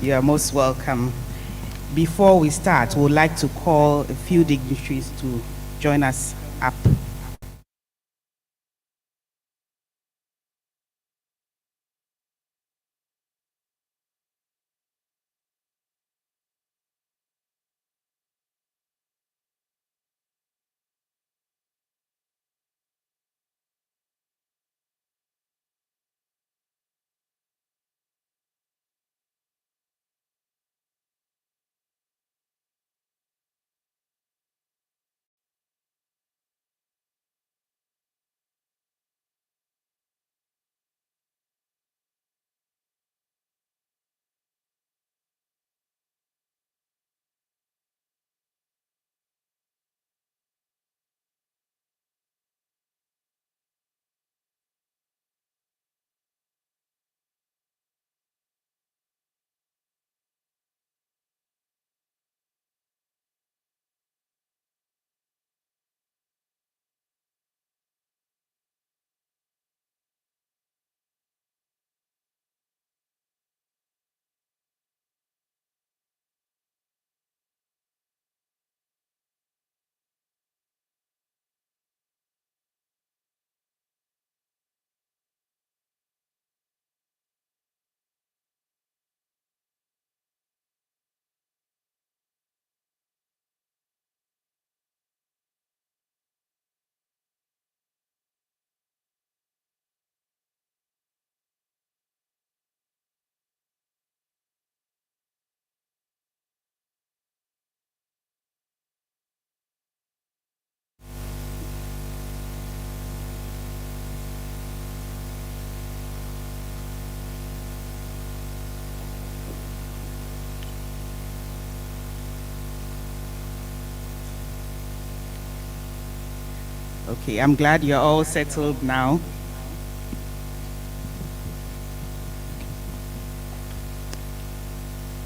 You are most welcome. Before we start, we would like to call a few dignitaries to join us up. Okay, I'm glad you're all settled now.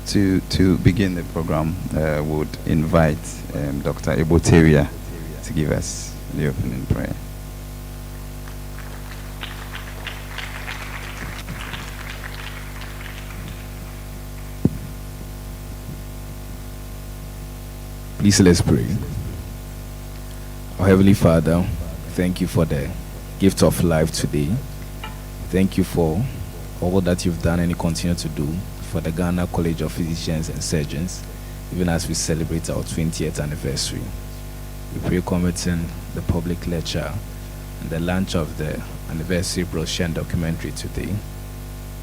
To begin the program, would invite Dr. Eboteria to give us the opening prayer. Please let's pray. Our Heavenly Father, thank you for the gift of life today. Thank you for all that you've done and you continue to do for the Ghana College of Physicians and Surgeons. even as we celebrate our 20th anniversary. We pray committing the public lecture and the launch of the Anniversary Brochure and documentary today,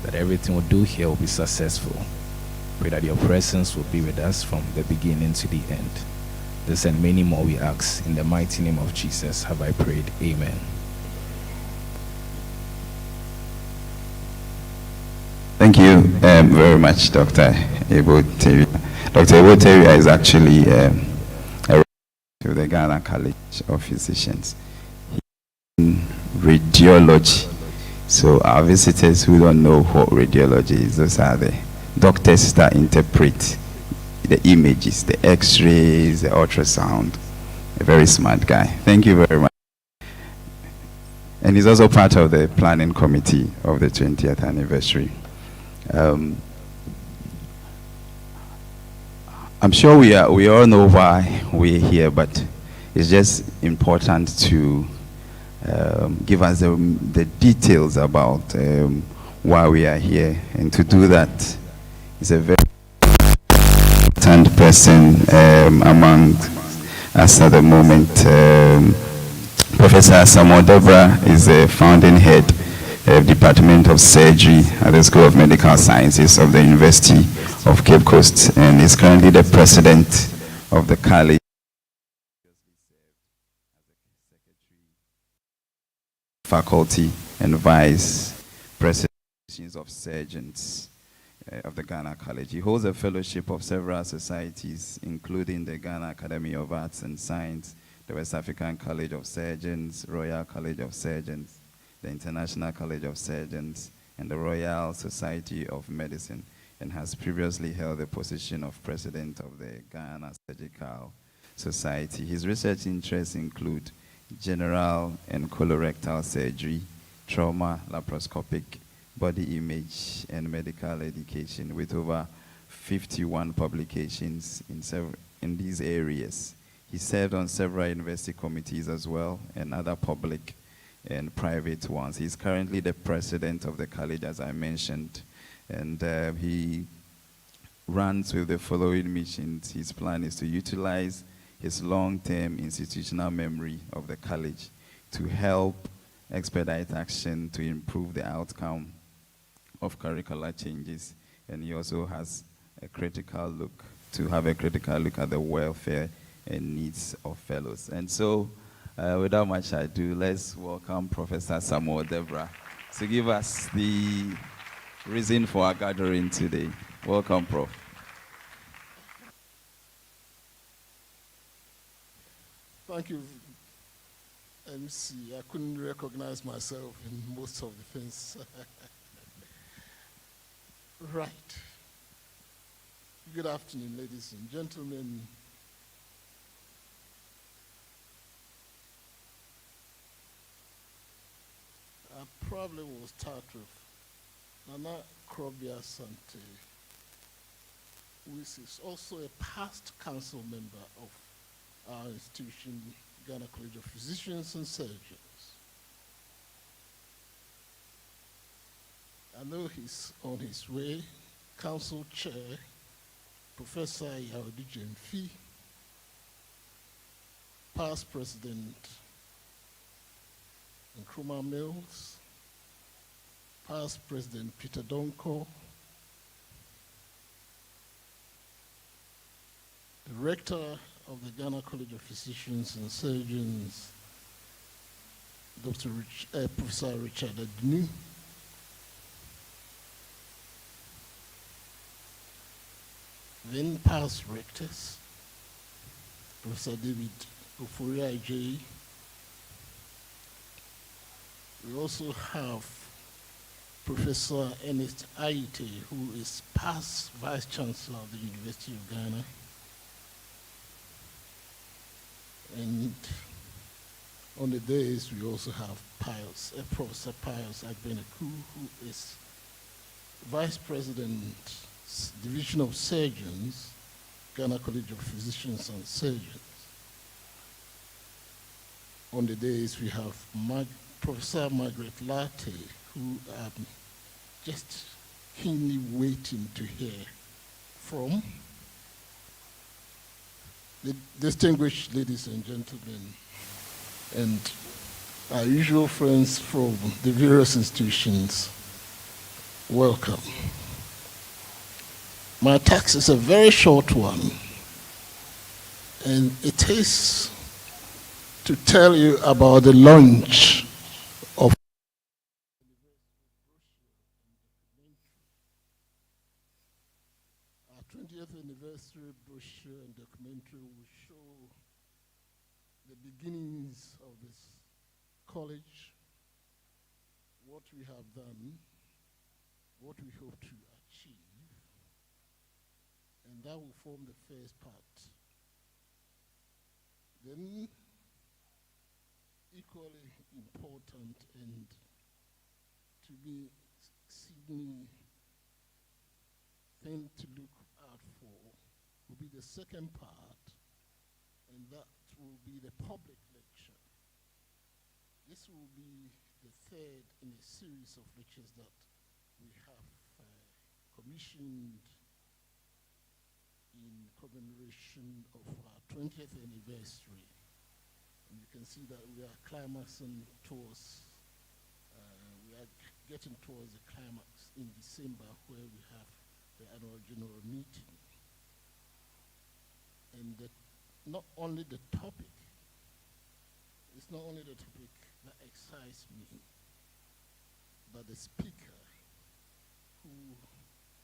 that everything we'll do here will be successful. Pray that your presence will be with us from the beginning to the end. This and many more we ask. In the mighty name of Jesus have I prayed. Amen. Thank you very much, Dr. Eboteria. Dr. Eboteria is actually a to the Ghana College of Physicians in radiology. So our visitors who don't know what radiology is, those are the doctors that interpret the images, the x-rays, the ultrasound. A very smart guy. Thank you very much. And he's also part of the planning committee of the 20th anniversary. I'm sure we all know why we're here, but it's just important to give us the details about why we are here. And to do that is a very important person among us at the moment. Professor Samuel Debra is the founding head Department of Surgery at the School of Medical Sciences of the University of Cape Coast, and is currently the president of the college. Faculty and vice president of surgeons of the Ghana College. He holds a fellowship of several societies, including the Ghana Academy of Arts and Science, the West African College of Surgeons, Royal College of Surgeons, the International College of Surgeons, and the Royal Society of Medicine, and has previously held the position of president of the Ghana Surgical Society. His research interests include general and colorectal surgery, trauma, laparoscopic, body image, and medical education, with over 51 publications in these areas. He served on several university committees as well, and other public and private ones. He's currently the president of the college, as I mentioned, and he runs with the following missions. His plan is to utilize his long-term institutional memory of the college to help expedite action to improve the outcome of curricular changes, and he also has a critical look at the welfare and needs of fellows. And so, without much ado, let's welcome Professor Samuel Debra to give us the reason for our gathering today. Welcome, Prof. Thank you, MC. I couldn't recognize myself in most of the things. Right. Good afternoon, ladies and gentlemen. I probably will start with Nana Krobia Sante, who is also a past council member of our institution, Ghana College of Physicians and Surgeons. I know he's on his way. Council Chair, Professor Yaudi Jemfi, past President Nkrumah Mills, past President Peter Donko, Director of the Ghana College of Physicians and Surgeons, Professor Richard Adinu, then past rectors, Professor David Oforia Ajayi. We also have Professor Ernest Aite, who is past Vice Chancellor of the University of Ghana. And on the days, we also have Professor Pius Agbeneku, who is Vice President, Division of Surgeons, Ghana College of Physicians and Surgeons. On the days, we have Professor Margaret Lartey, who I'm just keenly waiting to hear from. Distinguished ladies and gentlemen, and our usual friends from the various institutions, welcome. My task is a very short one, and it is to tell you about the launch of our 20th anniversary brochure and documentary will show the beginnings of this college, what we have done, what we hope to achieve, and that will form the first part. Then, equally important and to be exceedingly thing to look out for will be the second part, and that will be the public lecture. This will be the third in a series of lectures that we have commissioned in commemoration of our 20th anniversary. And you can see that we are climaxing towards, we are getting towards the climax in December, where we have the annual general meeting. And not only the topic, it's not only the topic that excites me, but the speaker who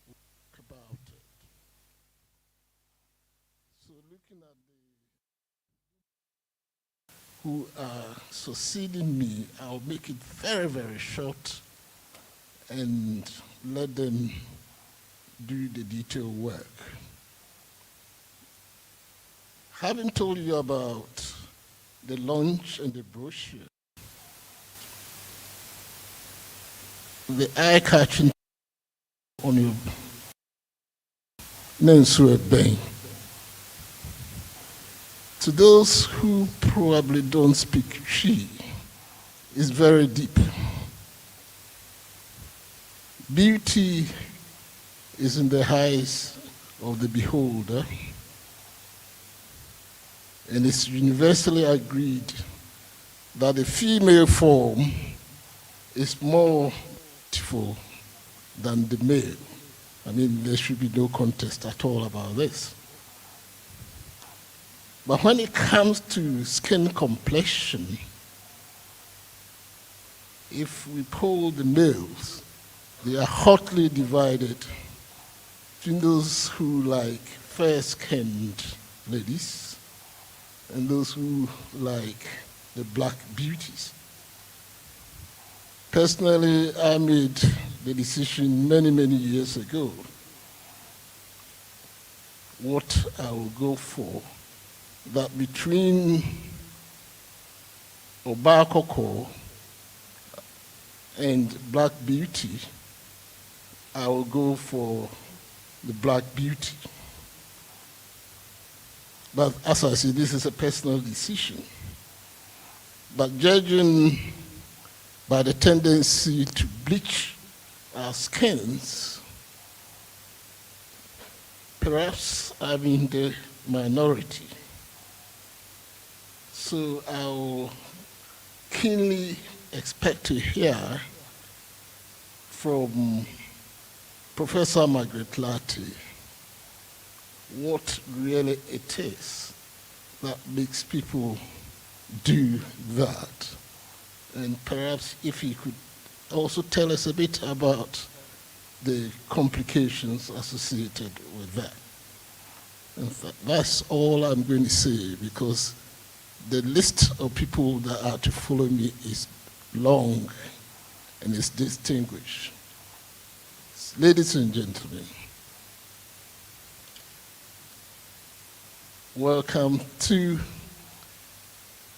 will talk about it. So looking at who are succeeding me, I'll make it very, very short and let them do the detailed work. Having told you about the launch and the brochure, the eye-catching on your Nensu Ebeng. To those who probably don't speak Twi, is very deep. Beauty is in the eyes of the beholder, and it's universally agreed that the female form is more beautiful than the male. I mean, there should be no contest at all about this. But when it comes to skin complexion, if we poll the males, they are hotly divided between those who like fair-skinned ladies and those who like the black beauties. Personally, I made the decision many, many years ago what I will go for, that between Obakoko and black beauty, I will go for the black beauty. But as I say, this is a personal decision. But judging by the tendency to bleach our skins, perhaps I'm in the minority. So I'll keenly expect to hear from Professor Margaret Lartey what really it is that makes people do that. And perhaps if he could also tell us a bit about the complications associated with that. And that's all I'm going to say, because the list of people that are to follow me is long and is distinguished. Ladies and gentlemen, welcome to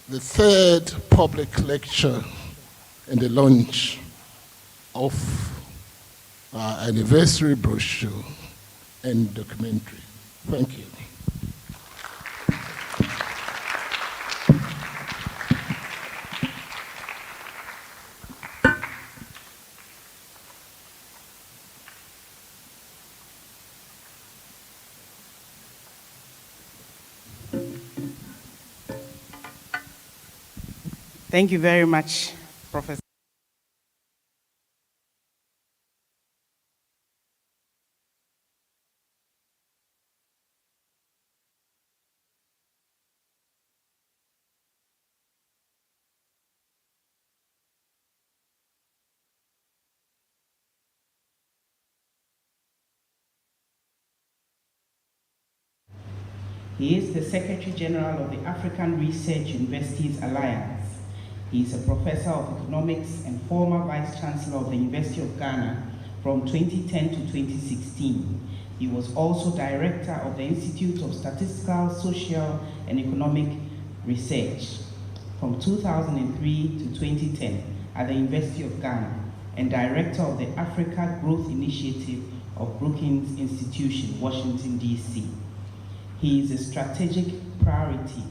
the third public lecture and the launch of our anniversary brochure and documentary. Thank you. Thank you very much, Professor. He is the Secretary General of the African Research Universities Alliance. He is a professor of economics and former Vice Chancellor of the University of Ghana from 2010 to 2016. He was also Director of the Institute of Statistical, Social, and Economic Research from 2003 to 2010 at the University of Ghana and Director of the Africa Growth Initiative of Brookings Institution, Washington, D.C. He is a strategic priority.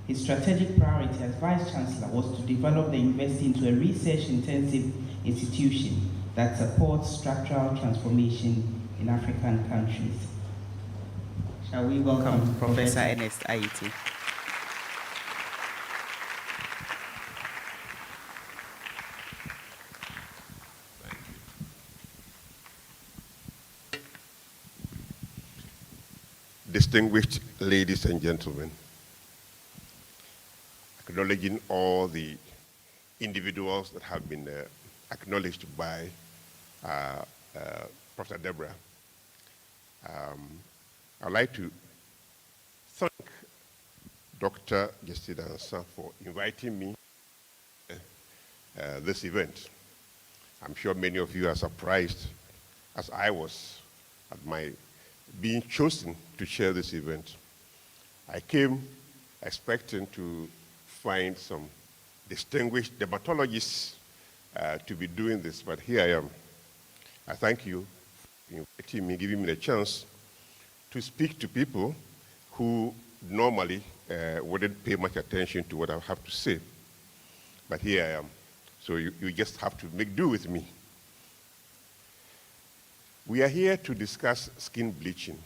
His strategic priority as Vice Chancellor was to develop the university into a research-intensive institution that supports structural transformation in African countries. Shall we welcome Professor Ernest Ayiti? Distinguished ladies and gentlemen, acknowledging all the individuals that have been acknowledged by Professor Deborah, I'd like to thank Dr. Justina Ansa for inviting me this event. I'm sure many of you are surprised, as I was, at my being chosen to chair this event. I came expecting to find some distinguished dermatologists to be doing this, but here I am. I thank you for inviting me, giving me the chance to speak to people who normally wouldn't pay much attention to what I have to say. But here I am. So you just have to make do with me. We are here to discuss skin bleaching,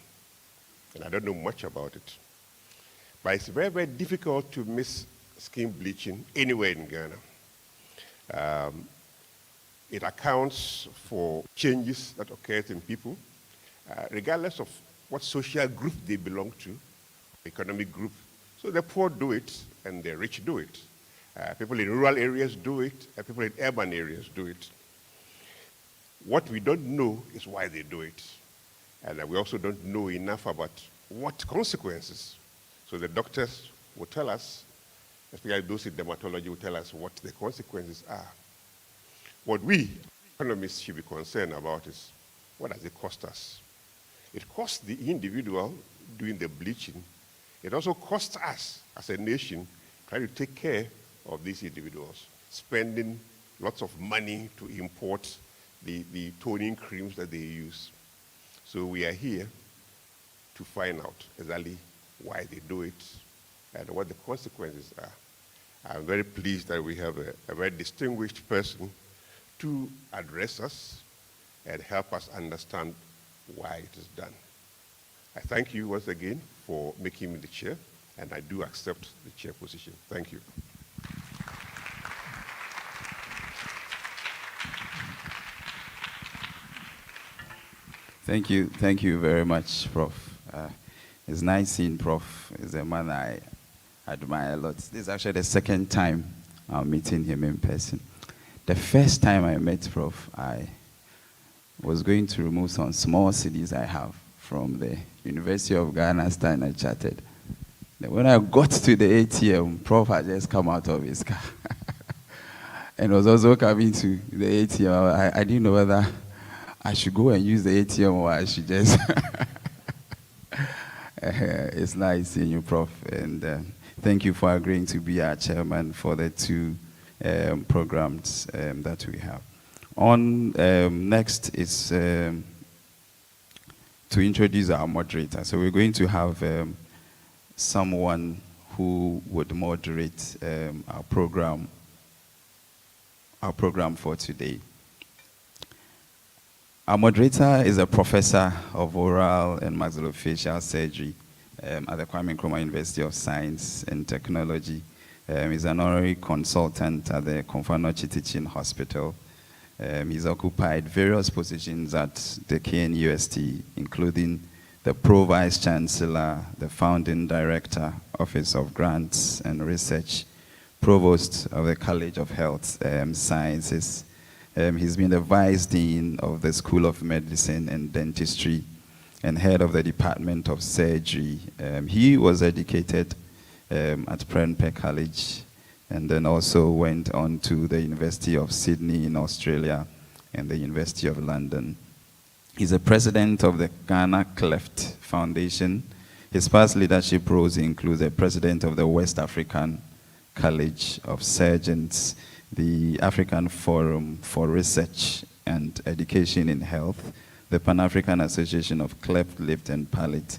and I don't know much about it. But it's very, very difficult to miss skin bleaching anywhere in Ghana. It accounts for changes that occur in people, regardless of what social group they belong to, economic group. So the poor do it, and the rich do it. People in rural areas do it, and people in urban areas do it. What we don't know is why they do it. And we also don't know enough about what consequences. So the doctors will tell us, especially those in dermatology will tell us what the consequences are. What we economists should be concerned about is, what does it cost us? It costs the individual doing the bleaching. It also costs us as a nation trying to take care of these individuals, spending lots of money to import the toning creams that they use. So we are here to find out exactly why they do it and what the consequences are. I'm very pleased that we have a very distinguished person to address us and help us understand why it is done. I thank you once again for making me the chair, and I do accept the chair position. Thank you. Thank you very much, Prof. It's nice seeing Prof. He's a man I admire a lot. This is actually the second time I'm meeting him in person. The first time I met Prof, I was going to remove some small CDs I have from the University of Ghana Standard Chartered. Then when I got to the ATM, Prof had just come out of his car and was also coming to the ATM. I didn't know whether I should go and use the ATM or I should just... It's nice seeing you, Prof. And thank you for agreeing to be our chairman for the two programs that we have. On next is to introduce our moderator. So we're going to have someone who would moderate our program for today. Our moderator is a professor of oral and maxillofacial surgery at the Kwame Nkrumah University of Science and Technology, He's an honorary consultant at the Konfanochi Teaching Hospital. He's occupied various positions at the KNUST, including the Pro-Vice Chancellor, the Founding Director, Office of Grants and Research, Provost of the College of Health Sciences. He's been the Vice Dean of the School of Medicine and Dentistry and Head of the Department of Surgery. He was educated at Playback College, and then also went on to the University of Sydney in Australia and the University of London. He's the president of the Ghana Cleft Foundation. His past leadership roles include the president of the West African College of Surgeons, the African Forum for Research and Education in Health, the Pan-African Association of Cleft, Lip and Palate,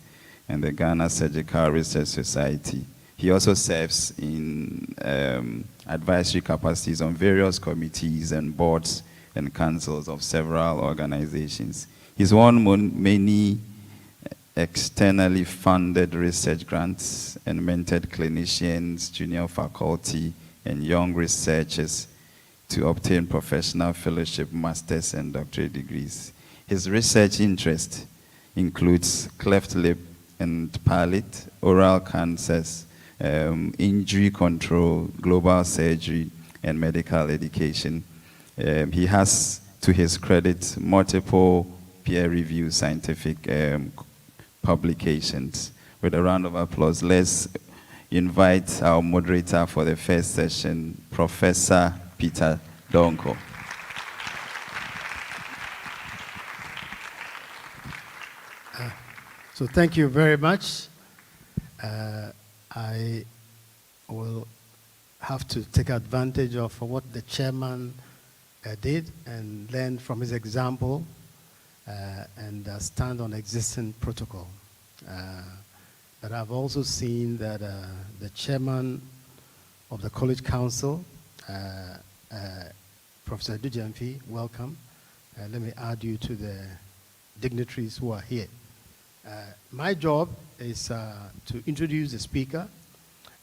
and the Ghana Surgical Research Society. He also serves in advisory capacities on various committees and boards and councils of several organizations. He's won many externally funded research grants and mentored clinicians, junior faculty, and young researchers to obtain professional fellowship, master's, and doctorate degrees. His research interest includes cleft lip and palate, oral cancers, injury control, global surgery, and medical education. He has, to his credit, multiple peer-reviewed scientific publications. With a round of applause, let's invite our moderator for the first session, Professor Peter Donko. So thank you very much. I will have to take advantage of what the chairman did and learn from his example and stand on existing protocol. But I've also seen that the chairman of the College Council, Professor Dujamfi, welcome. Let me add you to the dignitaries who are here. My job is to introduce the speaker,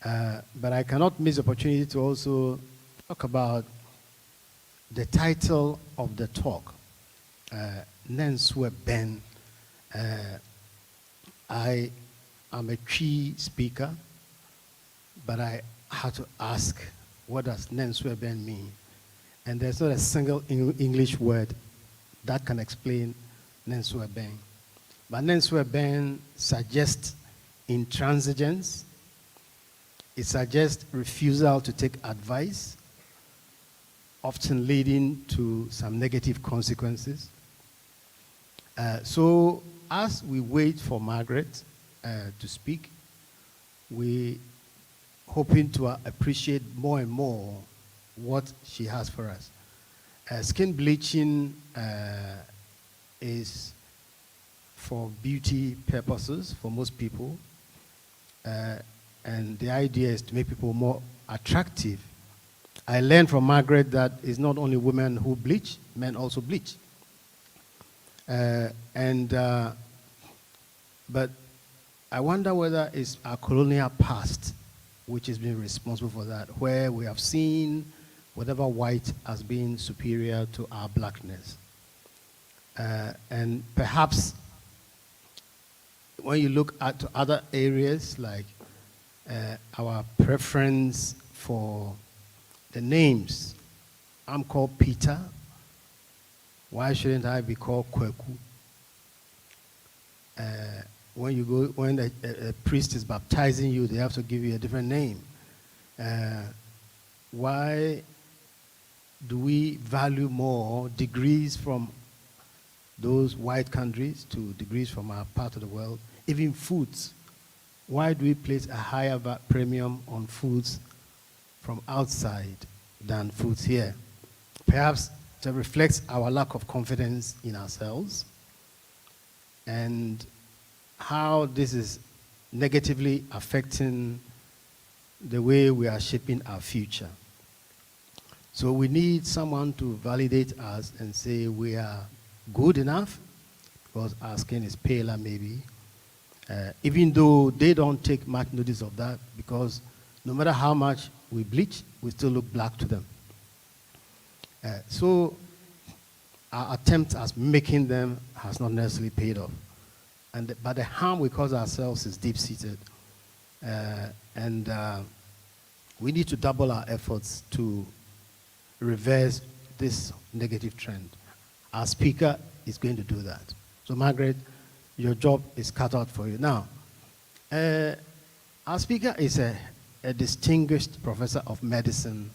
but I cannot miss the opportunity to also talk about the title of the talk, Nenswe Ben. I am a Twi speaker, but I had to ask, what does Nenswe Ben mean? And there's not a single English word that can explain Nenswe Ben. But Nenswe Ben suggests intransigence. It suggests refusal to take advice, often leading to some negative consequences. So as we wait for Margaret to speak, we hoping to appreciate more and more what she has for us. Skin bleaching is for beauty purposes for most people, and the idea is to make people more attractive. I learned from Margaret that it's not only women who bleach, men also bleach. But I wonder whether it's our colonial past which has been responsible for that, where we have seen whatever white as being superior to our blackness. And perhaps when you look at other areas, like our preference for the names, I'm called Peter. Why shouldn't I be called Kweku? When a priest is baptizing you, they have to give you a different name. Why do we value more degrees from those white countries to degrees from our part of the world? Even foods. Why do we place a higher premium on foods from outside than foods here? Perhaps that reflects our lack of confidence in ourselves and how this is negatively affecting the way we are shaping our future. So we need someone to validate us and say we are good enough, because our skin is paler maybe, even though they don't take much notice of that, because no matter how much we bleach, we still look black to them. So our attempt at making them has not necessarily paid off. But the harm we cause ourselves is deep-seated. We need to double our efforts to reverse this negative trend. Our speaker is going to do that. So Margaret, your job is cut out for you. Now, our speaker is a distinguished professor of medicine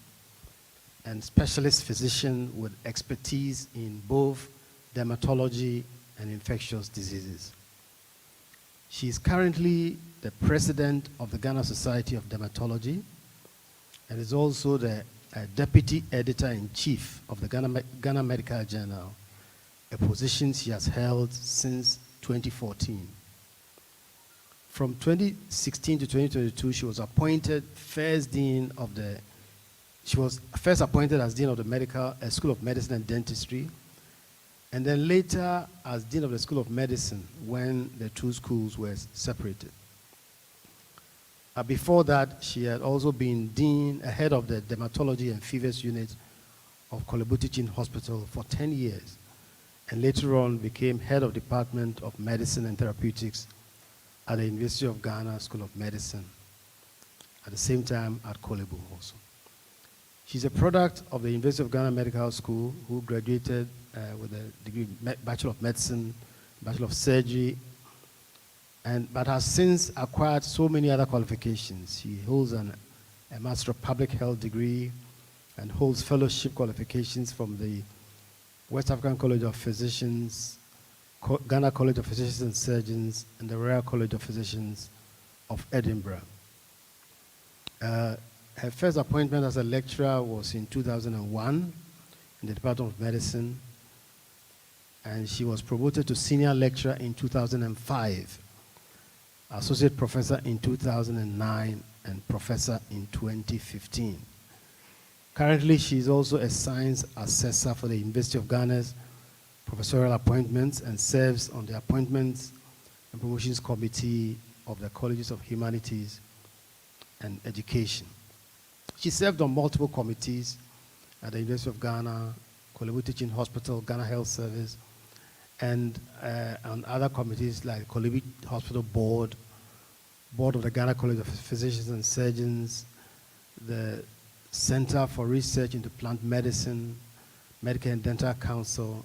and specialist physician with expertise in both dermatology and infectious diseases. She is currently the president of the Ghana Society of Dermatology and is also the deputy editor-in-chief of the Ghana Medical Journal, a position she has held since 2014. From 2016 to 2022, she was appointed as Dean of the Medical School of Medicine and Dentistry, and then later as Dean of the School of Medicine when the two schools were separated. Before that, she had also been head of the Dermatology and Fevers Unit of Korle Bu Teaching Hospital for 10 years, and later on became head of Department of Medicine and Therapeutics at the University of Ghana School of Medicine, at the same time at Korle Bu also. She's a product of the University of Ghana Medical School, who graduated with a degree, Bachelor of Medicine, Bachelor of Surgery, but has since acquired so many other qualifications. She holds a Master of Public Health degree and holds fellowship qualifications from the West African College of Physicians, Ghana College of Physicians and Surgeons, and the Royal College of Physicians of Edinburgh. Her first appointment as a lecturer was in 2001 in the Department of Medicine, and she was promoted to senior lecturer in 2005, associate professor in 2009, and professor in 2015. Currently, she is also a science assessor for the University of Ghana's professorial appointments and serves on the Appointments and Promotions Committee of the Colleges of Humanities and Education. She served on multiple committees at the University of Ghana, Korle Bu Teaching Hospital, Ghana Health Service, and on other committees like Korle Bu Hospital Board of the Ghana College of Physicians and Surgeons, the Center for Research into Plant Medicine, Medical and Dental Council,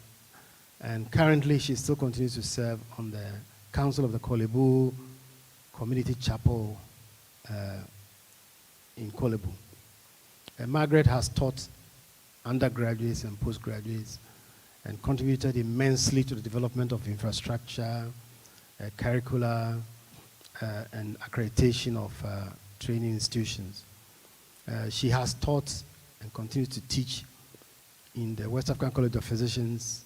and currently she still continues to serve on the Council of the Korle Bu Community Chapel in Korle Bu. Margaret has taught undergraduates and postgraduates and contributed immensely to the development of infrastructure, curricula, and accreditation of training institutions. She has taught and continues to teach in the West African College of Physicians,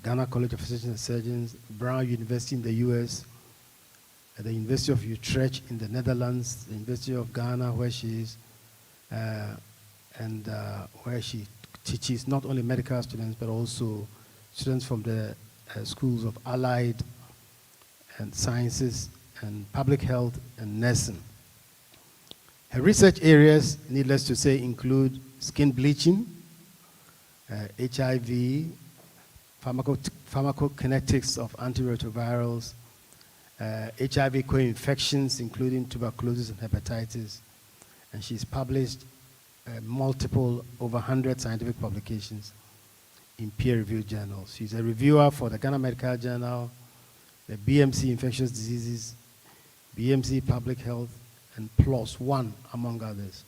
Ghana College of Physicians and Surgeons, Brown University in the US, at the University of Utrecht in the Netherlands, the University of Ghana, where she is, and where she teaches not only medical students, but also students from the schools of allied and sciences and public health and nursing. Her research areas, needless to say, include skin bleaching, HIV, pharmacokinetics of antiretrovirals, HIV co-infections, including tuberculosis and hepatitis, and she's published multiple, over 100 scientific publications in peer-reviewed journals. She's a reviewer for the Ghana Medical Journal, the BMC Infectious Diseases, BMC Public Health, and PLOS ONE, among others.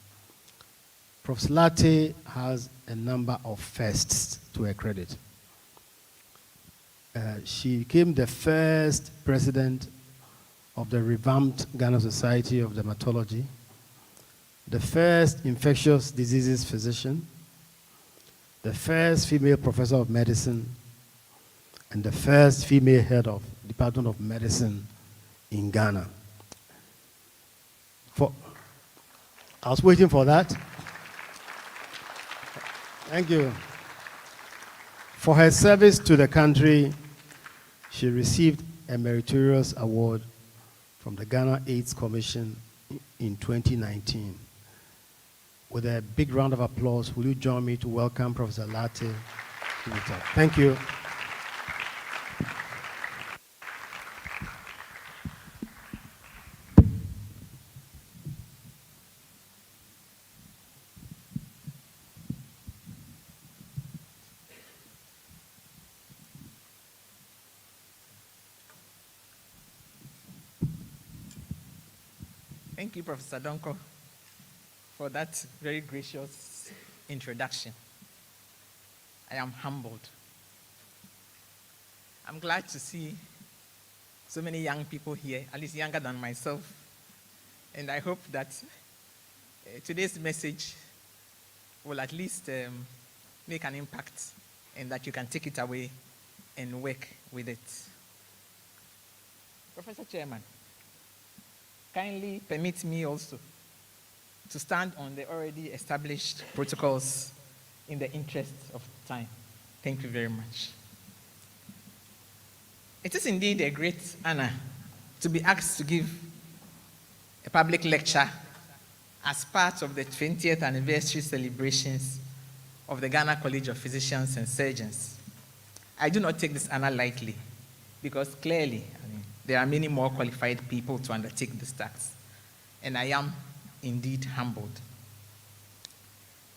Prof. Lartey has a number of firsts to her credit. She became the first president of the revamped Ghana Society of Dermatology, the first infectious diseases physician, the first female professor of medicine, and the first female head of Department of Medicine in Ghana. I was waiting for that. Thank you. For her service to the country, she received a meritorious award from the Ghana AIDS Commission in 2019. with a big round of applause, will you join me to welcome Professor Lartey to the talk? Thank you. Thank you, Professor Donko, for that very gracious introduction. I am humbled. I'm glad to see so many young people here, at least younger than myself, and I hope that today's message will at least make an impact and that you can take it away and work with it. Professor Chairman, kindly permit me also to stand on the already established protocols in the interest of time. Thank you very much. It is indeed a great honor to be asked to give a public lecture as part of the 20th anniversary celebrations of the Ghana College of Physicians and Surgeons. I do not take this honor lightly because clearly, there are many more qualified people to undertake this task, and I am indeed humbled.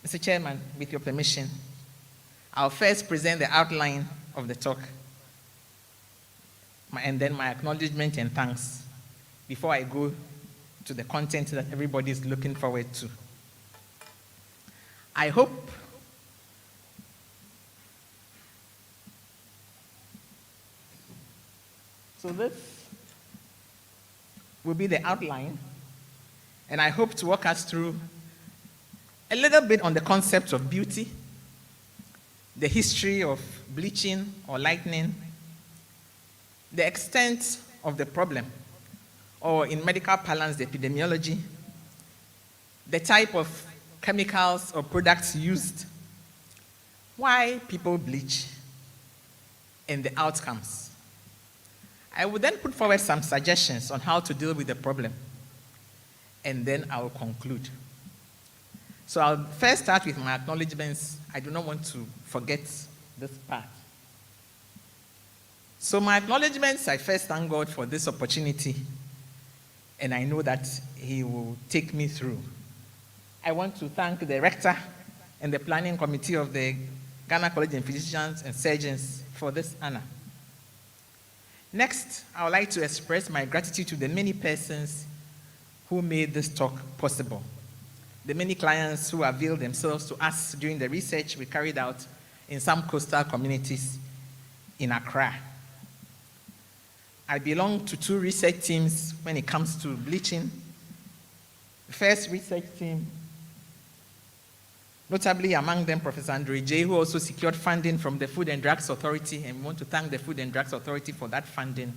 Mr. Chairman, with your permission, I'll first present the outline of the talk, and then my acknowledgement and thanks before I go to the content that everybody is looking forward to. I hope so. This will be the outline, and I hope to walk us through a little bit on the concept of beauty, the history of bleaching or lightening, the extent of the problem, or in medical parlance, the epidemiology, the type of chemicals or products used, why people bleach, and the outcomes. I will then put forward some suggestions on how to deal with the problem, and then I will conclude. So I'll first start with my acknowledgements. I do not want to forget this part. So my acknowledgements, I first thank God for this opportunity, and I know that He will take me through. I want to thank the Rector and the Planning Committee of the Ghana College of Physicians and Surgeons for this honor. Next, I would like to express my gratitude to the many persons who made this talk possible, the many clients who availed themselves to us during the research we carried out in some coastal communities in Accra. I belong to 2 research teams when it comes to bleaching. The first research team, notably among them Professor Andre J., who also secured funding from the Food and Drugs Authority, and we want to thank the Food and Drugs Authority for that funding.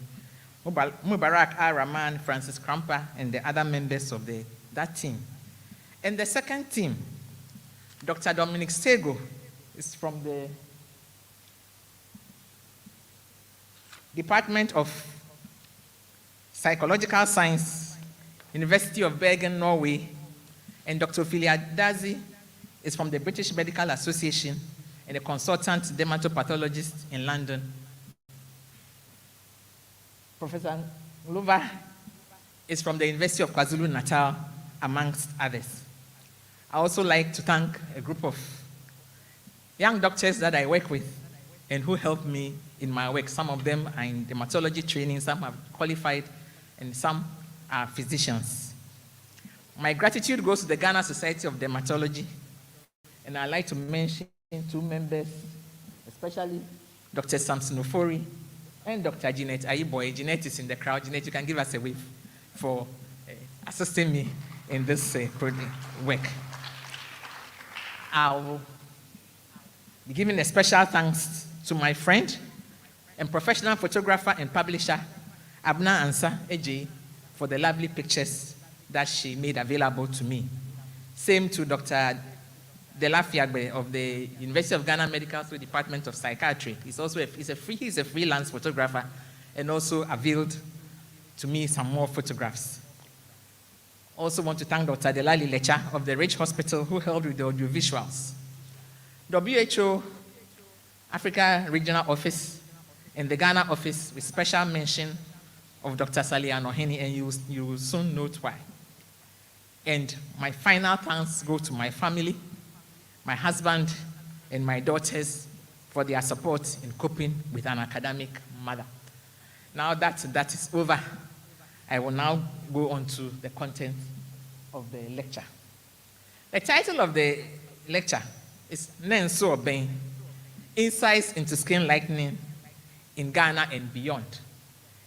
Mubarak R. Rahman, Francis Krampa, and the other members of that team. And the second team, Dr. Dominic Sego, is from the Department of Psychological Science, University of Bergen, Norway, and Dr. Ophelia Dazi is from the British Medical Association and a consultant dermatopathologist in London. Professor Ngluva is from the University of KwaZulu-Natal, amongst others. I also like to thank a group of young doctors that I work with and who help me in my work. Some of them are in dermatology training, some have qualified, and some are physicians. My gratitude goes to the Ghana Society of Dermatology, and I'd like to mention 2 members, especially Dr. Samson Ofori and Dr. Jeanette Ayiboye. Jeanette is in the crowd. Jeanette, you can give us a wave for assisting me in this work. I'll be giving a special thanks to my friend and professional photographer and publisher, Abna Ansa Eji, for the lovely pictures that she made available to me. Same to Dr. Delafiagbe of the University of Ghana Medical School Department of Psychiatry. He's a freelance photographer and also availed to me some more photographs. Also want to thank Dr. Delali Lecha of the Rich Hospital who helped with the audiovisuals. WHO Africa Regional Office and the Ghana office with special mention of Dr. Salian Oheni, and you will soon note why. And my final thanks go to my family, my husband, and my daughters for their support in coping with an academic mother. Now that is over, I will now go on to the content of the lecture. The title of the lecture is Nenso Obeng, Insights into Skin Lightening in Ghana and Beyond.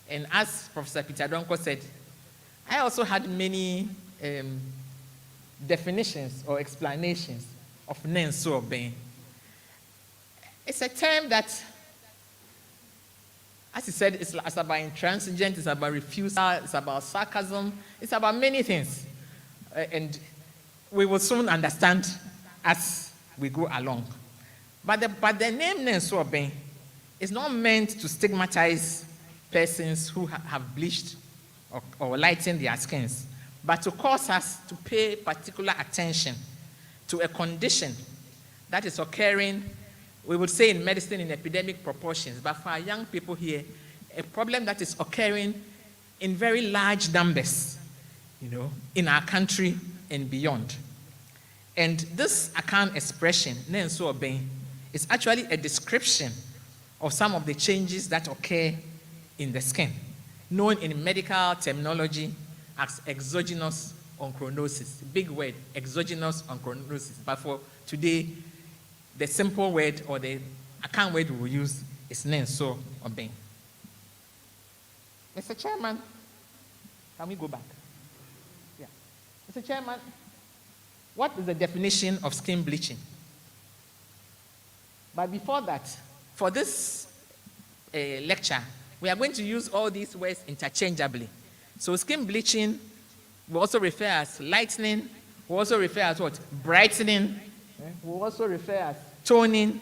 And as Professor Peter Donko said, I also had many definitions or explanations of Nenso Obeng. It's a term that, as he said, it's about intransigence, it's about refusal, it's about sarcasm, it's about many things. And we will soon understand as we go along. But the name Nenso Obeng is not meant to stigmatize persons who have bleached or lightened their skins, but to cause us to pay particular attention to a condition that is occurring, we would say in medicine, in epidemic proportions, but for our young people here, a problem that is occurring in very large numbers, in our country and beyond. And this account expression, Nenso Obeng, is actually a description of some of the changes that occur in the skin, known in medical terminology as exogenous onchronosis. Big word, exogenous onchronosis. But for today, the simple word or the account word we will use is Nenso Obeng. Mr. Chairman, can we go back? Yeah. Mr. Chairman, what is the definition of skin bleaching? But before that, for this lecture, we are going to use all these words interchangeably. So skin bleaching we also refer as lightening, we also refer as what? Brightening, we also refer as toning,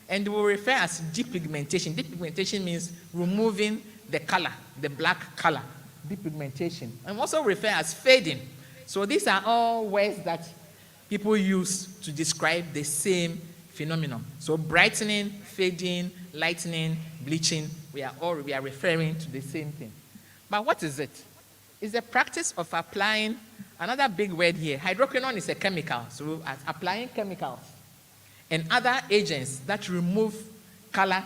and we refer as depigmentation. Depigmentation means removing the color, the black color, depigmentation. And we also refer as fading. So these are all words that people use to describe the same phenomenon. So brightening, fading, lightening, bleaching, we are referring to the same thing. But what is it? It's the practice of applying, another big word here, hydroquinone is a chemical, so applying chemicals and other agents that remove color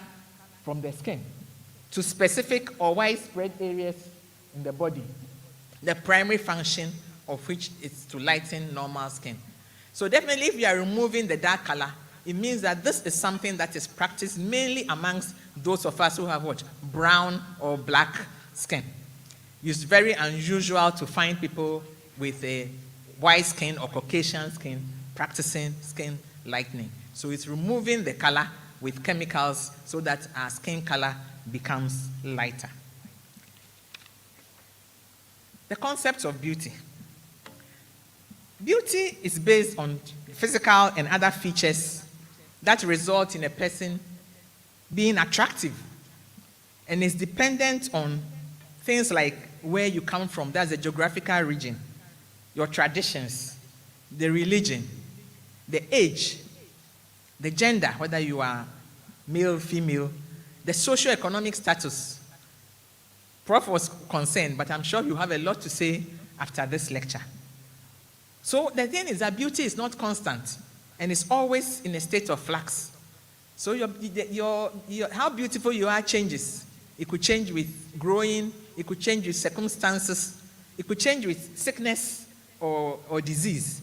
from the skin to specific or widespread areas in the body, the primary function of which is to lighten normal skin. So definitely if you are removing the dark color, it means that this is something that is practiced mainly amongst those of us who have what? Brown or black skin. It's very unusual to find people with a white skin or Caucasian skin practicing skin lightening. So it's removing the color with chemicals so that our skin color becomes lighter. The concept of beauty. Beauty is based on physical and other features that result in a person being attractive and is dependent on things like where you come from, that's the geographical region, your traditions, the religion, the age, the gender, whether you are male, female, the socio-economic status. Prof was concerned, but I'm sure you have a lot to say after this lecture. So the thing is that beauty is not constant and it's always in a state of flux. So how beautiful you are changes. It could change with growing, it could change with circumstances, it could change with sickness or disease.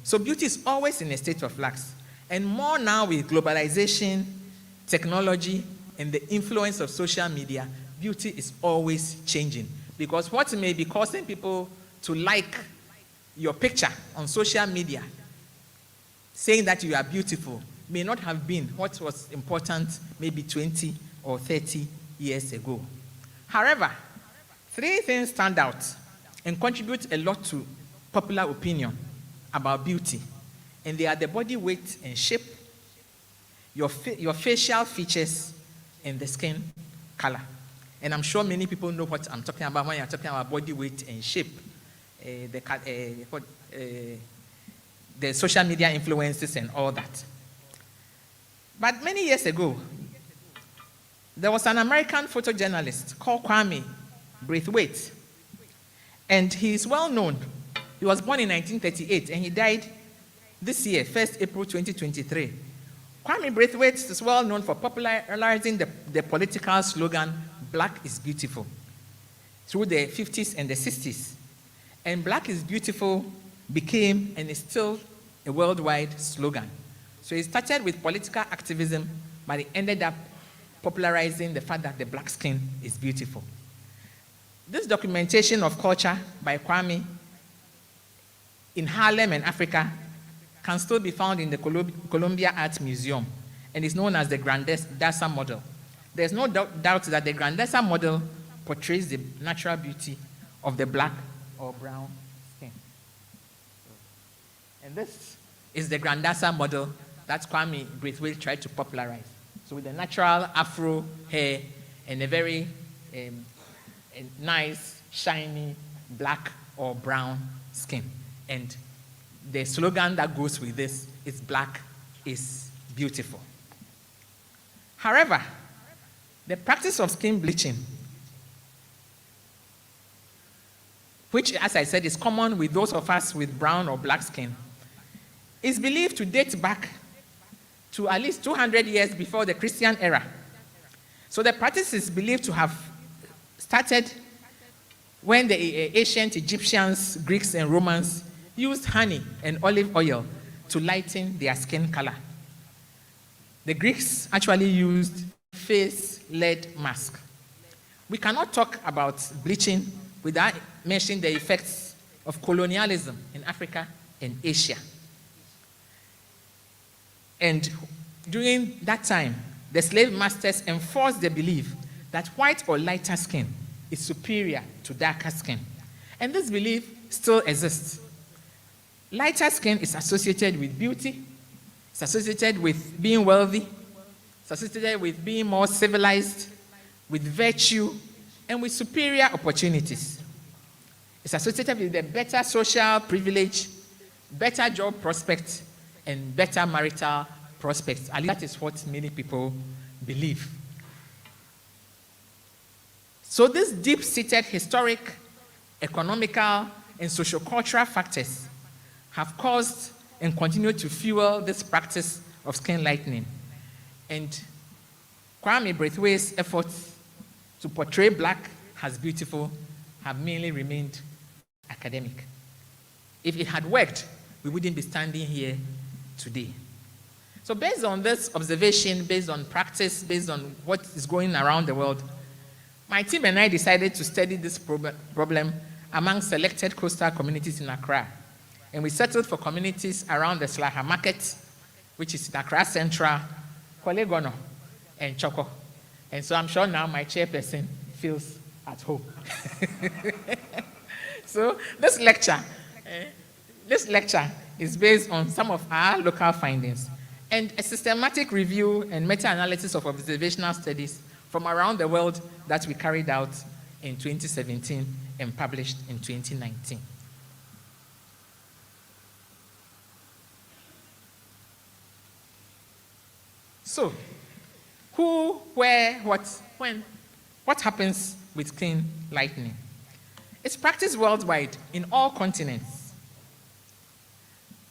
So beauty is always in a state of flux. And more now with globalization, technology, and the influence of social media, beauty is always changing. Because what may be causing people to like your picture on social media, saying that you are beautiful, may not have been what was important maybe 20 or 30 years ago. However, three things stand out and contribute a lot to popular opinion about beauty. And they are the body weight and shape, your facial features, and the skin color. And I'm sure many people know what I'm talking about when you're talking about body weight and shape. the social media influences and all that. But many years ago, there was an American photojournalist called Kwame Braithwaite, and he is well known. He was born in 1938 and he died this year, 1st April 2023. Kwame Braithwaite is well known for popularizing the political slogan, "Black is beautiful," through the 50s and the 60s. And "Black is beautiful" became and is still a worldwide slogan. So it started with political activism, but it ended up popularizing the fact that the black skin is beautiful. This documentation of culture by Kwame in Harlem and Africa can still be found in the Columbia Art Museum and is known as the Grandessa model. There's no doubt that the Grandessa model portrays the natural beauty of the black or brown skin. And this is the Grandessa model that Kwame Braithwaite tried to popularize. So with the natural afro hair and a very a nice, shiny, black or brown skin. And the slogan that goes with this is "Black is beautiful." However, the practice of skin bleaching, which, as I said, is common with those of us with brown or black skin, is believed to date back to at least 200 years before the Christian era. So the practice is believed to have started when the ancient Egyptians, Greeks, and Romans used honey and olive oil to lighten their skin color. The Greeks actually used face lead mask. We cannot talk about bleaching without mentioning the effects of colonialism in Africa and Asia. And during that time, the slave masters enforced the belief that white or lighter skin is superior to darker skin. And this belief still exists. Lighter skin is associated with beauty, it's associated with being wealthy, it's associated with being more civilized, with virtue, and with superior opportunities. It's associated with a better social privilege, better job prospects, and better marital prospects. At least that is what many people believe. So these deep-seated historic, economical, and sociocultural factors have caused and continue to fuel this practice of skin lightening. And Kwame Braithwaite's efforts to portray black as beautiful have mainly remained academic. If it had worked, we wouldn't be standing here today. So based on this observation, based on practice, based on what is going around the world, my team and I decided to study this problem among selected coastal communities in Accra. And we settled for communities around the Slaha Market, which is in Accra Central, Kwalegono, and Choko. And so I'm sure now my chairperson feels at home. So this lecture is based on some of our local findings and a systematic review and meta-analysis of observational studies from around the world that we carried out in 2017 and published in 2019. So, who, where, what, when? What happens with skin lightening? It's practiced worldwide in all continents.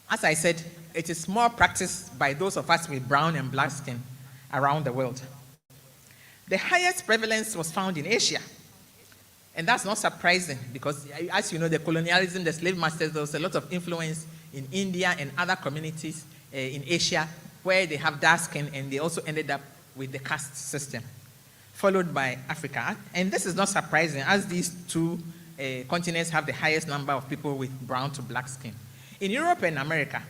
As I said, it is more practiced by those of us with brown and black skin around the world. The highest prevalence was found in Asia. And that's not surprising because, as you know, the colonialism, the slave masters, there was a lot of influence in India and other communities in Asia where they have dark skin, and they also ended up with the caste system, followed by Africa. And this is not surprising, as these two continents have the highest number of people with brown to black skin. In Europe and America,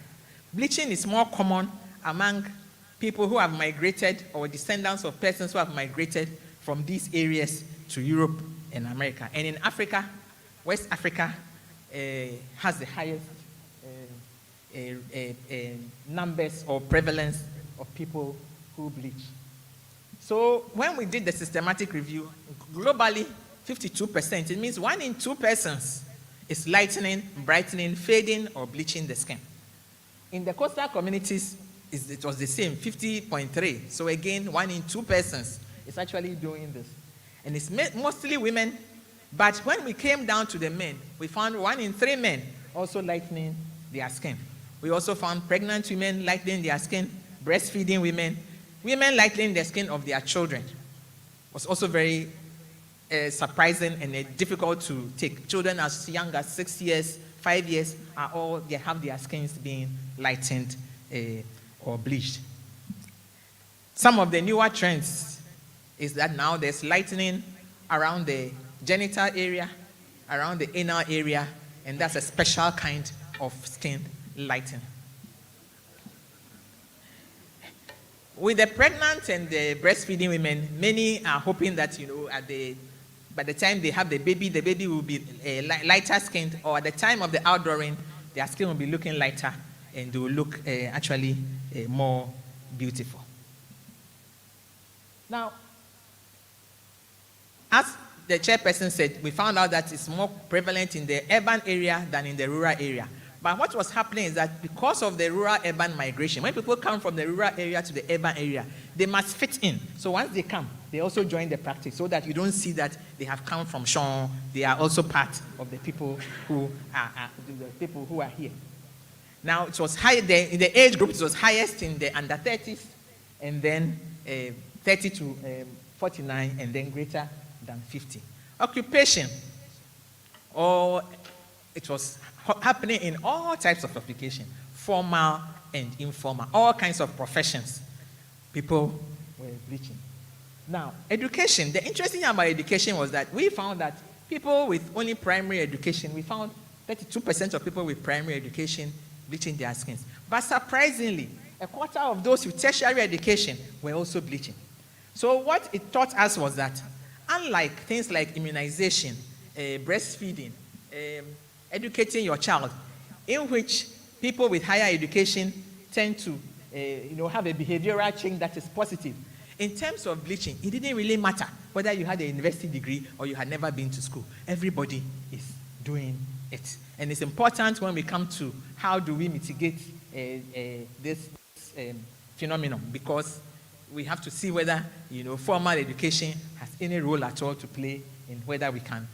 bleaching is more common among people who have migrated or descendants of persons who have migrated from these areas to Europe and America. And in Africa, West Africa has the highest numbers or prevalence of people who bleach. So when we did the systematic review, globally, 52%, it means 1 in 2 persons It's lightening, brightening, fading, or bleaching the skin. In the coastal communities, it was the same, 50.3. So again, 1 in 2 persons is actually doing this. And it's mostly women, but when we came down to the men, we found 1 in 3 men also lightening their skin. We also found pregnant women lightening their skin, breastfeeding women, women lightening the skin of their children. It was also very surprising and difficult to take. Children as young as 6 years, 5 years, they have their skins being lightened or bleached. Some of the newer trends is that now there's lightening around the genital area, around the anal area, and that's a special kind of skin lightening. With the pregnant and the breastfeeding women, many are hoping that, by the time they have the baby will be lighter skinned, or at the time of the outdooring, their skin will be looking lighter and they will look actually more beautiful. Now, as the chairperson said, we found out that it's more prevalent in the urban area than in the rural area. But what was happening is that because of the rural-urban migration, when people come from the rural area to the urban area, they must fit in. So once they come, they also join the practice so that you don't see that they have come from Sean. They are also part of the people who are here. Now, it was high, in the age group, it was highest in the under 30s, and then 30 to 49, and then greater than 50. Occupation, it was happening in all types of occupation, formal and informal, all kinds of professions. People were bleaching. Now, education, the interesting thing about education was that we found that people with only primary education, we found 32% of people with primary education bleaching their skins. But surprisingly, a quarter of those with tertiary education were also bleaching. So what it taught us was that unlike things like immunization, breastfeeding, educating your child, in which people with higher education tend to have a behavioral change that is positive. In terms of bleaching, it didn't really matter whether you had a university degree or you had never been to school. Everybody is doing it. And it's important when we come to how do we mitigate this phenomenon, because we have to see whether formal education has any role at all to play in whether we can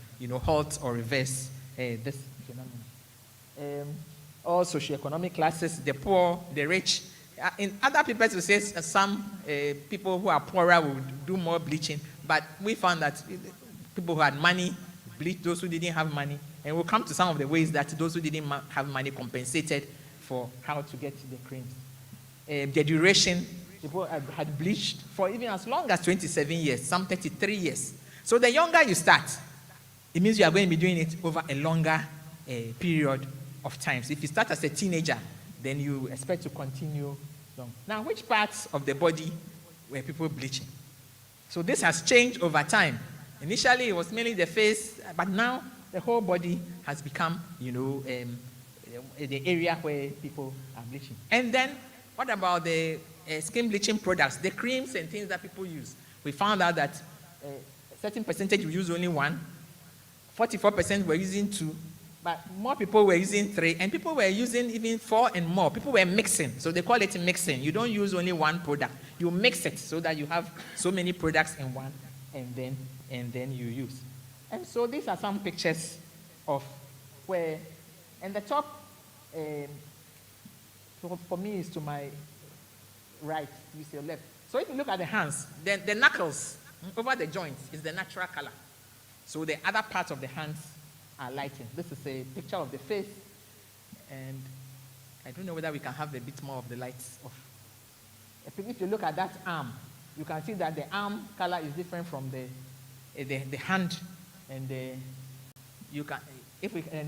halt or reverse this phenomenon. All socioeconomic classes, the poor, the rich. In other papers, it says some people who are poorer will do more bleaching, but we found that people who had money bleached those who didn't have money, and we'll come to some of the ways that those who didn't have money compensated for how to get the creams. The duration, people had bleached for even as long as 27 years, some 33 years. So the younger you start, it means you are going to be doing it over a longer period of time. So if you start as a teenager, then you expect to continue long. Now, which parts of the body were people bleaching? So this has changed over time. Initially, it was mainly the face, but now the whole body has become, the area where people are bleaching. And then, what about the skin bleaching products, the creams and things that people use? We found out that a certain percentage will use only one, 44% were using 2, but more people were using 3, and people were using even 4 and more. People were mixing, so they call it mixing. You don't use only one product. You mix it so that you have so many products in one, and then you use. And so these are some pictures of where, and the top, for me is to my right, you see your left. So if you look at the hands, then the knuckles over the joints is the natural color. So the other parts of the hands are lightened. This is a picture of the face, and I don't know whether we can have a bit more of the lights off. If you look at that arm, you can see that the arm color is different from the hand, and and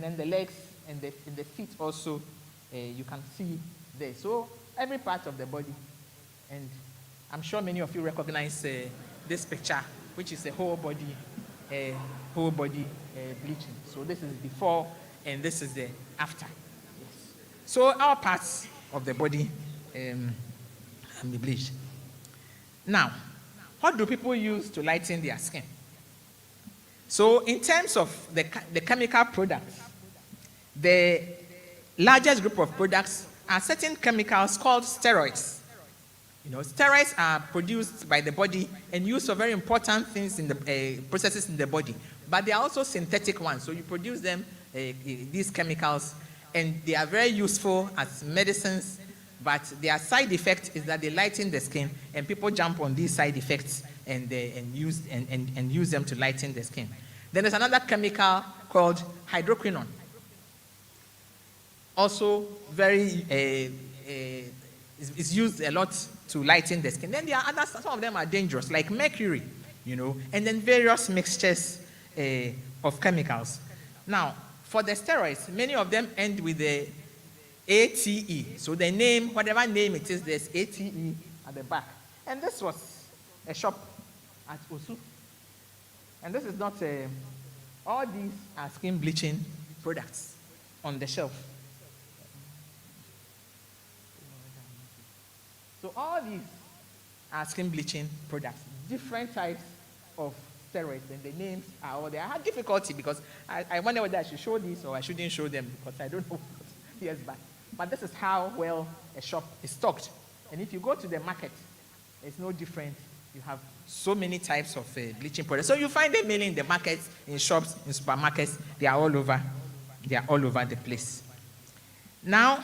then the legs and the feet also, you can see there. So every part of the body, and I'm sure many of you recognize this picture, which is a whole body bleaching. So this is before, and this is the after. Yes. So our parts of the body can be bleached. Now, what do people use to lighten their skin? So in terms of the chemical products, The largest group of products are certain chemicals called steroids. You know, steroids are produced by the body and used for very important things in the processes in the body. But they are also synthetic ones. So you produce them, these chemicals, and they are very useful as medicines. But their side effect is that they lighten the skin, and people jump on these side effects and use them to lighten the skin. Then there's another chemical called hydroquinone. Also very is used a lot to lighten the skin. Then there are others, some of them are dangerous, like mercury, you know, and then various mixtures of chemicals. Now, for the steroids, many of them end with the ATE. So the name, whatever name it is, there's ATE at the back. And this was a shop at Osu. And this is not, all these are skin bleaching products on the shelf. So all these are skin bleaching products, different types of steroids, and the names are all there. I had difficulty because I wonder whether I should show these or I shouldn't show them because I don't know what years back. But this is how well a shop is stocked. And if you go to the market, it's no different. You have so many types of bleaching products. So you find them mainly in the markets, in shops, in supermarkets. They are all over. They are all over the place. Now,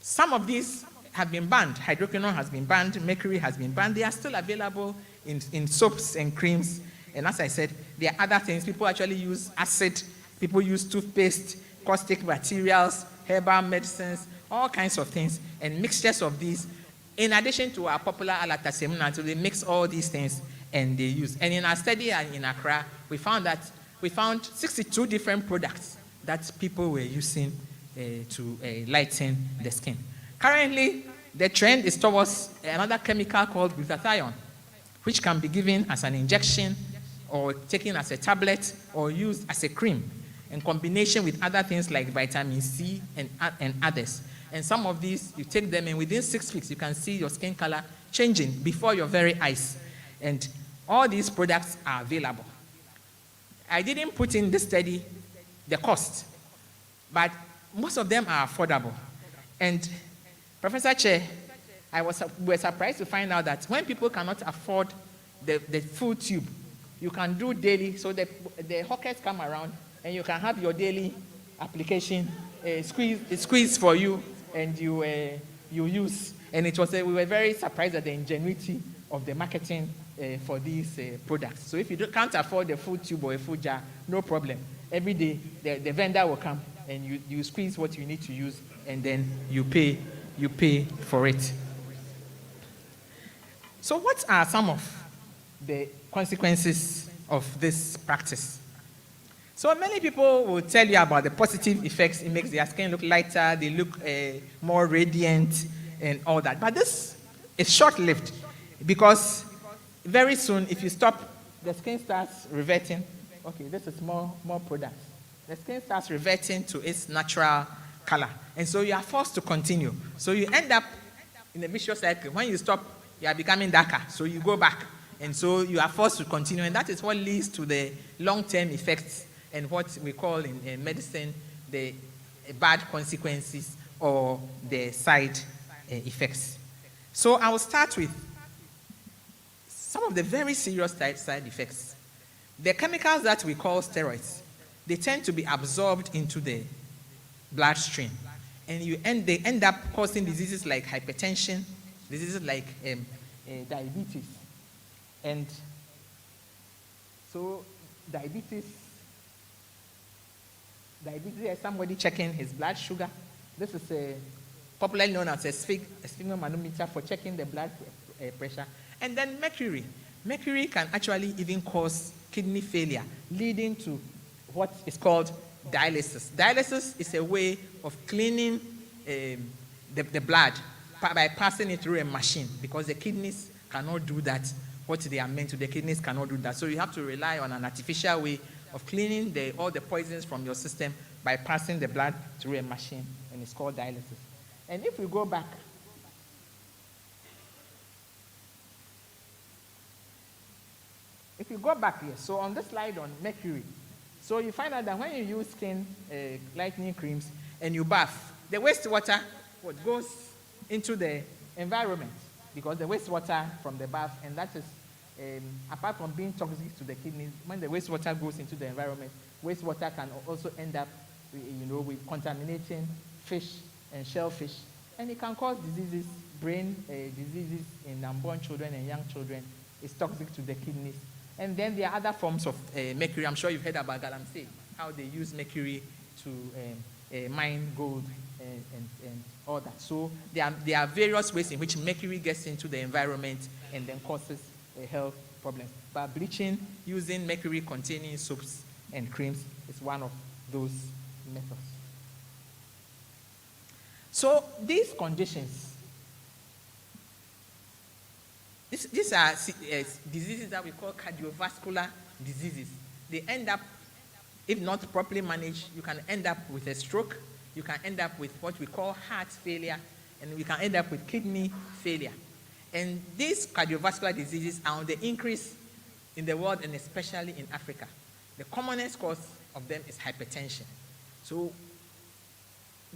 some of these have been banned. Hydroquinone has been banned. Mercury has been banned. They are still available in soaps and creams. And as I said, there are other things. People actually use acid. People use toothpaste, caustic materials, herbal medicines, all kinds of things, and mixtures of these. In addition to our popular alatasemuna, so they mix all these things and they use. And in our study in Accra, we found 62 different products that people were using to lighten the skin. Currently, the trend is towards another chemical called glutathione, which can be given as an injection or taken as a tablet or used as a cream in combination with other things like vitamin C and others. And some of these, you take them and within 6 weeks, you can see your skin color changing before your very eyes. And all these products are available. I didn't put in this study the cost, but most of them are affordable. And Professor Che, we were surprised to find out that when people cannot afford the full tube, you can do daily, so the hawkers come around and you can have your daily application squeeze for you, and you use. And it was we were very surprised at the ingenuity of the marketing for these products. So if you can't afford a full tube or a full jar, no problem. Every day the vendor will come and you squeeze what you need to use, and then you pay for it. So what are some of the consequences of this practice? So many people will tell you about the positive effects. It makes their skin look lighter, they look more radiant and all that. But this is short-lived because very soon, if you stop, the skin starts reverting. Okay, this is more products. The skin starts reverting to its natural color. And so you are forced to continue. So you end up in a vicious cycle. When you stop, you are becoming darker. So you go back. And so you are forced to continue. And that is what leads to the long-term effects and what we call in medicine the bad consequences or the side effects. So I will start with some of the very serious side effects. The chemicals that we call steroids, they tend to be absorbed into the bloodstream. And they end up causing diseases like hypertension, diseases like diabetes. And so diabetes is somebody checking his blood sugar. This is popularly known as a sphygmomanometer for checking the blood pressure. And then mercury. Mercury can actually even cause kidney failure, leading to what is called dialysis. Dialysis is a way of cleaning the blood by passing it through a machine, because the kidneys cannot do that. What they are meant to, the kidneys cannot do that. So you have to rely on an artificial way of cleaning all the poisons from your system by passing the blood through a machine, and it's called dialysis. And if we go back, here, so on this slide on mercury, So you find out that when you use skin lightening creams and you bath, the wastewater goes into the environment, because the wastewater from the bath, and that is, apart from being toxic to the kidneys, when the wastewater goes into the environment, wastewater can also end up, with contaminating fish and shellfish, and it can cause diseases, brain diseases in unborn children and young children. It's toxic to the kidneys. And then there are other forms of mercury. I'm sure you've heard about galamsey, how they use mercury to mine gold and all that. So there are various ways in which mercury gets into the environment and then causes health problems. But bleaching using mercury-containing soaps and creams is one of those methods. So these conditions, these are diseases that we call cardiovascular diseases. They end up, if not properly managed, you can end up with a stroke, you can end up with what we call heart failure, and we can end up with kidney failure. And these cardiovascular diseases are on the increase in the world, and especially in Africa. The commonest cause of them is hypertension. So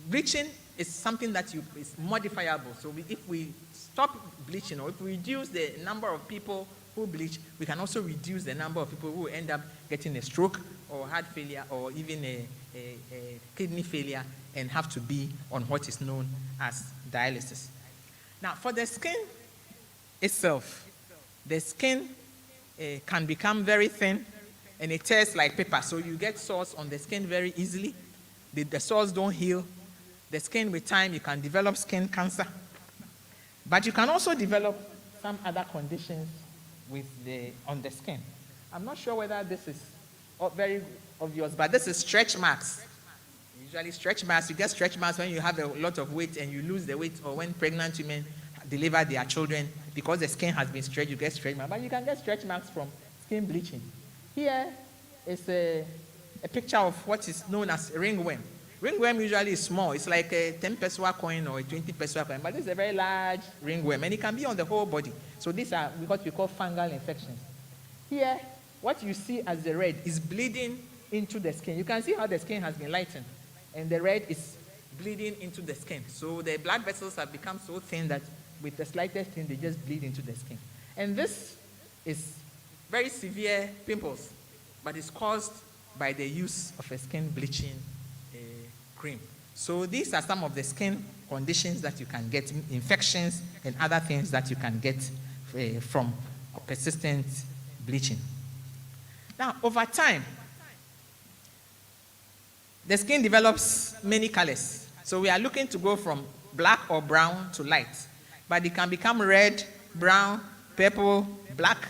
bleaching is something that is modifiable. So if we stop bleaching, or if we reduce the number of people who bleach, we can also reduce the number of people who end up getting a stroke or heart failure or even a kidney failure and have to be on what is known as dialysis. Now, for the skin itself, the skin can become very thin and it tears like paper. So you get sores on the skin very easily. The sores don't heal. The skin, with time, you can develop skin cancer. But you can also develop some other conditions on the skin. I'm not sure whether this is very obvious, but this is stretch marks. Usually stretch marks, you get stretch marks when you have a lot of weight and you lose the weight, or when pregnant women deliver their children. Because the skin has been stretched, you get stretch marks. But you can get stretch marks from skin bleaching. Here is a picture of what is known as ringworm. Ringworm usually is small. It's like a 10 pesewa coin or a 20 pesewa coin, but this is a very large ringworm, and it can be on the whole body. So these are what we call fungal infections. Here, what you see as the red is bleeding into the skin. You can see how the skin has been lightened, and the red is bleeding into the skin. So the blood vessels have become so thin that with the slightest thing, they just bleed into the skin. And this is very severe pimples, but it's caused by the use of a skin bleaching cream. So these are some of the skin conditions that you can get, infections and other things that you can get from persistent bleaching. Now, over time, the skin develops many colors. So we are looking to go from black or brown to light, but it can become red, brown, purple, black,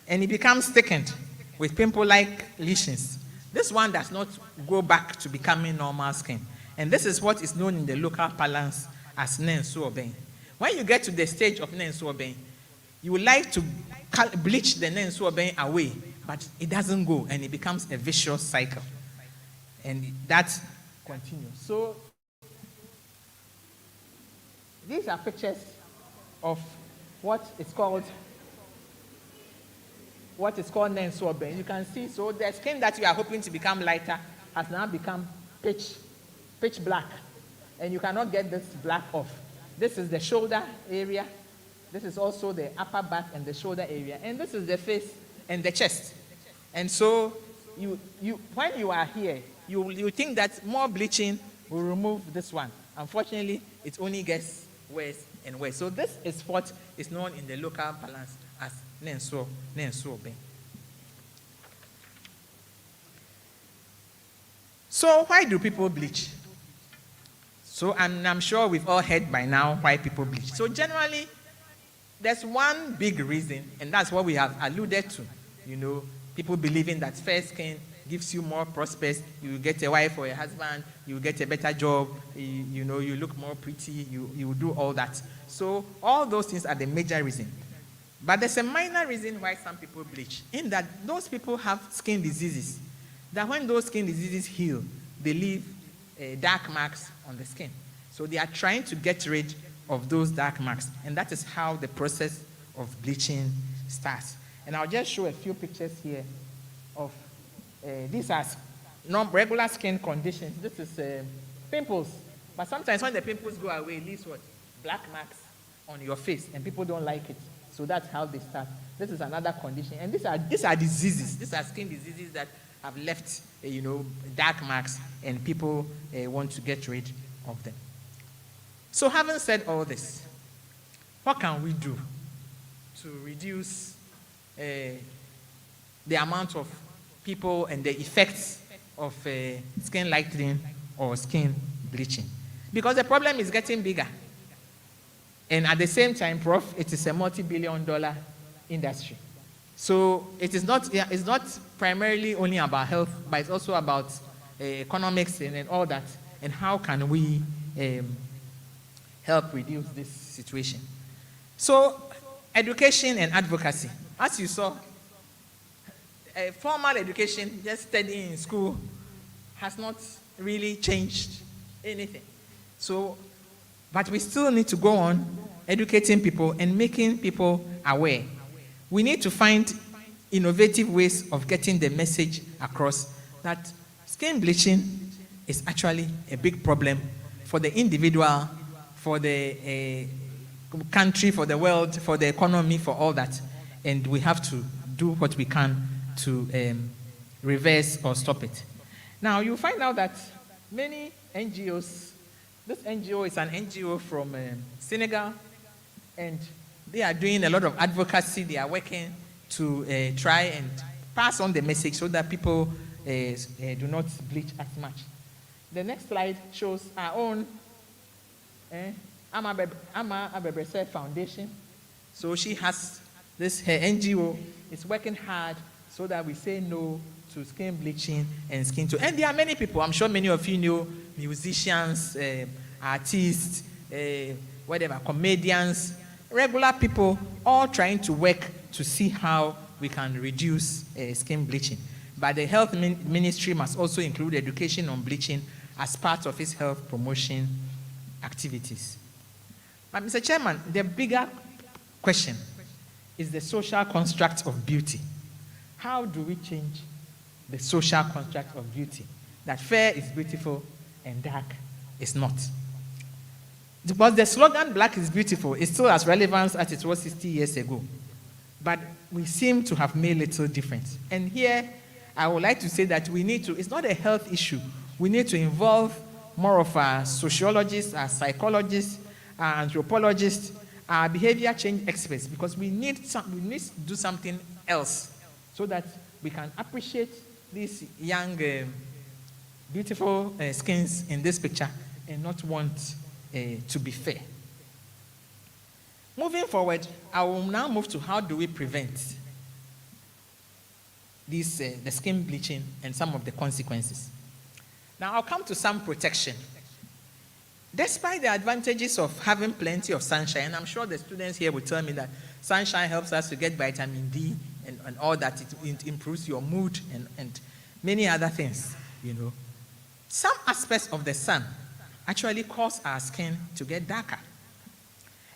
and it becomes thickened with pimple-like lesions. This one does not go back to becoming normal skin. And this is what is known in the local parlance as nensuoben. When you get to the stage of nensuoben, you would like to bleach the nensuoben away, but it doesn't go, and it becomes a vicious cycle. And that continues. So these are pictures of what is called nensuoben. You can see, so the skin that you are hoping to become lighter has now become pitch black, and you cannot get this black off. This is the shoulder area. This is also the upper back and the shoulder area, and this is the face and the chest. And so when you are here, you think that more bleaching will remove this one. Unfortunately, it only gets worse and worse. So this is what is known in the local parlance as nensuoben. So why do people bleach? So I'm sure we've all heard by now why people bleach. So generally, there's one big reason, and that's what we have alluded to. People believing that fair skin gives you more prospects. You get a wife or a husband, you get a better job, you look more pretty, you do all that. So all those things are the major reason. But there's a minor reason why some people bleach, in that those people have skin diseases, that when those skin diseases heal, they leave dark marks on the skin. So they are trying to get rid of those dark marks, and that is how the process of bleaching starts. And I'll just show a few pictures here of these are regular skin conditions. This is pimples. But sometimes when the pimples go away, it leaves what? Black marks on your face, and people don't like it. So that's how they start. This is another condition. And these are diseases. These are skin diseases that have left, dark marks, and people want to get rid of them. So having said all this, what can we do to reduce the amount of people and the effects of skin lightening or skin bleaching? Because the problem is getting bigger. And at the same time, Prof, it is a multi-billion-dollar industry. So it's not primarily only about health, but it's also about economics and all that. And how can we help reduce this situation? So education and advocacy. As you saw, formal education, just studying in school, has not really changed anything. So, but we still need to go on educating people and making people aware. We need to find innovative ways of getting the message across that skin bleaching is actually a big problem for the individual, for the country, for the world, for the economy, for all that. And we have to do what we can to reverse or stop it. Now, you find out that many NGOs, this NGO is an NGO from Senegal, and they are doing a lot of advocacy. They are working to try and pass on the message so that people do not bleach as much. The next slide shows our own Ama Abebese Foundation. So she has this, her NGO is working hard so that we say no to skin bleaching and skin tone. And there are many people, I'm sure many of you know, musicians, artists, whatever, comedians, regular people, all trying to work to see how we can reduce skin bleaching. But the health ministry must also include education on bleaching as part of its health promotion activities. But Mr. Chairman, the bigger question is the social construct of beauty. How do we change the social construct of beauty? That fair is beautiful and dark is not. Because the slogan, black is beautiful, is still as relevant as it was 60 years ago. But we seem to have made little difference. And here, I would like to say that we need to, it's not a health issue. We need to involve more of our sociologists, our psychologists, our anthropologists, our behavior change experts, because we need to do something else so that we can appreciate these young, beautiful skins in this picture and not want to be fair. Moving forward, I will now move to how do we prevent this, the skin bleaching and some of the consequences. Now, I'll come to sun protection. Despite the advantages of having plenty of sunshine, and I'm sure the students here will tell me that sunshine helps us to get vitamin D and all that, it improves your mood and many other things, Some aspects of the sun actually cause our skin to get darker.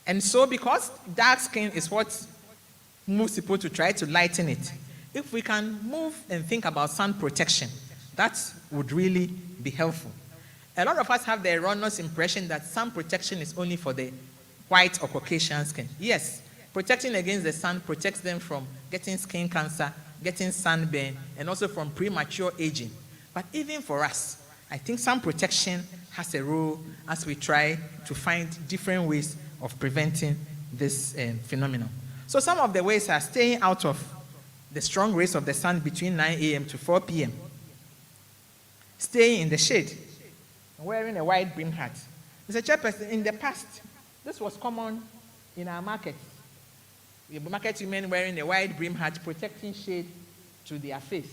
And so because dark skin is what moves people to try to lighten it, if we can move and think about sun protection, that would really be helpful. A lot of us have the erroneous impression that sun protection is only for the white or Caucasian skin. Yes, protecting against the sun protects them from getting skin cancer, getting sunburn, and also from premature aging. But even for us, I think sun protection has a role as we try to find different ways of preventing this phenomenon. So some of the ways are staying out of the strong rays of the sun between 9 a.m. to 4 p.m. Staying in the shade, wearing a wide brim hat. Mr. Chairperson, in the past, this was common in our markets. The market women wearing a wide brim hat, protecting shade to their face.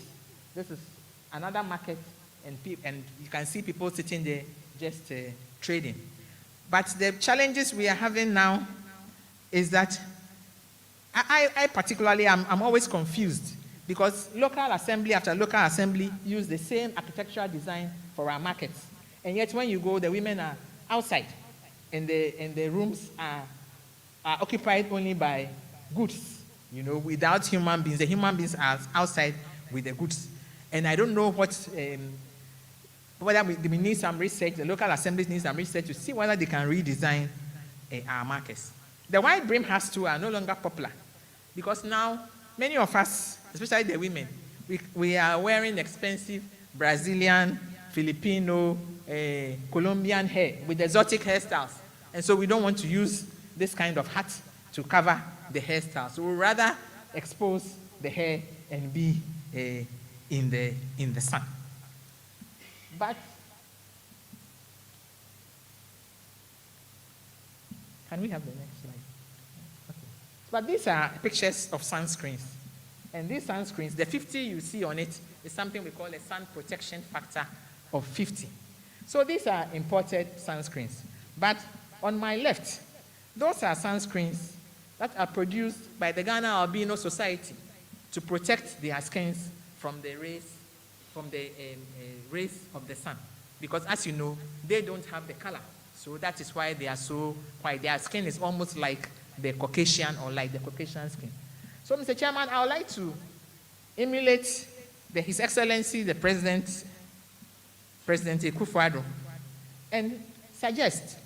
This is another market, and you can see people sitting there just trading. But the challenges we are having now is that I particularly am always confused because local assembly after local assembly use the same architectural design for our markets. And yet when you go, the women are outside and the rooms are occupied only by goods, without human beings. The human beings are outside with the goods. And I don't know whether we need some research, the local assemblies need some research to see whether they can redesign our markers. The wide brim hats too are no longer popular because now many of us, especially the women, we are wearing expensive Brazilian, Filipino, Colombian hair with exotic hairstyles. And so we don't want to use this kind of hat to cover the hairstyle. So we'd rather expose the hair and be in the sun. But can we have the next slide? Okay. But these are pictures of sunscreens. And these sunscreens, the 50 you see on it is something we call a sun protection factor of 50. So these are imported sunscreens. But on my left, those are sunscreens that are produced by the Ghana Albino Society to protect their skins from the rays of the sun. Because as you know, they don't have the color. So that is why they are so white. Their skin is almost like the Caucasian or like the Caucasian skin. So, Mr. Chairman, I would like to emulate His Excellency, the President Akufo-Addo, and suggest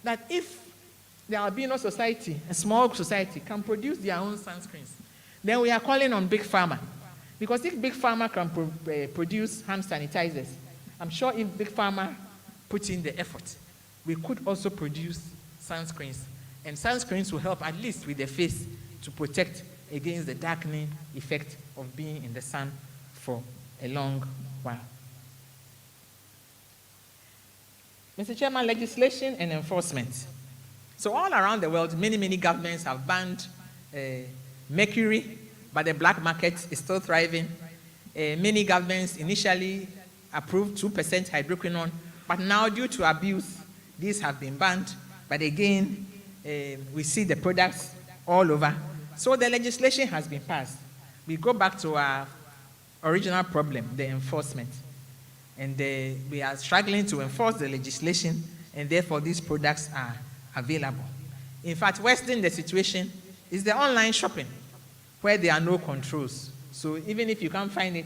that if the Albino Society, a small society, can produce their own sunscreens, then we are calling on Big Pharma. Because if Big Pharma can produce hand sanitizers, I'm sure if Big Pharma put in the effort, we could also produce sunscreens. And sunscreens will help at least with the face to protect against the darkening effect of being in the sun for a long while. Mr. Chairman, legislation and enforcement. So all around the world, many governments have banned mercury, but the black market is still thriving. Many governments initially approved 2% hydroquinone, but now due to abuse, these have been banned. But again, we see the products all over. So the legislation has been passed. We go back to our original problem, the enforcement. And we are struggling to enforce the legislation, and therefore these products are available. In fact, worsening the situation is the online shopping, where there are no controls. So even if you can't find it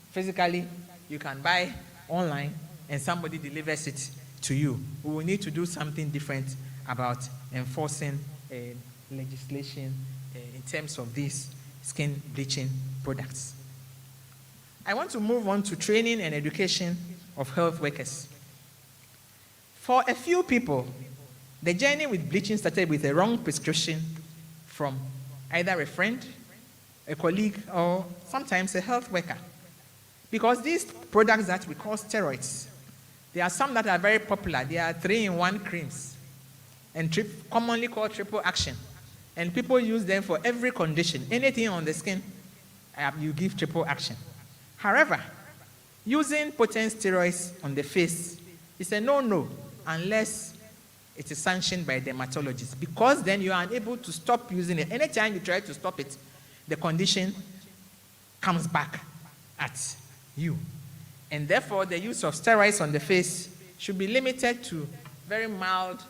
physically, you can buy online and somebody delivers it to you. We will need to do something different about enforcing legislation in terms of these skin bleaching products. I want to move on to training and education of health workers. For a few people, the journey with bleaching started with a wrong prescription from either a friend, a colleague, or sometimes a health worker. Because these products that we call steroids, there are some that are very popular. They are 3-in-1 creams and commonly called triple action. And people use them for every condition. Anything on the skin, you give triple action. However, using potent steroids on the face is a no-no unless it is sanctioned by dermatologists, because then you are unable to stop using it. Anytime you try to stop it, the condition comes back at you. And therefore, the use of steroids on the face should be limited to very mild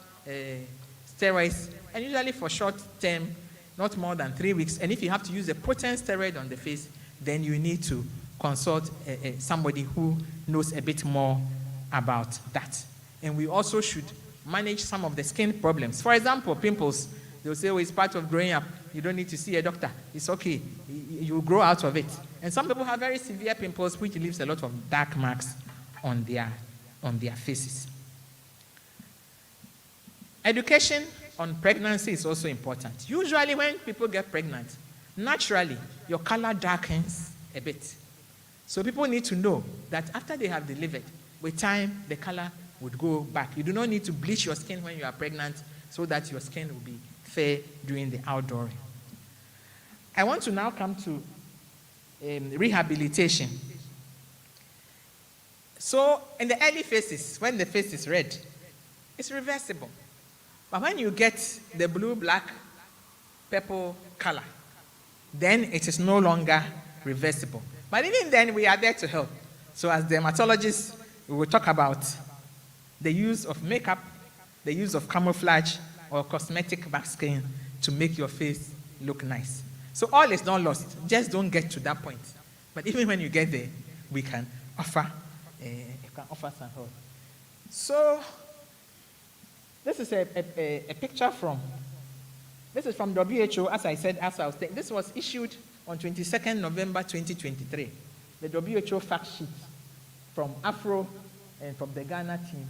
steroids, and usually for short term, not more than 3 weeks. And if you have to use a potent steroid on the face, then you need to consult somebody who knows a bit more about that. And we also should manage some of the skin problems. For example, pimples. They'll say, oh, it's part of growing up. You don't need to see a doctor. It's okay. You'll grow out of it. And some people have very severe pimples, which leaves a lot of dark marks on their faces. Education on pregnancy is also important. Usually when people get pregnant, naturally, your color darkens a bit. So people need to know that after they have delivered, with time, the color would go back. You do not need to bleach your skin when you are pregnant so that your skin will be fair during the outdooring. I want to now come to rehabilitation. So in the early phases, when the face is red, it's reversible. But when you get the blue, black, purple color, then it is no longer reversible. But even then, we are there to help. So as dermatologists, we will talk about the use of makeup, the use of camouflage or cosmetic masking to make your face look nice. So all is not lost. Just don't get to that point. But even when you get there, we can offer some help. So this is a picture from, this is from WHO, as I said, as I was saying. This was issued on 22nd November 2023. The WHO fact sheet from Afro and from the Ghana team.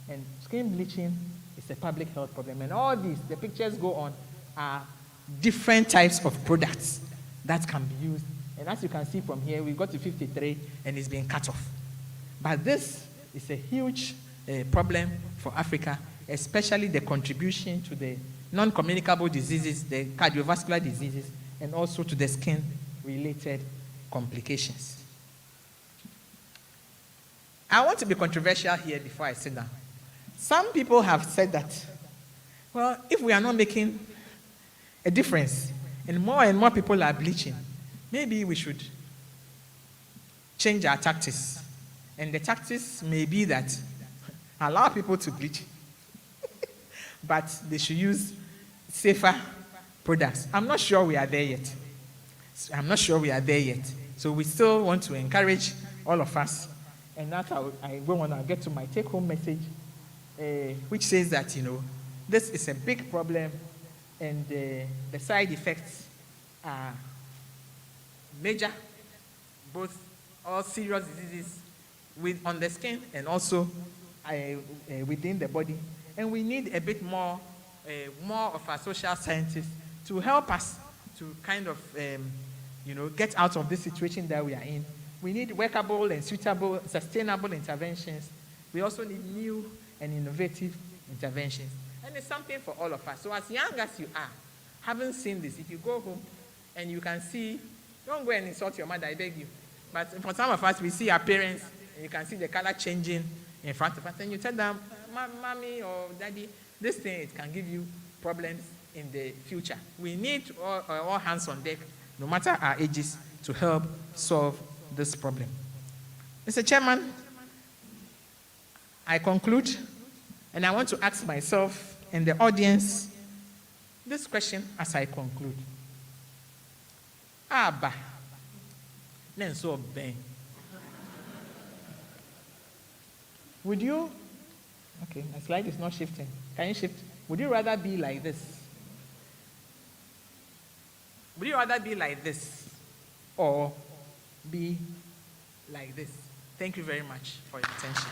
And skin bleaching is a public health problem. And all these, the pictures go on, are different types of products that can be used. And as you can see from here, we've got to 53 and it's being cut off. But this is a huge problem for Africa, especially the contribution to the non-communicable diseases, the cardiovascular diseases, and also to the skin-related complications. I want to be controversial here before I sit down. Some people have said that, well, if we are not making a difference and more people are bleaching, maybe we should change our tactics. And the tactics may be that allow people to bleach, but they should use safer products. I'm not sure we are there yet. So we still want to encourage all of us. And that's how I go on. I'll get to my take-home message, which says that, this is a big problem, and the side effects are major, both all serious diseases on the skin and also within the body. And we need a bit more of our social scientists to help us to kind of, get out of this situation that we are in. We need workable and suitable, sustainable interventions. We also need new and innovative interventions. And it's something for all of us. So as young as you are, haven't seen this, if you go home and you can see, don't go and insult your mother, I beg you. But for some of us, we see our parents, and you can see the color changing in front of us, and you tell them, mommy or daddy, this thing, it can give you problems in the future. We need all hands on deck, no matter our ages, to help solve this problem. Mr. Chairman, I conclude, and I want to ask myself and the audience this question as I conclude. Abba, Nenso Ben. Would you, okay, my slide is not shifting. Can you shift? Would you rather be like this? Would you rather be like this or be like this? Thank you very much for your attention.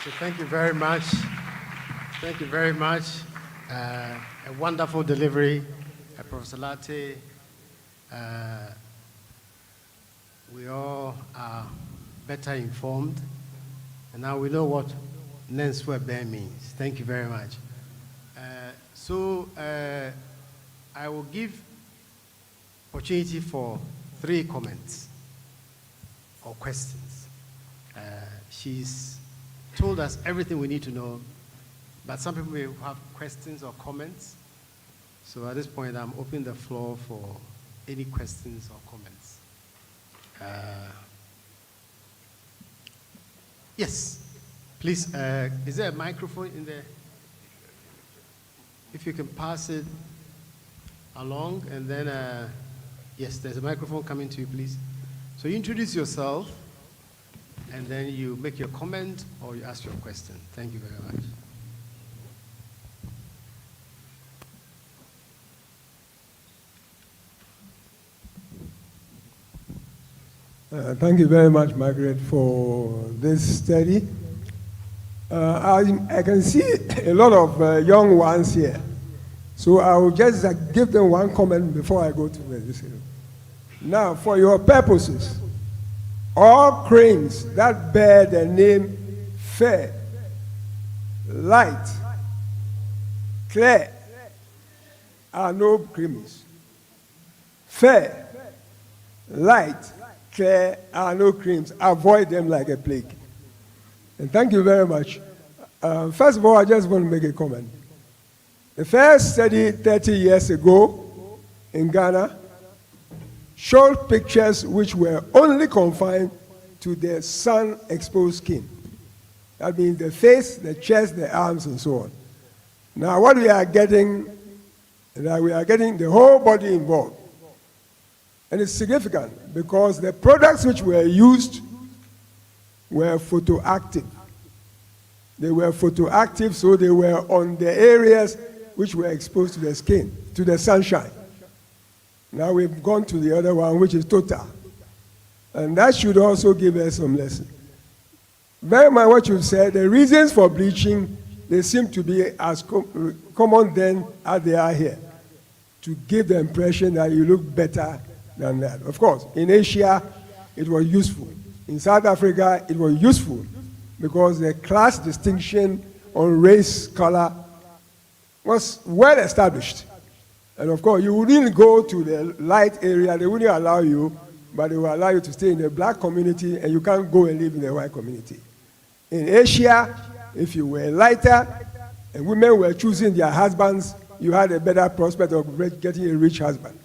So thank you very much. Thank you very much. A wonderful delivery, Professor Lartey. We all are better informed, and now we know what Nenswe Ben means. Thank you very much. I will give opportunity for 3 comments or questions. She's told us everything we need to know, but some people may have questions or comments. So at this point, I'm opening the floor for any questions or comments. Yes, please. Is there a microphone in there? If you can pass it along, and then, yes, there's a microphone coming to you, please. So you introduce yourself, and then you make your comment or you ask your question. Thank you very much. Thank you very much, Margaret, for this study. I can see a lot of young ones here. So I will just give them one comment before I go to this. Now, for your purposes, all creams that bear the name fair, light, clear are no creams. Fair, light, clear are no creams. Avoid them like a plague. And thank you very much. First of all, I just want to make a comment. The first study 30 years ago in Ghana showed pictures which were only confined to the sun-exposed skin. That means the face, the chest, the arms, and so on. Now, what we are getting is that we are getting the whole body involved. And it's significant because the products which were used were photoactive. They were photoactive, so they were on the areas which were exposed to the skin, to the sunshine. Now we've gone to the other one, which is total. And that should also give us some lesson. Very much what you said, the reasons for bleaching, they seem to be as common then as they are here, to give the impression that you look better than that. Of course, in Asia, it was useful. In South Africa, it was useful because the class distinction on race, color was well established. And of course, you wouldn't go to the light area, they wouldn't allow you, but they will allow you to stay in the black community and you can't go and live in the white community. In Asia, if you were lighter and women were choosing their husbands, you had a better prospect of getting a rich husband.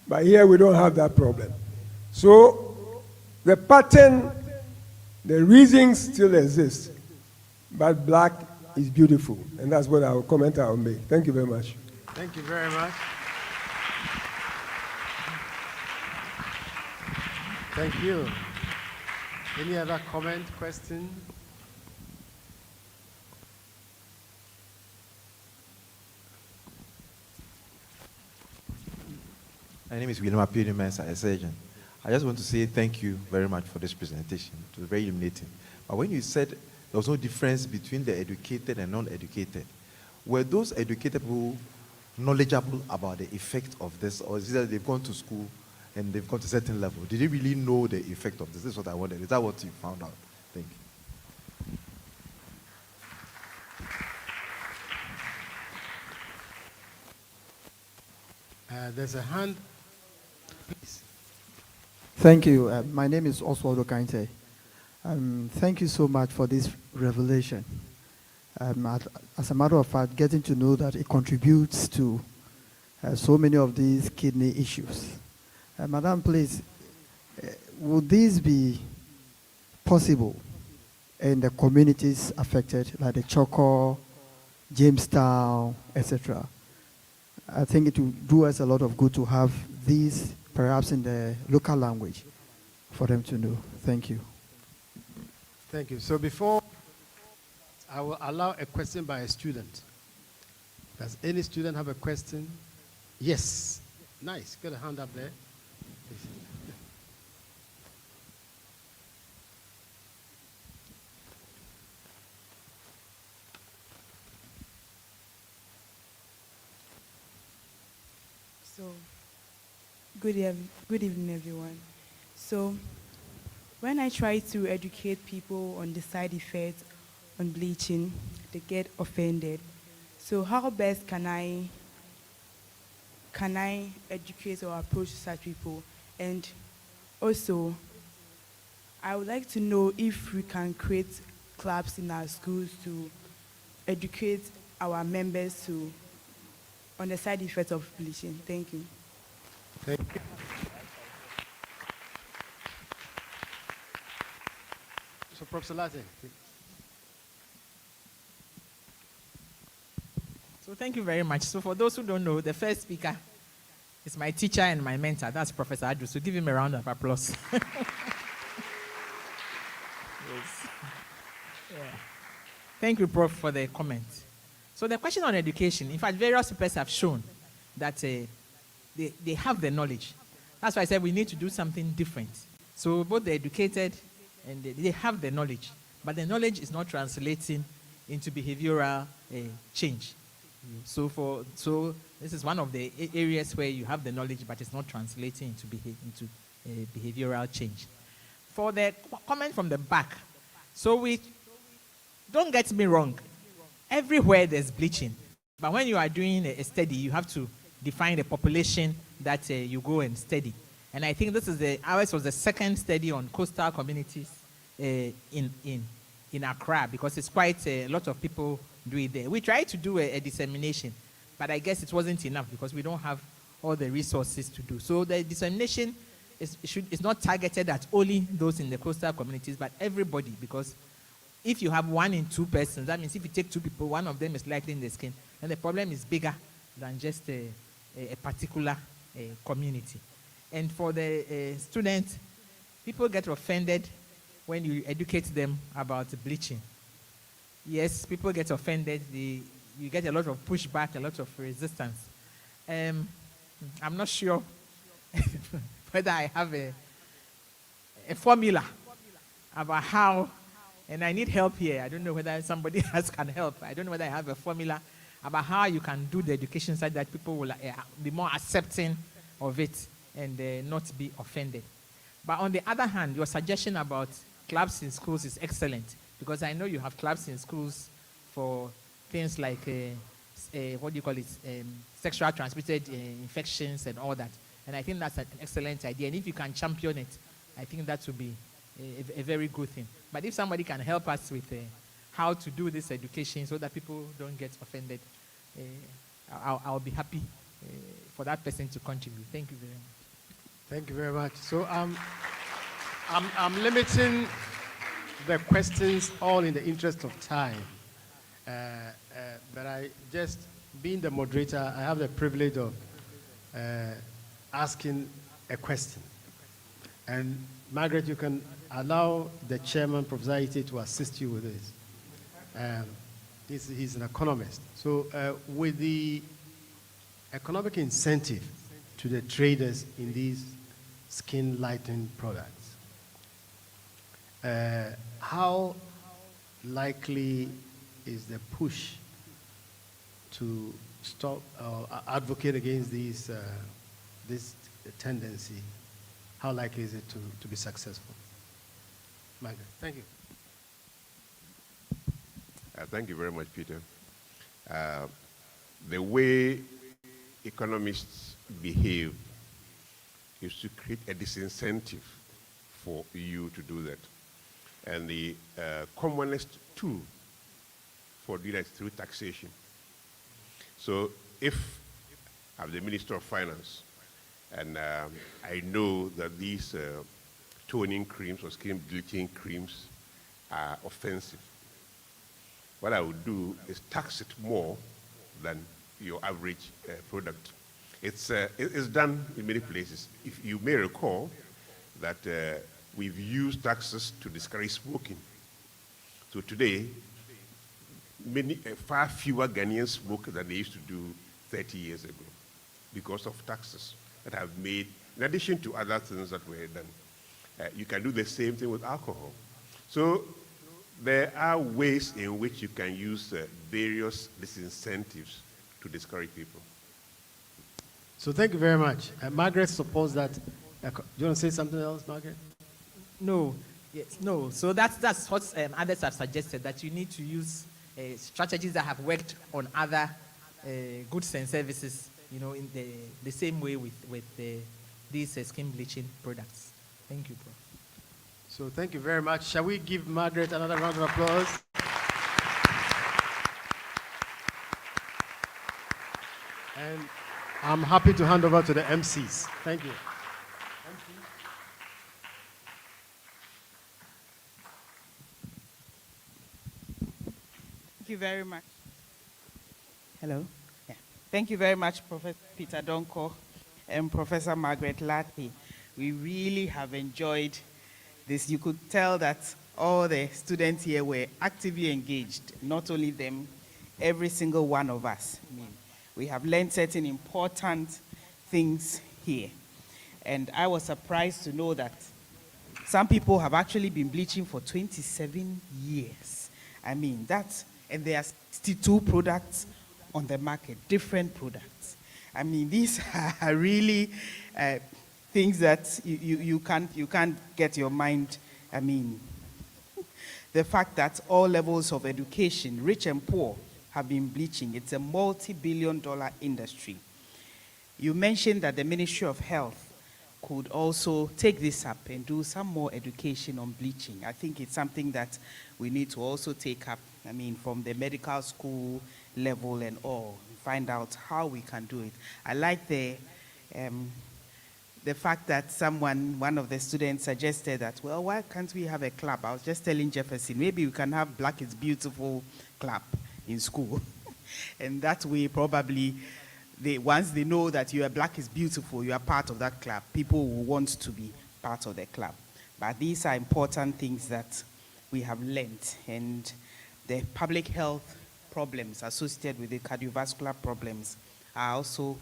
But here we don't have that problem. So the pattern, the reasons still exist, but black is beautiful. And that's what I'll comment I'll make. Thank you very much. Thank you very much. Thank you. Any other comment, question? My name is William Appiah Mensah, a surgeon. I just want to say thank you very much for this presentation. It was very illuminating. But when you said there was no difference between the educated and non-educated, were those educated people knowledgeable about the effect of this, or is it that they've gone to school and they've got to a certain level? Did they really know the effect of this? This is what I wondered. Is that what you found out? Thank you. There's a hand. Please. Thank you. My name is Oswaldo Kainte. Thank you so much for this revelation. As a matter of fact, getting to know that it contributes to so many of these kidney issues. Madam, please, would this be possible in the communities affected, like the Choko, Jamestown, etc.? I think it will do us a lot of good to have these perhaps in the local language for them to know. Thank you. Thank you. So before I will allow a question by a student. Does any student have a question? Yes. Nice. Get a hand up there. So, good evening, everyone. So, when I try to educate people on the side effects on bleaching, they get offended. So, how best can I educate or approach such people? And also, I would like to know if we can create clubs in our schools to educate our members on the side effects of bleaching. Thank you. Thank you. So, Professor Lartey. So thank you very much. So for those who don't know, the first speaker is my teacher and my mentor. That's Professor Adju. So give him a round of applause. Yes. Yeah. Thank you, Prof, for the comment. So the question on education, in fact, various papers have shown that they have the knowledge. That's why I said we need to do something different. So both the educated and they have the knowledge, but the knowledge is not translating into behavioral change. So this is one of the areas where you have the knowledge, but it's not translating into behavioral change. For the comment from the back, so don't get me wrong, everywhere there's bleaching, but when you are doing a study, you have to define the population that you go and study. And I think ours was the second study on coastal communities in in Accra, because it's quite a lot of people do it there. We tried to do a dissemination, but I guess it wasn't enough because we don't have all the resources to do. So the dissemination is not targeted at only those in the coastal communities, but everybody, because if you have 1 in 2 persons, that means if you take 2 people, one of them is lightening the skin, and the problem is bigger than just a particular community. And for the students, people get offended when you educate them about bleaching. Yes, people get offended. You get a lot of pushback, a lot of resistance. I'm not sure whether I have a formula about how, and I need help here. I don't know whether somebody else can help. I don't know whether I have a formula about how you can do the education side that people will be more accepting of it and not be offended. But on the other hand, your suggestion about clubs in schools is excellent, because I know you have clubs in schools for things like, what do you call it, sexual transmitted infections and all that. And I think that's an excellent idea. And if you can champion it, I think that would be a very good thing. But if somebody can help us with how to do this education so that people don't get offended, I'll be happy for that person to contribute. Thank you very much. Thank you very much. So I'm limiting the questions all in the interest of time. But I just, being the moderator, I have the privilege of asking a question. And Margaret, you can allow the chairman, Prof. Zaite, to assist you with this. He's an economist. So with the economic incentive to the traders in these skin lightening products, how likely is the push to stop or advocate against this tendency? How likely is it to be successful? Margaret, thank you. Thank you very much, Peter. The way economists behave is to create a disincentive for you to do that. And the commonest tool for doing that is through taxation. So if I'm the Minister of Finance and I know that these toning creams or skin bleaching creams are offensive, what I would do is tax it more than your average product. It's done in many places. If you may recall that we've used taxes to discourage smoking. So today, far fewer Ghanaians smoke than they used to do 30 years ago because of taxes that have made, in addition to other things that were done. You can do the same thing with alcohol. So there are ways in which you can use various disincentives to discourage people. So thank you very much. Margaret supports that. Do you want to say something else, Margaret? No. Yes, no. So that's what others have suggested, that you need to use strategies that have worked on other goods and services, in the same way with these skin bleaching products. Thank you, Prof. So thank you very much. Shall we give Margaret another round of applause? And I'm happy to hand over to the MCs. Thank you. Thank you very much. Hello. Yeah. Thank you very much, Professor Peter Donko and Professor Margaret Lartey. We really have enjoyed this. You could tell that all the students here were actively engaged, not only them, every single one of us. We have learned certain important things here. And I was surprised to know that some people have actually been bleaching for 27 years. And there are 62 products on the market, different products. These are really things that you can't get your mind. The fact that all levels of education, rich and poor, have been bleaching. It's a multi-billion-dollar industry. You mentioned that the Ministry of Health could also take this up and do some more education on bleaching. I think it's something that we need to also take up, I mean, from the medical school level and all, find out how we can do it. I like the fact that one of the students suggested that, well, why can't we have a club? I was just telling Jefferson, maybe we can have Black is Beautiful club in school. And that way, probably, once they know that you are Black is Beautiful, you are part of that club, people will want to be part of the club. But these are important things that we have learned. And the public health problems associated with the cardiovascular problems are also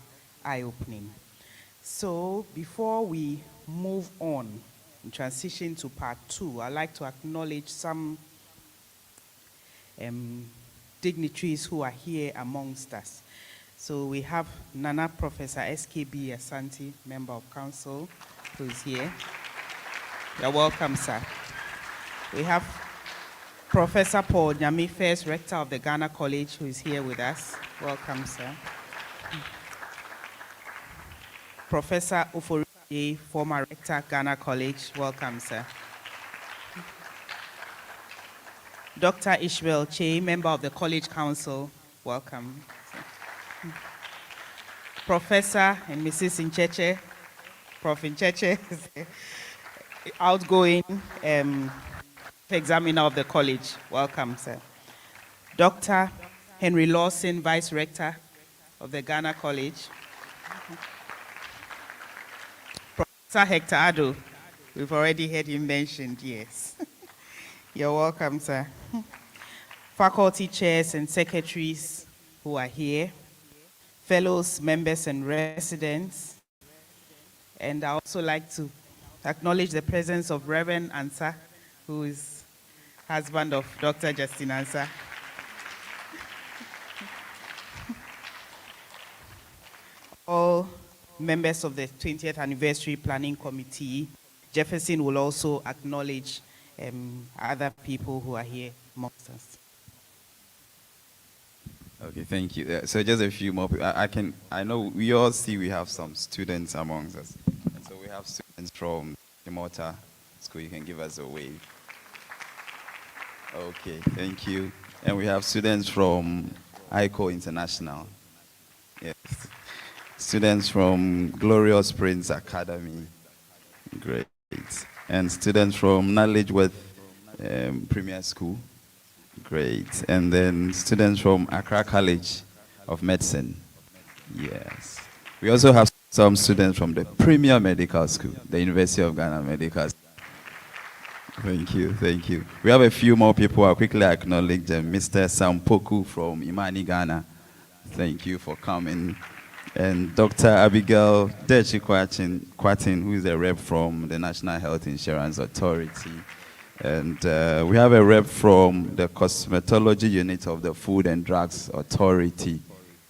eye-opening. So before we move on and transition to part 2, I'd like to acknowledge some dignitaries who are here amongst us. So we have Nana Professor SKB Asante, Member of Council, who is here. You're welcome, sir. We have Professor Paul Nyami, first Rector of the Ghana College, who is here with us. Welcome, sir. Professor Ufori, former Rector, Ghana College. Welcome, sir. Dr. Ishmael Che, Member of the College Council. Welcome, sir. Professor and Mrs. Incheche, Prof. Incheche, outgoing examiner of the college. Welcome, sir. Dr. Henry Lawson, Vice Rector of the Ghana College. Professor Hector Ado, we've already heard him mentioned, yes. You're welcome, sir. Faculty chairs and secretaries who are here, fellows, members, and residents. And I also like to acknowledge the presence of Reverend Ansah, who is husband of Dr. Justin Ansah. All members of the 20th Anniversary Planning Committee. Jefferson will also acknowledge other people who are here amongst us. Okay, thank you. So just a few more people. I know we all see we have some students amongst us. And so we have students from Imota School. You can give us a wave. Okay, thank you. And we have students from ICO International. Yes. Students from Glorious Prince Academy. Great. And students from Knowledge Worth Premier School. Great. And then students from Accra College of Medicine. Yes. We also have some students from the Premier Medical School, the University of Ghana Medical School. Thank you, thank you. We have a few more people. I'll quickly acknowledge them. Mr. Sampoku from Imani, Ghana. Thank you for coming. And Dr. Abigail Dechi Kwatin, who is a rep from the National Health Insurance Authority. And we have a rep from the Cosmetology Unit of the Food and Drugs Authority.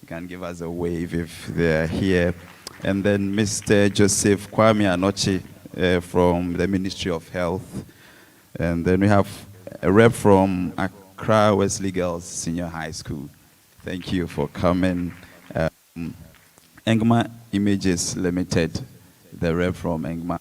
You can give us a wave if they're here. And then Mr. Joseph Kwame Anochi from the Ministry of Health. And then we have a rep from Accra Wesley Girls Senior High School. Thank you for coming. Engma Images Limited, the rep from Engma.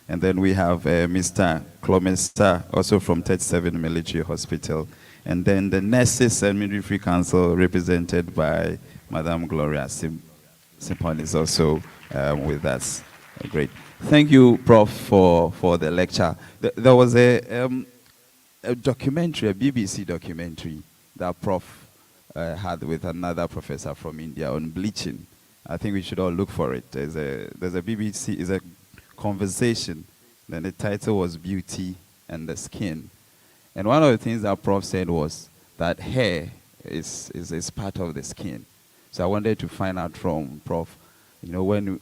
And then we have Mr. Clomesta, also from 37 Military Hospital. And then the Nurses and Midwifery Council, represented by Madam Gloria Simpon, is also with us. Great. Thank you, Prof, for the lecture. There was a documentary, a BBC documentary that Prof had with another professor from India on bleaching. I think we should all look for it. There's a BBC, it's a conversation. Then the title was Beauty and the Skin. And one of the things that Prof said was that hair is part of the skin. So I wanted to find out from Prof, you know, when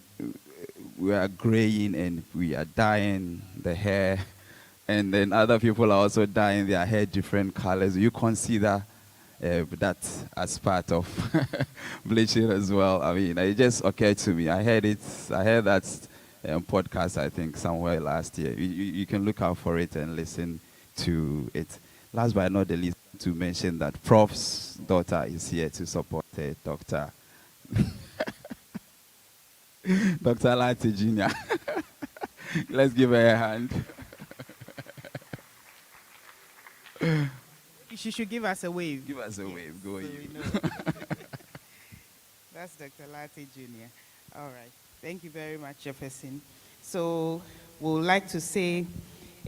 we are graying and we are dyeing the hair, and then other people are also dyeing their hair different colors, you consider that as part of bleaching as well? I mean, it just occurred to me. I heard that podcast, I think, somewhere last year. You can look out for it and listen to it. Last but not the least, to mention that Prof's daughter is here to support Dr. Dr. Lartey Jr. Let's give her a hand. She should give us a wave. Give us a wave. Go So you. we know. That's Dr. Lartey Jr. All right. Thank you very much, Jefferson. So we would like to say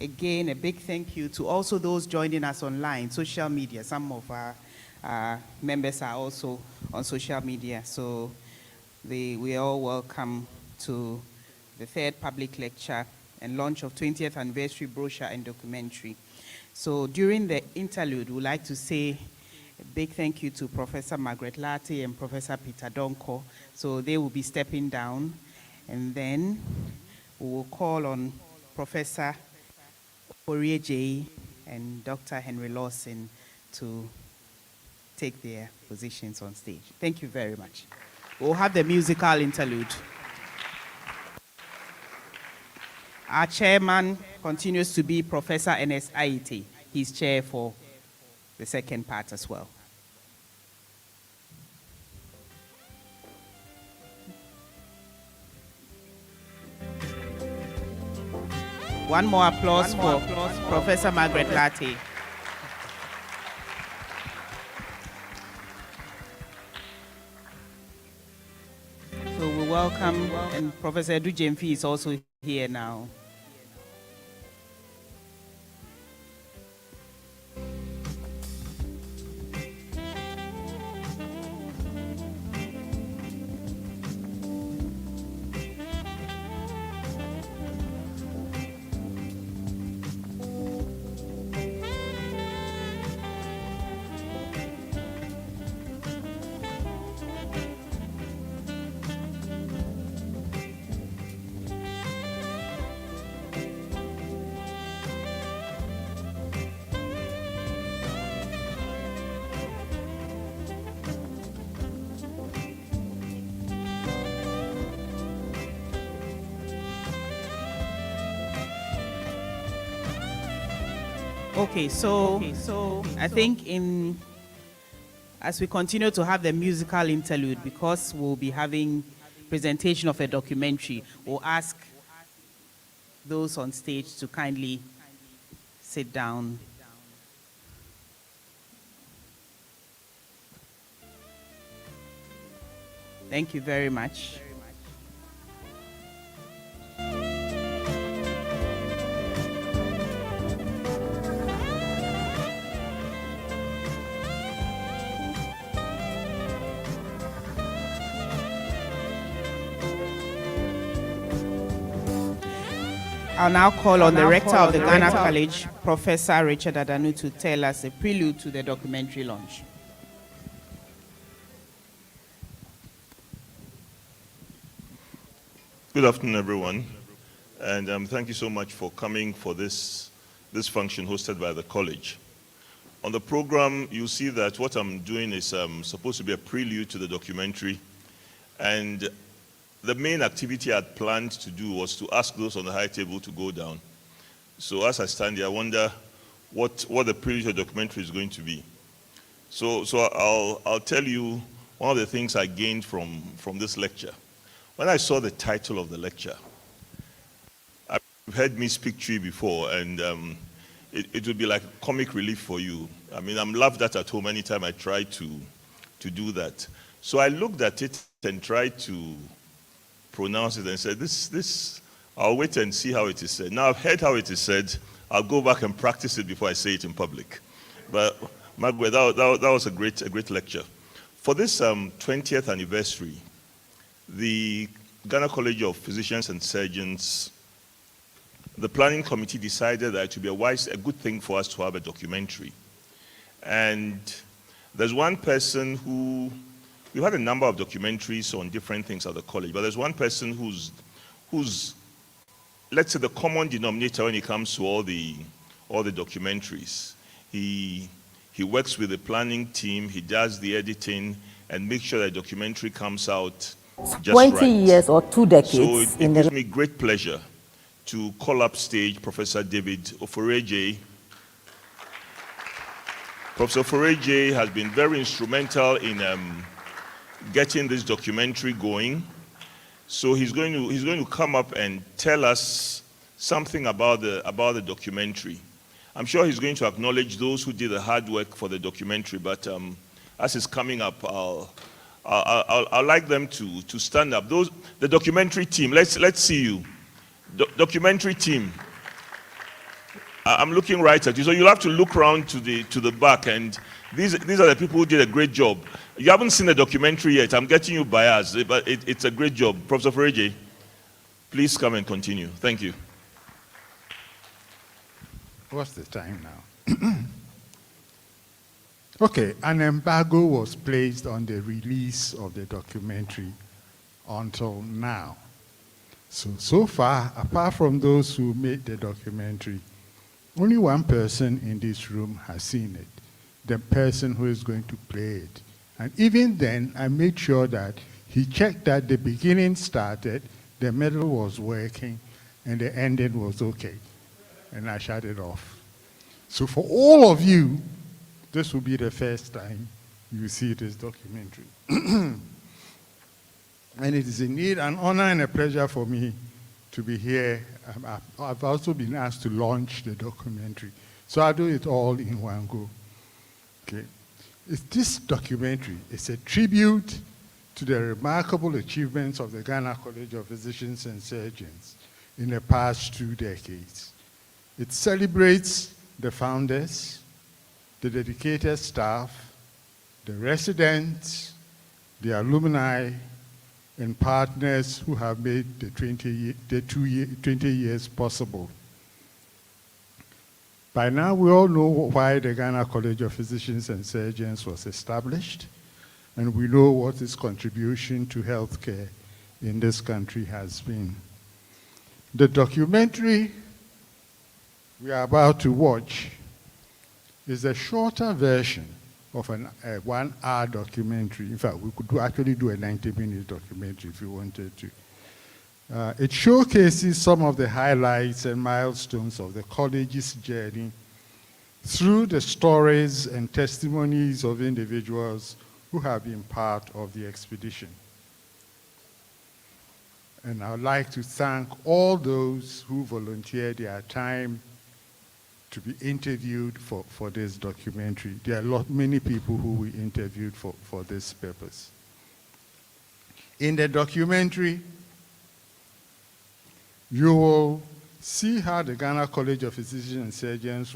again a big thank you to also those joining us online, social media. Some of our members are also on social media. So we are all welcome to the third public lecture and launch of 20th Anniversary Brochure and Documentary. So during the interlude, we'd like to say a big thank you to Professor Margaret Lartey and Professor Peter Donko. So they will be stepping down. And then we will call on Professor Orieje and Dr. Henry Lawson to take their positions on stage. Thank you very much. We'll have the musical interlude. Our chairman continues to be Professor N.S. Aite. He's chair for the second part as well. One more applause for Professor Margaret Lartey. So we welcome, and Professor Edu Jemfi is also here now. Okay, so I think as we continue to have the musical interlude, because we'll be having presentation of a documentary, we'll ask those on stage to kindly sit down. Thank you very much. I'll now call on the rector of the Ghana College, Professor Richard Adanu, to tell us a prelude to the documentary launch. Good afternoon, everyone, and thank you so much for coming for this function hosted by the college. On the program, you'll see that what I'm doing is supposed to be a prelude to the documentary, and the main activity I had planned to do was to ask those on the high table to go down. So as I stand here, I wonder what the prelude to the documentary is going to be. So I'll tell you one of the things I gained from this lecture. When I saw the title of the lecture, I've heard me speak to you before, and it would be like comic relief for you. I mean, I'm laughed at home anytime I try to do that. So I looked at it and tried to pronounce it and said, this, I'll wait and see how it is said. Now I've heard how it is said, I'll go back and practice it before I say it in public. But Margaret, that was a great lecture. For this 20th anniversary, the Ghana College of Physicians and Surgeons, the planning committee decided that it would be a good thing for us to have a documentary. And there's one person who, we've had a number of documentaries on different things at the college, but there's one person who's let's say, the common denominator when it comes to all the documentaries. He works with the planning team, he does the editing, and makes sure that the documentary comes out just 20 right. years or 2 decades. So it gives me great pleasure to call up stage Professor David Oforeje. Professor Oforeje has been very instrumental in getting this documentary going. So he's going to come up and tell us something about the documentary. I'm sure he's going to acknowledge those who did the hard work for the documentary, but as it's coming up, I'd like them to stand up. The documentary team, let's see you. Documentary team. I'm looking right at you, so you'll have to look around to the back, and these are the people who did a great job. You haven't seen the documentary yet. I'm getting you biased, but it's a great job. Professor Fereje, please come and continue. Thank you. What's the time now? Okay, an embargo was placed on the release of the documentary until now. So far, apart from those who made the documentary, only one person in this room has seen it, the person who is going to play it. And even then, I made sure that he checked that the beginning started, the middle was working, and the ending was okay. And I shut it off. So for all of you, this will be the first time you see this documentary. And it is indeed an honor and a pleasure for me to be here. I've also been asked to launch the documentary. So I'll do it all in one go. Okay. This documentary is a tribute to the remarkable achievements of the Ghana College of Physicians and Surgeons in the past 2 decades. It celebrates the founders, the dedicated staff, the residents, the alumni, and partners who have made the 20 years possible. By now, we all know why the Ghana College of Physicians and Surgeons was established, and we know what its contribution to healthcare in this country has been. The documentary we are about to watch is a shorter version of a 1-hour documentary. In fact, we could actually do a 90-minute documentary if we wanted to. It showcases some of the highlights and milestones of the college's journey through the stories and testimonies of individuals who have been part of the expedition. And I would like to thank all those who volunteered their time to be interviewed for this documentary. There are many people who we interviewed for this purpose. In the documentary, you will see how the Ghana College of Physicians and Surgeons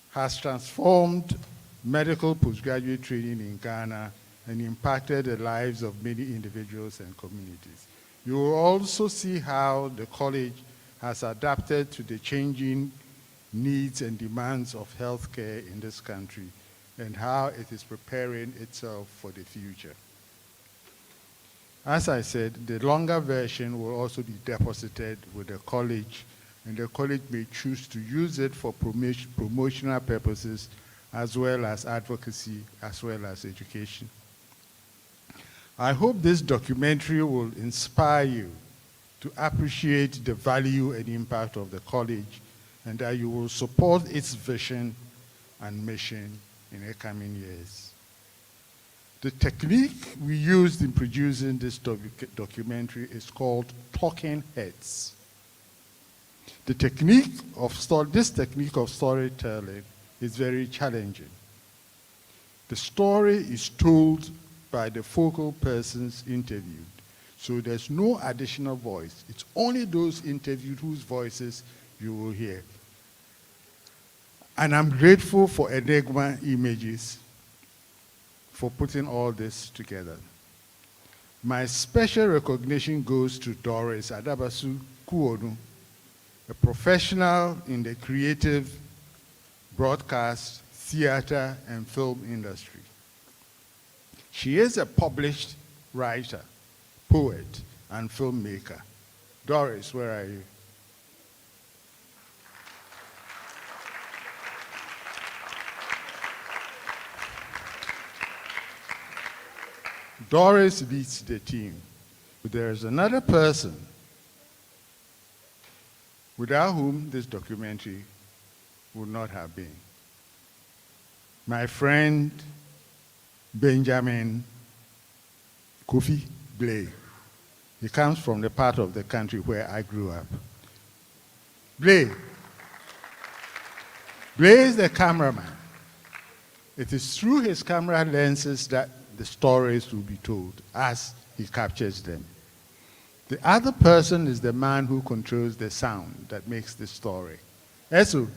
has transformed medical postgraduate training in Ghana and impacted the lives of many individuals and communities. You will also see how the college has adapted to the changing needs and demands of healthcare in this country and how it is preparing itself for the future. As I said, the longer version will also be deposited with the college, and the college may choose to use it for promotional purposes as well as advocacy, as well as education. I hope this documentary will inspire you to appreciate the value and impact of the college, and that you will support its vision and mission in the coming years. The technique we used in producing this documentary is called talking heads. This technique of storytelling is very challenging. The story is told by the focal persons interviewed. So there's no additional voice. It's only those interviewed whose voices you will hear. And I'm grateful for Enigma Images for putting all this together. My special recognition goes to Doris Adabasu Kuonu, a professional in the creative, broadcast, theater, and film industry. She is a published writer, poet, and filmmaker. Doris, where are you? Doris leads the team. But there's another person without whom this documentary would not have been. My friend, Benjamin Kofi Blay. He comes from the part of the country where I grew up. Blaise. Blaise the cameraman. It is through his camera lenses that the stories will be told as he captures them. The other person is the man who controls the sound that makes the story. Esu.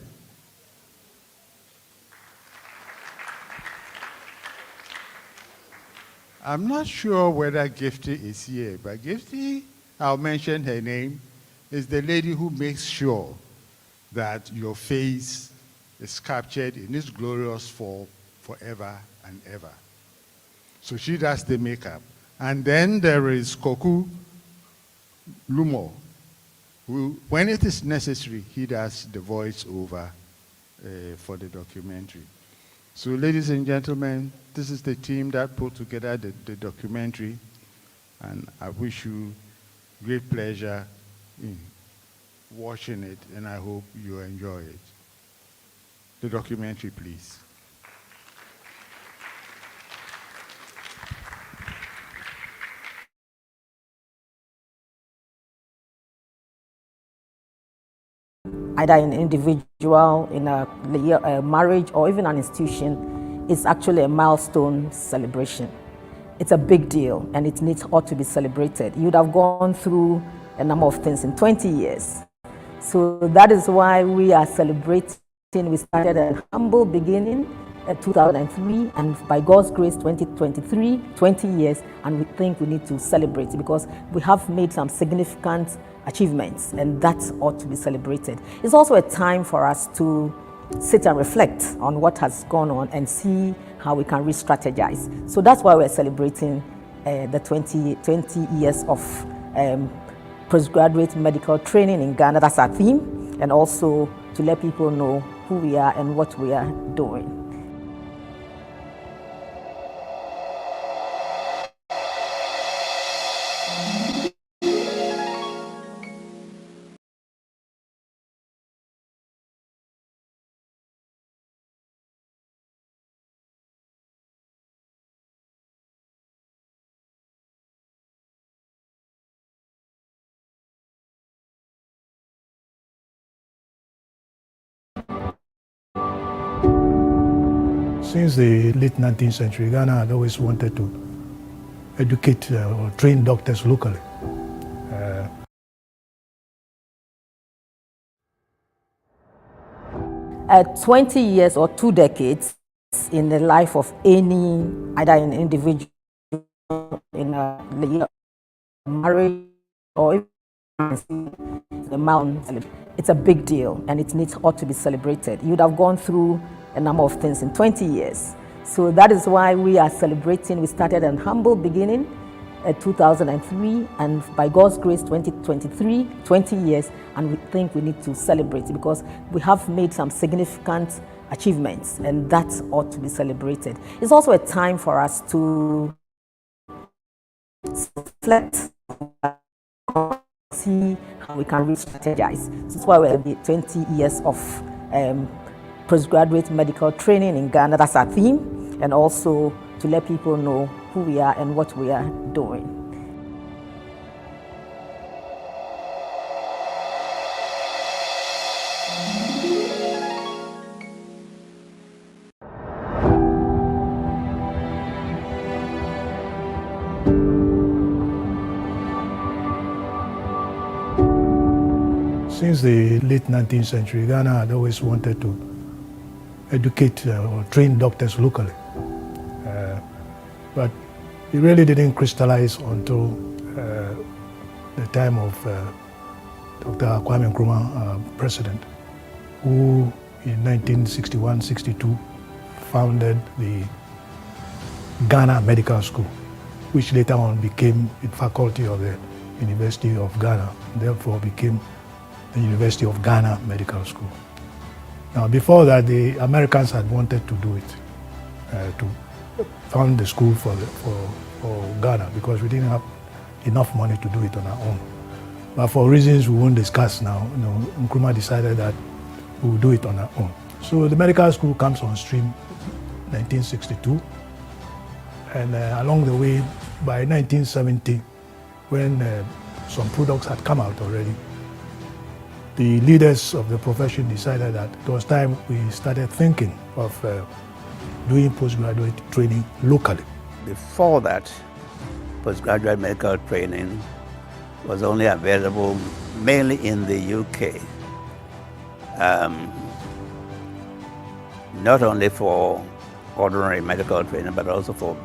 I'm not sure whether Gifty is here, but Gifty, I'll mention her name, is the lady who makes sure that your face is captured in its glorious form forever and ever. So she does the makeup. And then there is Koku Lumo, who, when it is necessary, he does the voice-over for the documentary. So ladies and gentlemen, this is the team that put together the documentary, and I wish you great pleasure in watching it, and I hope you enjoy it. The documentary, please. Either an individual, in a marriage, or even an institution, is actually a milestone celebration. It's a big deal, and it ought to be celebrated. You'd have gone through a number of things in 20 years. So that is why we are celebrating. We started a humble beginning at 2003, and by God's grace, 2023, 20 years, and we think we need to celebrate it because we have made some significant achievements, and that ought to be celebrated. It's also a time for us to sit and reflect on what has gone on and see how we can re-strategize. So that's why we're celebrating the 20 years of postgraduate medical training in Ghana. That's our theme, and also to let people know who we are and what we are doing. Since the late 19th century, Ghana had always wanted to educate or train doctors locally. 20 years or 2 decades in the life of any, either an individual, in a marriage, or the mountain. It's a big deal, and it ought to be celebrated. You'd have gone through a number of things in 20 years. So that is why we are celebrating. We started a humble beginning at 2003, and by God's grace, 2023, 20 years, and we think we need to celebrate it because we have made some significant achievements, and that ought to be celebrated. It's also a time for us to reflect, see how we can re-strategize. That's why we're 20 years of postgraduate medical training in Ghana. That's our theme, and also to let people know who we are and what we are doing. Since the late 19th century, Ghana had always wanted to educate or train doctors locally. But it really didn't crystallize until the time of Dr. Kwame Nkrumah, president, who in 1961-62 founded the Ghana Medical School, which later on became a faculty of the University of Ghana, therefore became the University of Ghana Medical School. Now, before that, the Americans had wanted to do it, to found the school for Ghana, because we didn't have enough money to do it on our own. But for reasons we won't discuss now, Nkrumah decided that we will do it on our own. So the medical school comes on stream 1962, and along the way, by 1970, when some products had come out already, the leaders of the profession decided that it was time we started thinking of doing postgraduate training locally. Before that, postgraduate medical training was only available mainly in the UK. Not only for ordinary medical training, but also for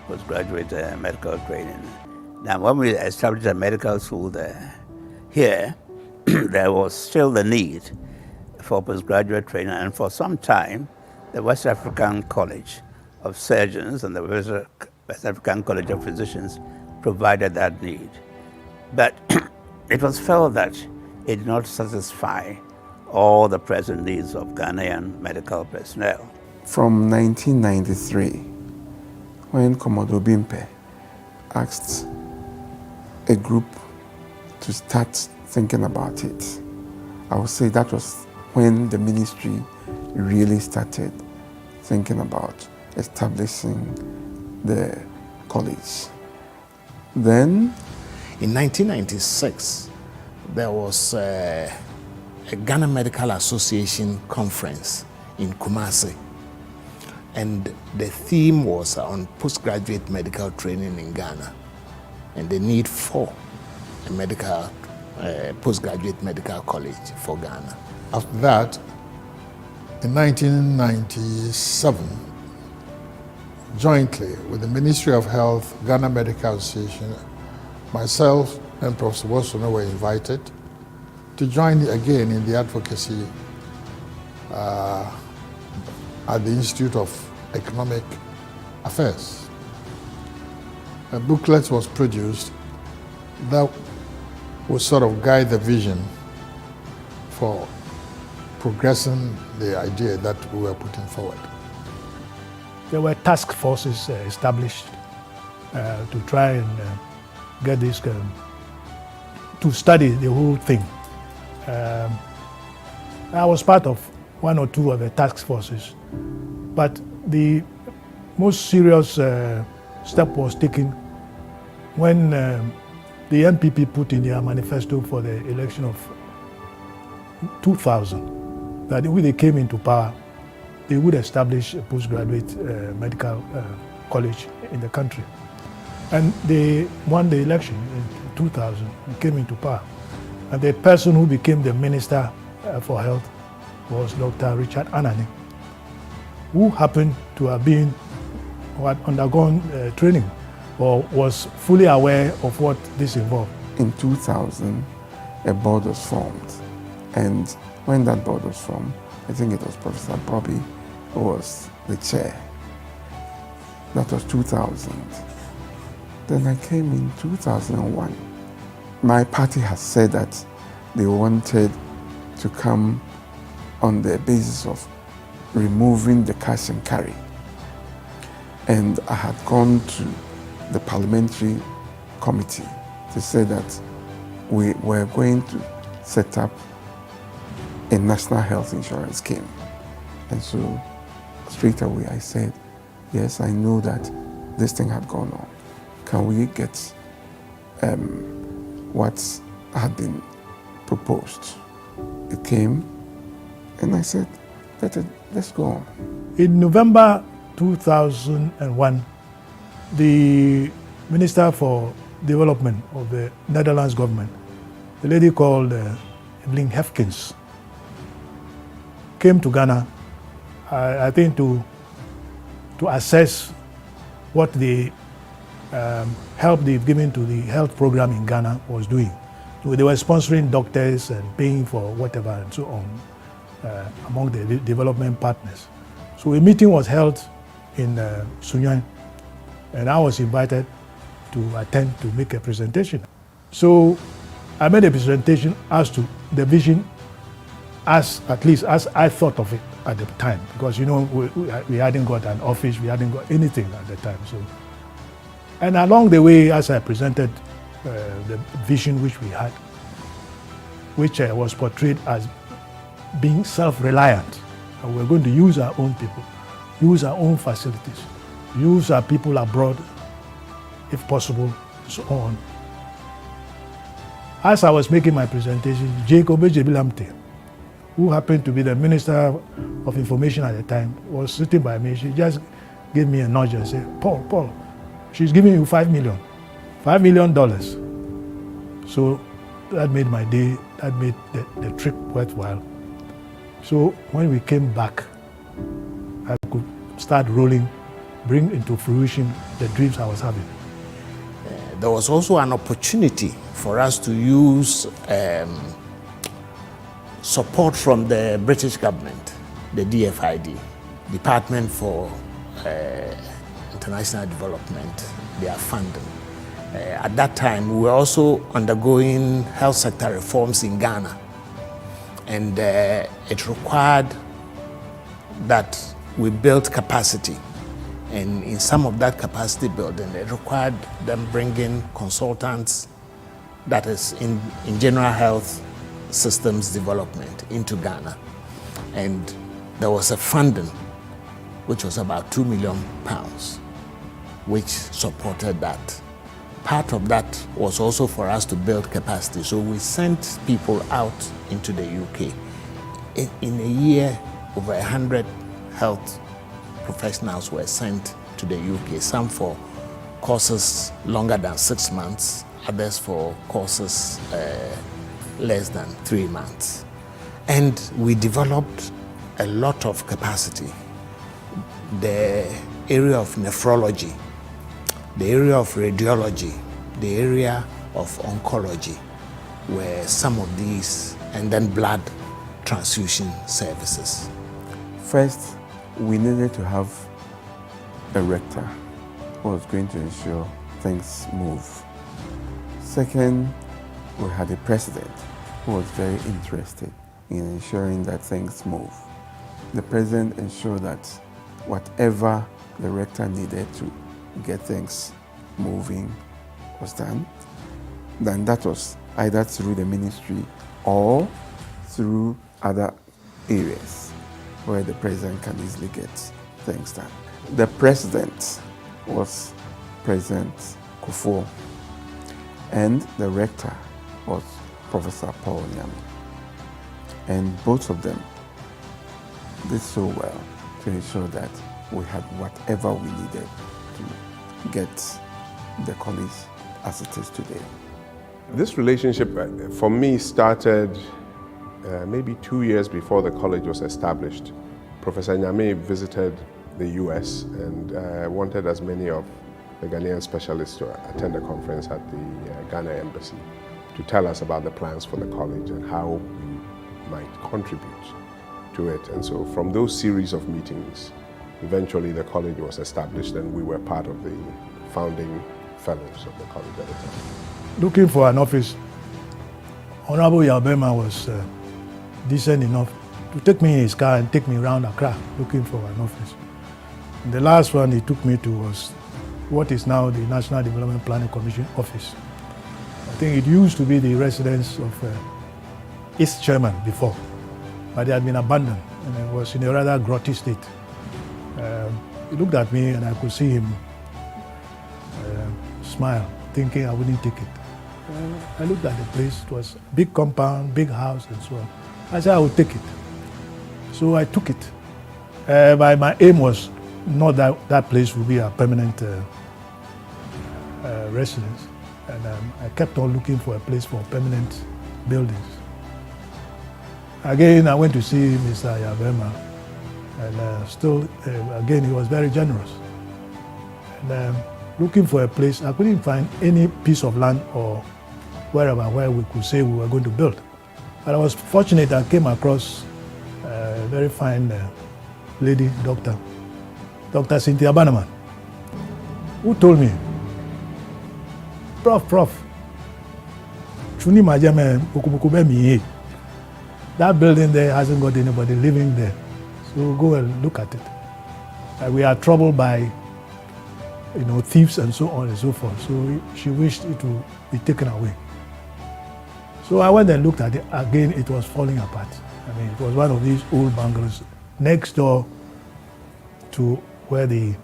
postgraduate medical training. Now, when we established a medical school here, there was still the need for postgraduate training, and for some time, the West African College of Surgeons and the West African College of Physicians provided that need. But it was felt that it did not satisfy all the present needs of Ghanaian medical personnel. From 1993, when Commodore Bimpe asked a group to start thinking about it, I would say that was when the ministry really started thinking about establishing the college. Then, in 1996, there was a Ghana Medical Association conference in Kumasi, and the theme was on postgraduate medical training in Ghana and the need for a postgraduate medical college for Ghana. After that, in 1997, jointly with the Ministry of Health, Ghana Medical Association, myself and Prof. Wosono were invited to join again in the advocacy at the Institute of Economic Affairs. A booklet was produced that would sort of guide the vision for progressing the idea that we were putting forward. There were task forces established to try and get this, to study the whole thing. I was part of one or two of the task forces, but the most serious step was taken when the NPP put in their manifesto for the election of 2000, that when they came into power, they would establish a postgraduate medical college in the country. And they won the election in 2000 and came into power. And the person who became the Minister for Health was Dr. Richard Anani, who happened to have been who had undergone training or was fully aware of what this involved. In 2000, a board was formed. And when that board was formed, I think it was Professor Bobby who was the chair. That was 2000. Then I came in 2001. My party has said that they wanted to come on the basis of removing the cash and carry. And I had gone to the parliamentary committee to say that we were going to set up a national health insurance scheme. And so straight away I said, yes, I know that this thing had gone on. Can we get what had been proposed? It came, and I said, let's go on. In November 2001, the Minister for Development of the Netherlands government, a lady called Evelyn Hefkins, came to Ghana, I think to assess what the help they've given to the health program in Ghana was doing. So they were sponsoring doctors and paying for whatever and so on among the development partners. So a meeting was held in Sunyani, and I was invited to attend to make a presentation. So I made a presentation as to the vision, at least as I thought of it at the time, because we hadn't got an office, we hadn't got anything at the time. So, and along the way, as I presented the vision which we had, which was portrayed as being self-reliant, and we're going to use our own people, use our own facilities, use our people abroad, if possible, so on. As I was making my presentation, Jacob Ejebilamte, who happened to be the Minister of Information at the time, was sitting by me. She just gave me a nudge and said, Paul, she's giving you $5 million. $5 million. So that made my day, that made the trip worthwhile. So when we came back, I could start rolling, bring into fruition the dreams I was having. There was also an opportunity for us to use support from the British government, the DFID, Department for International Development, their funding. At that time, we were also undergoing health sector reforms in Ghana. And it required that we build capacity. And in some of that capacity building, it required them bringing consultants, that is in general health systems development, into Ghana. And there was a funding, which was about £2 million, which supported that. Part of that was also for us to build capacity. So we sent people out into the UK. In a year, over 100 health professionals were sent to the UK, some for courses longer than 6 months, others for courses less than 3 months. And we developed a lot of capacity. The area of nephrology, the area of radiology, the area of oncology were some of these, and then blood transfusion services. First, we needed to have a rector who was going to ensure things move. Second, we had a president who was very interested in ensuring that things move. The president ensured that whatever the rector needed to get things moving was done. Then that was either through the ministry or through other areas where the president can easily get things done. The president was President Kufuor, and the rector was Professor Paul Nyame. And both of them did so well to ensure that we had whatever we needed to get the college as it is today. This relationship for me started maybe 2 years before the college was established. Professor Nyame visited the US and wanted as many of the Ghanaian specialists to attend a conference at the Ghana Embassy to tell us about the plans for the college and how we might contribute to it. And so from those series of meetings, eventually the college was established and we were part of the founding fellows of the college at the time. Looking for an office, Honorable Yabema was decent enough to take me in his car and take me around Accra looking for an office. And the last one he took me to was what is now the National Development Planning Commission office. I think it used to be the residence of its chairman before, but it had been abandoned and it was in a rather grotty state. He looked at me and I could see him smile, thinking I wouldn't take it. I looked at the place, it was a big compound, big house and so on. I said I would take it. So I took it. But my aim was not that that place would be a permanent residence. And I kept on looking for a place for permanent buildings. Again, I went to see Mr. Yabema, and still, again, he was very generous. And looking for a place, I couldn't find any piece of land or wherever where we could say we were going to build. But I was fortunate I came across a very fine lady, Dr. Cynthia Bannerman, who told me, Prof, that building there hasn't got anybody living there, so go and look at it. We are troubled by thieves and so on and so forth, so she wished it to be taken away. So I went and looked at it. Again, it was falling apart. I mean, it was one of these old bungalows next door to where the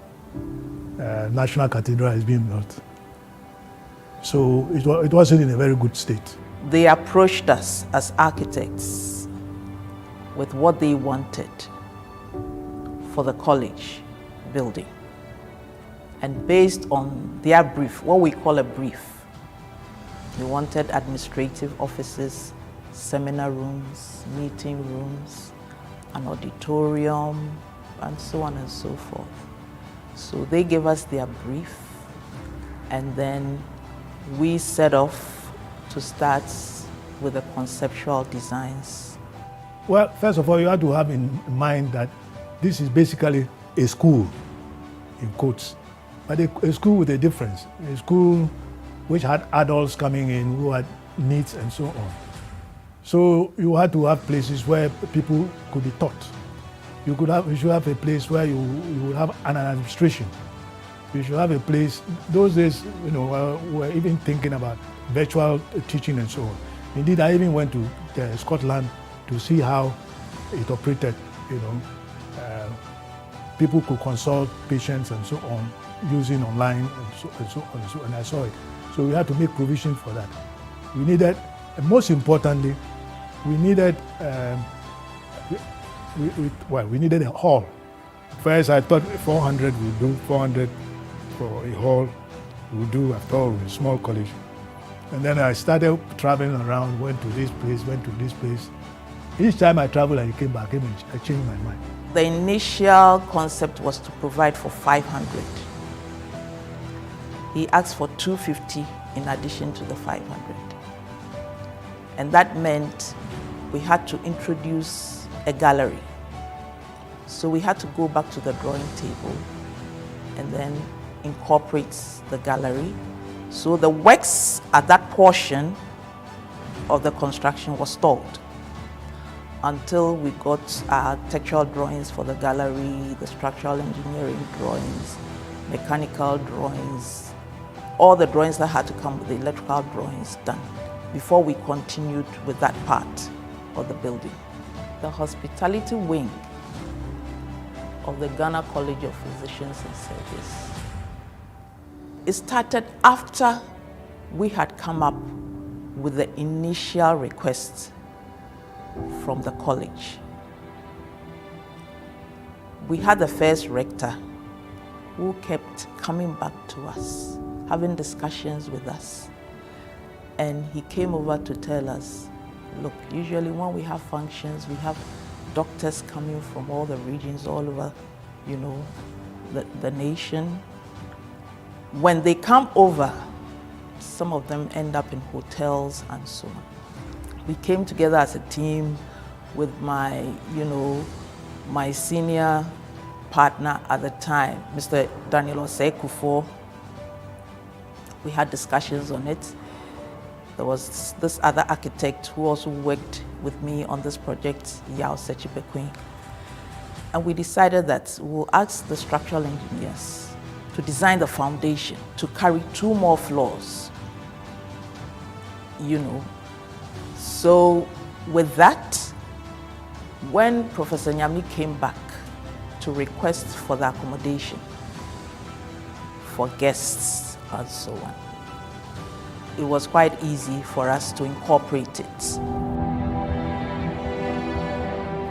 National Cathedral is being built. So it wasn't in a very good state. they approached us as architects with what they wanted for the college building. And based on their brief, what we call a brief, they wanted administrative offices, seminar rooms, meeting rooms, an auditorium, and so on and so forth. So they gave us their brief, and then we set off to start with the conceptual designs. Well, first of all, you have to have in mind that this is basically a school, in quotes, but a school with a difference. A school which had adults coming in who had needs and so on. So you had to have places where people could be taught. You should have a place where you would have an administration. You should have a place. Those days, we were even thinking about virtual teaching and so on. Indeed, I even went to Scotland to see how it operated. People could consult patients and so on using online and so on, and I saw it. So we had to make provision for that. We needed, and most importantly, we needed we needed a hall. First, I thought 400 would do, 400 for a hall would do, after all, a small college. And then I started traveling around, went to this place, went to this place. Each time I traveled and came back, I changed my mind. The initial concept was to provide for 500. He asked for 250 in addition to the 500. And that meant we had to introduce a gallery. So we had to go back to the drawing table and then incorporate the gallery. So the works at that portion of the construction was stalled until we got our textual drawings for the gallery, the structural engineering drawings, mechanical drawings, all the drawings that had to come with the electrical drawings done before we continued with that part of the building. The hospitality wing of the Ghana College of Physicians and Surgeons. It started after we had come up with the initial request from the college. We had the first rector who kept coming back to us, having discussions with us. And he came over to tell us, look, usually when we have functions, we have doctors coming from all the regions all over, the nation. When they come over, some of them end up in hotels and so on. We came together as a team with my senior partner at the time, Mr. Daniel Osei-Kufo. We had discussions on it. There was this other architect who also worked with me on this project, Yao Sechibekwin. And we decided that we'll ask the structural engineers to design the foundation to carry 2 more floors. So with that, when Professor Nyami came back to request for the accommodation for guests and so on, it was quite easy for us to incorporate it.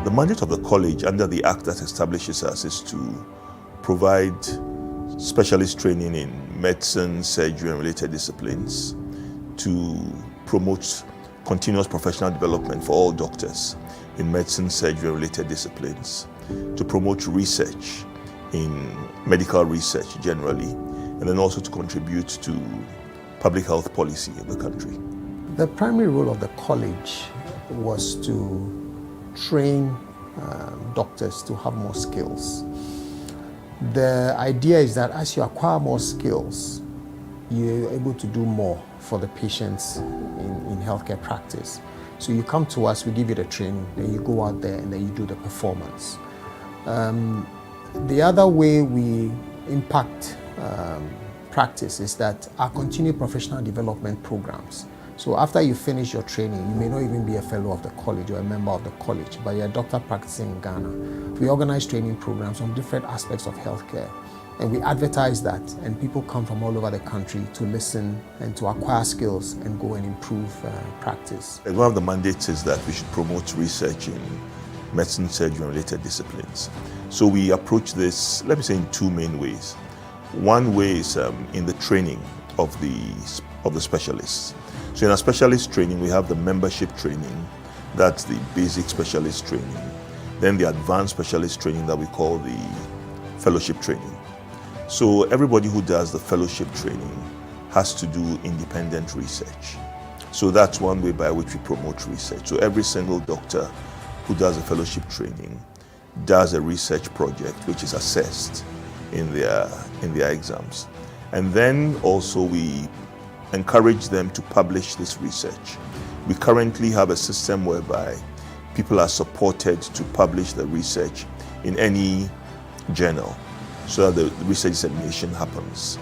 The mandate of the college under the act that establishes us is to provide specialist training in medicine, surgery, and related disciplines, to promote continuous professional development for all doctors in medicine, surgery, and related disciplines, to promote research in medical research generally, and then also to contribute to public health policy in the country. The primary role of the college was to train doctors to have more skills. The idea is that as you acquire more skills, you're able to do more for the patients in healthcare practice. So you come to us, we give you the training, then you go out there and then you do the performance. The other way we impact practice is that our continued professional development programs. So after you finish your training, you may not even be a fellow of the college or a member of the college, but you're a doctor practicing in Ghana. We organize training programs on different aspects of healthcare And we advertise that, and people come from all over the country to listen and to acquire skills and go and improve practice. And one of the mandates is that we should promote research in medicine, surgery, and related disciplines. So we approach this, let me say, in two main ways. One way is in the training of the specialists. So in our specialist training, we have the membership training, that's the basic specialist training. Then the advanced specialist training that we call the fellowship training. So everybody who does the fellowship training has to do independent research. So that's one way by which we promote research. So every single doctor who does a fellowship training does a research project which is assessed in their exams. And then also we encourage them to publish this research. We currently have a system whereby people are supported to publish the research in any journal so that the research dissemination happens.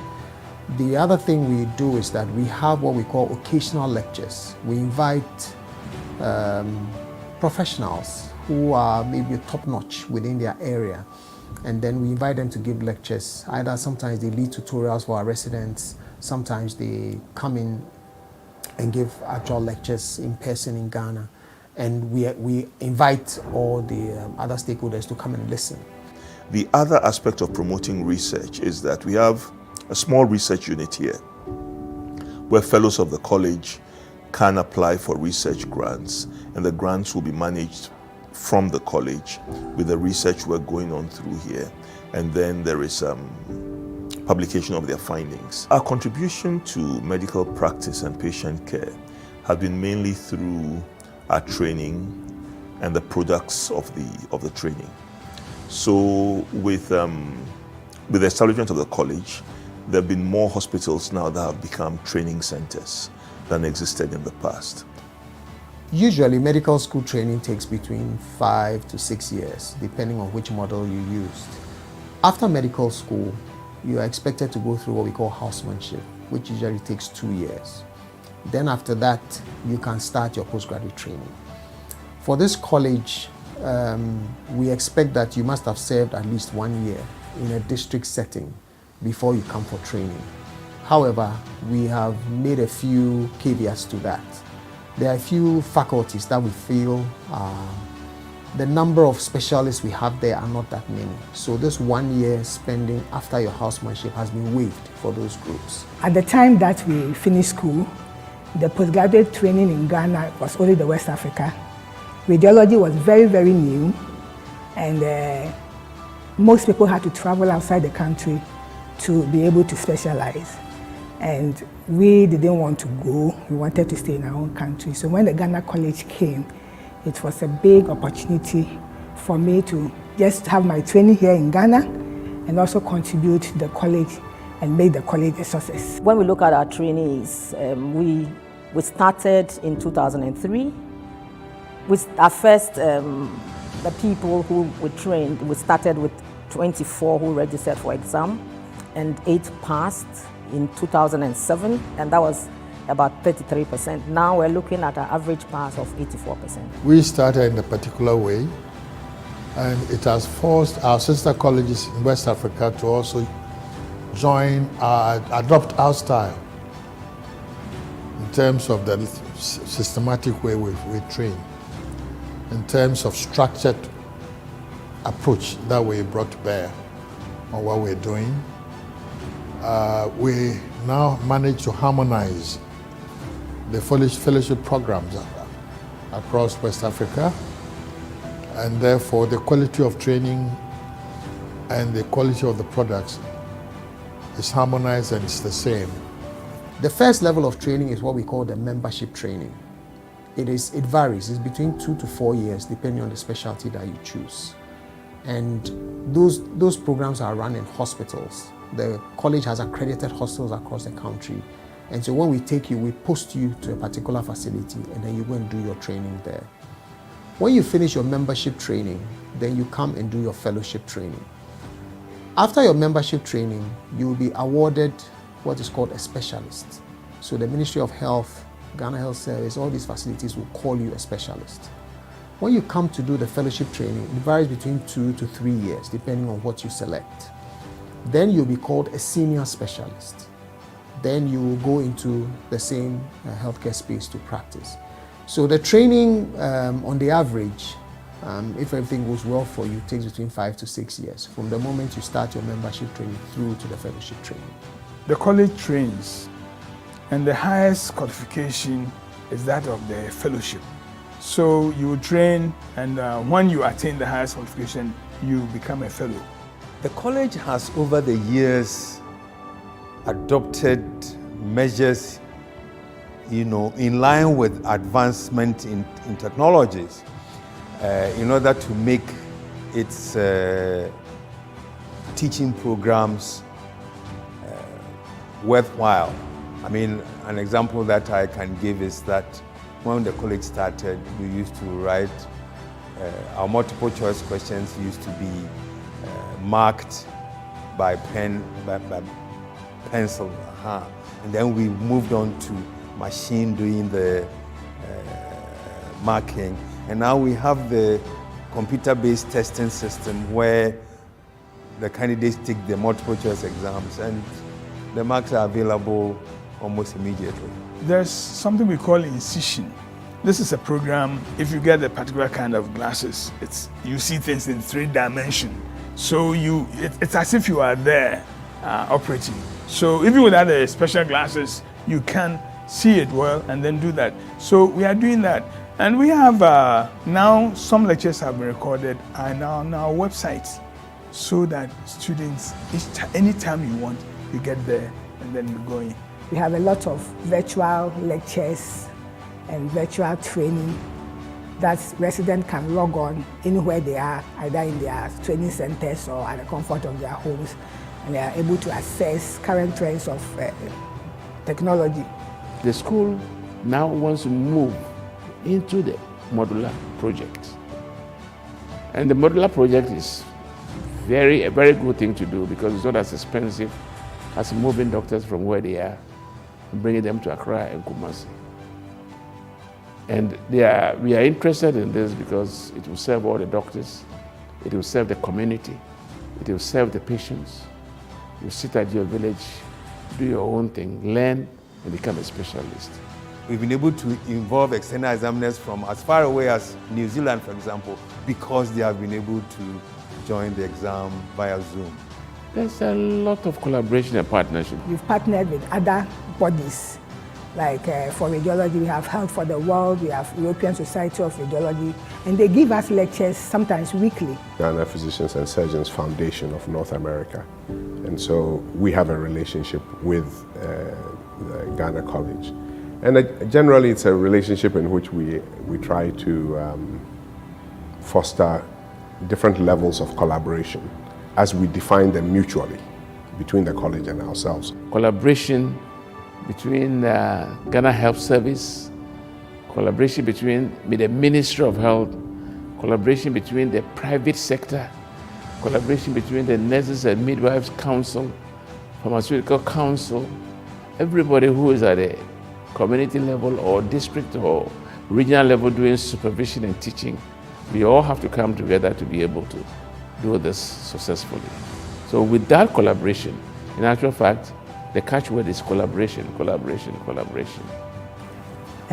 The other thing we do is that we have what we call occasional lectures. We invite professionals who are maybe top-notch within their area, and then we invite them to give lectures. Either sometimes they lead tutorials for our residents, sometimes they come in and give actual lectures in person in Ghana, and we invite all the other stakeholders to come and listen. The other aspect of promoting research is that we have a small research unit here where fellows of the college can apply for research grants, and the grants will be managed from the college with the research we're going on through here, and then there is publication of their findings. Our contribution to medical practice and patient care has been mainly through our training and the products of the training. So with the establishment of the college, there have been more hospitals now that have become training centers than existed in the past. Usually medical school training takes between 5 to 6 years, depending on which model you used. After medical school, you are expected to go through what we call housemanship, which usually takes 2 years. Then after that, you can start your postgraduate training. For this college, we expect that you must have served at least 1 year in a district setting before you come for training. However, we have made a few caveats to that. There are a few faculties that we feel the number of specialists we have there are not that many. So this 1 year spending after your housemanship has been waived for those groups. At the time that we finished school, the postgraduate training in Ghana was only the West Africa. Radiology was very, very new, and most people had to travel outside the country to be able to specialize. And we didn't want to go, we wanted to stay in our own country. So when the Ghana College came, it was a big opportunity for me to just have my training here in Ghana and also contribute to the college and make the college a success. When we look at our trainees, we started in 2003. At first, the people who we trained, we started with 24 who registered for exam, and 8 passed in 2007, and that was about 33%. Now we're looking at an average pass of 84%. We started in a particular way, and it has forced our sister colleges in West Africa to also adopt our style in terms of the systematic way we train, in terms of structured approach that we brought to bear on what we're doing. We now manage to harmonize the fellowship programs across West Africa, and therefore the quality of training and the quality of the products is harmonized and it's the same. The first level of training is what we call the membership training. It varies, it's between 2 to 4 years depending on the specialty that you choose. And those programs are run in hospitals. The college has accredited hospitals across the country. And so when we take you, we post you to a particular facility and then you go and do your training there. When you finish your membership training, then you come and do your fellowship training. After your membership training, you will be awarded what is called a specialist. So the Ministry of Health, Ghana Health Service, all these facilities will call you a specialist. When you come to do the fellowship training, it varies between 2 to 3 years, depending on what you select. Then you'll be called a senior specialist. Then you will go into the same healthcare space to practice. So the training, on the average, if everything goes well for you, takes between 5 to 6 years from the moment you start your membership training through to the fellowship training. The college trains, and the highest qualification is that of the fellowship. So you train, and when you attain the highest qualification, you become a fellow. The college has over the years adopted measures, in line with advancement in technologies in order to make its teaching programs worthwhile. I mean, an example that I can give is that when the college started, we used to write, our multiple choice questions used to be marked by pencil. And then we moved on to machine doing the marking. And now we have the computer-based testing system where the candidates take the multiple choice exams and the marks are available almost immediately. There's something we call incision. This is a program, if you get a particular kind of glasses, you see things in 3 dimensions. So it's as if you are there operating. So even without the special glasses, you can see it well and then do that. So we are doing that. And we have now some lectures have been recorded and are on our website so that students, anytime you want, you get there and then you're going. We have a lot of virtual lectures and virtual training that residents can log on anywhere they are, either in their training centers or at the comfort of their homes, and they are able to assess current trends of technology. The school now wants to move into the modular project. And the modular project is a very good thing to do because it's not as expensive as moving doctors from where they are and bringing them to Accra and Kumasi. And we are interested in this because it will serve all the doctors, it will serve the community, it will serve the patients. You sit at your village, do your own thing, learn and become a specialist. We've been able to involve external examiners from as far away as New Zealand, for example, because they have been able to join the exam via Zoom. There's a lot of collaboration and partnership. We've partnered with other bodies, like for radiology, we have Health for the World, we have European Society of Radiology, and they give us lectures sometimes weekly. Ghana Physicians and Surgeons Foundation of North America. And so we have a relationship with the Ghana College. And generally it's a relationship in which we try to foster different levels of collaboration as we define them mutually between the college and ourselves. Collaboration between Ghana Health Service, collaboration between the Ministry of Health, collaboration between the private sector, collaboration between the Nurses and Midwives Council, Pharmaceutical Council, everybody who is at a community level or district or regional level doing supervision and teaching, we all have to come together to be able to do this successfully. So with that collaboration, in actual fact, the catchword is collaboration, collaboration, collaboration.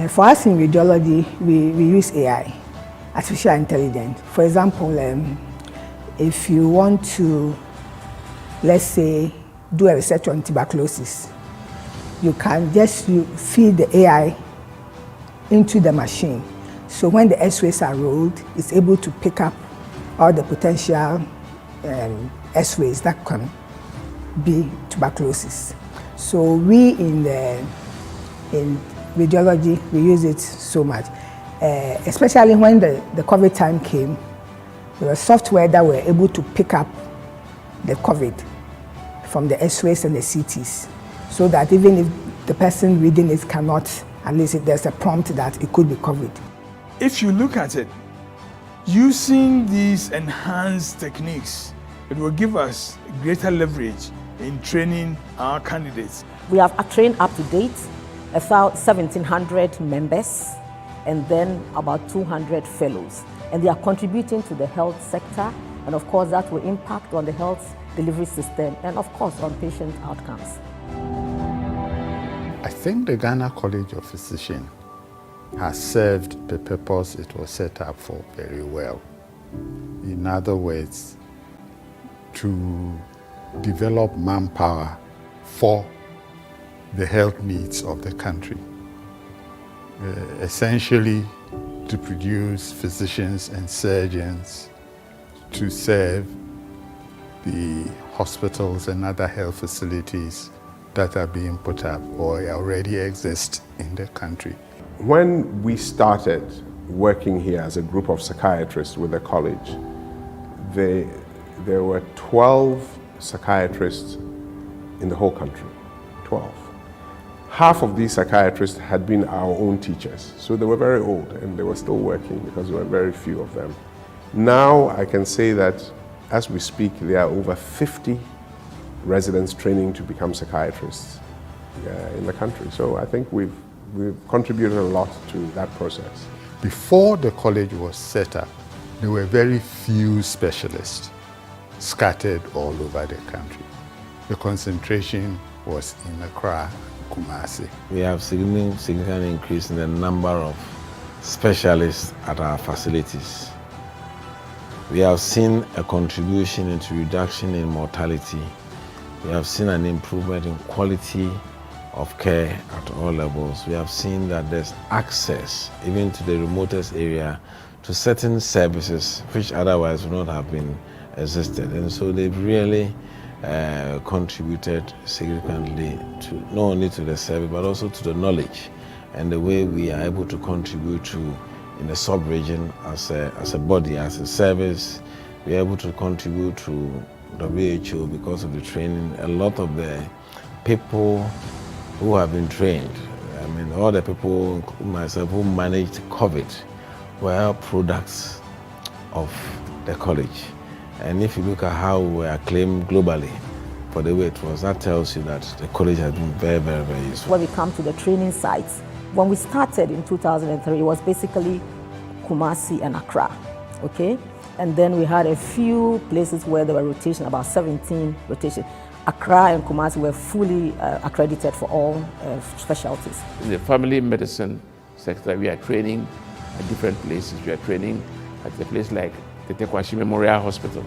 For us in radiology, we use AI, artificial intelligence. For example, if you want to, let's say, do a research on tuberculosis, you can just feed the AI into the machine. So when the X-rays are rolled, it's able to pick up all the potential X-rays that can be tuberculosis. So we in radiology, we use it so much. Especially when the COVID time came, there was software that were able to pick up the COVID from the X-rays and the CTs, so that even if the person reading it cannot, at least there's a prompt that it could be COVID. If you look at it, using these enhanced techniques, it will give us greater leverage in training our candidates. We have trained up to date about 1,700 members and then about 200 fellows. And they are contributing to the health sector. And of course, that will impact on the health delivery system, and of course on patient outcomes. I think the Ghana College of Physicians has served the purpose it was set up for very well. In other words, to develop manpower for the health needs of the country. Essentially to produce physicians and surgeons to serve the hospitals and other health facilities that are being put up or already exist in the country. When we started working here as a group of psychiatrists with the college, there were 12 psychiatrists in the whole country, 12. Half of these psychiatrists had been our own teachers, so they were very old and they were still working because there were very few of them. Now I can say that as we speak, there are over 50 residents training to become psychiatrists in the country. So I think we've contributed a lot to that process. Before the college was set up, there were very few specialists scattered all over the country. The concentration was in Accra, Kumasi. We have significant increase in the number of specialists at our facilities. We have seen a contribution into reduction in mortality. We have seen an improvement in quality of care at all levels. We have seen that there's access, even to the remotest area, to certain services which otherwise would not have been existed. And so they've really contributed significantly to not only to the service but also to the knowledge and the way we are able to contribute to in the sub-region as a body, as a service. We are able to contribute to WHO because of the training. A lot of the people who have been trained, I mean all the people, myself, who managed COVID were products of the college. And if you look at how we are acclaimed globally for the way it was, that tells you that the college has been very, very, very useful. When we come to the training sites, when we started in 2003, it was basically Kumasi and Accra, okay? And then we had a few places where there were rotation, about 17 rotations. Accra and Kumasi were fully accredited for all specialties. In the family medicine sector, we are training at different places. We are training at a place like the Tekwashi Memorial Hospital.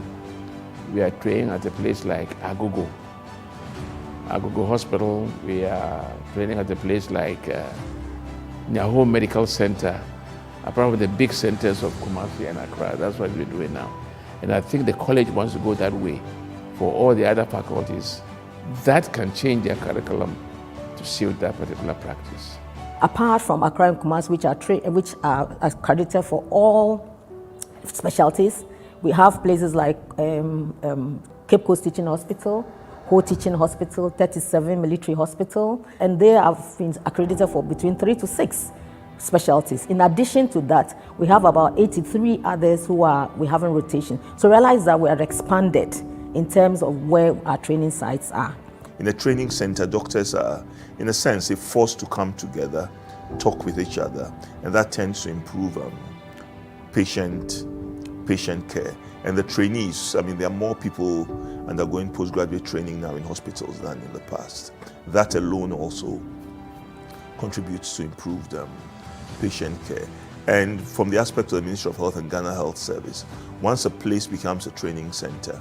We are training at a place like Agogo Hospital. We are training at a place like Nyaho Medical Center, apart from the big centers of Kumasi and Accra. That's what we're doing now. And I think the college wants to go that way for all the other faculties. That can change their curriculum to suit that particular practice. Apart from Accra and Kumasi, which are accredited for all specialties, we have places like Cape Coast Teaching Hospital, Ho Teaching Hospital, 37 Military Hospital, and they have been accredited for between 3 to 6 specialties. In addition to that, we have about 83 others we have in rotation. So realize that we are expanded in terms of where our training sites are. In a training center, doctors are, in a sense, forced to come together, talk with each other, and that tends to improve patient care. And the trainees, I mean, there are more people undergoing postgraduate training now in hospitals than in the past. That alone also contributes to improved patient care. And from the aspect of the Ministry of Health and Ghana Health Service, once a place becomes a training center,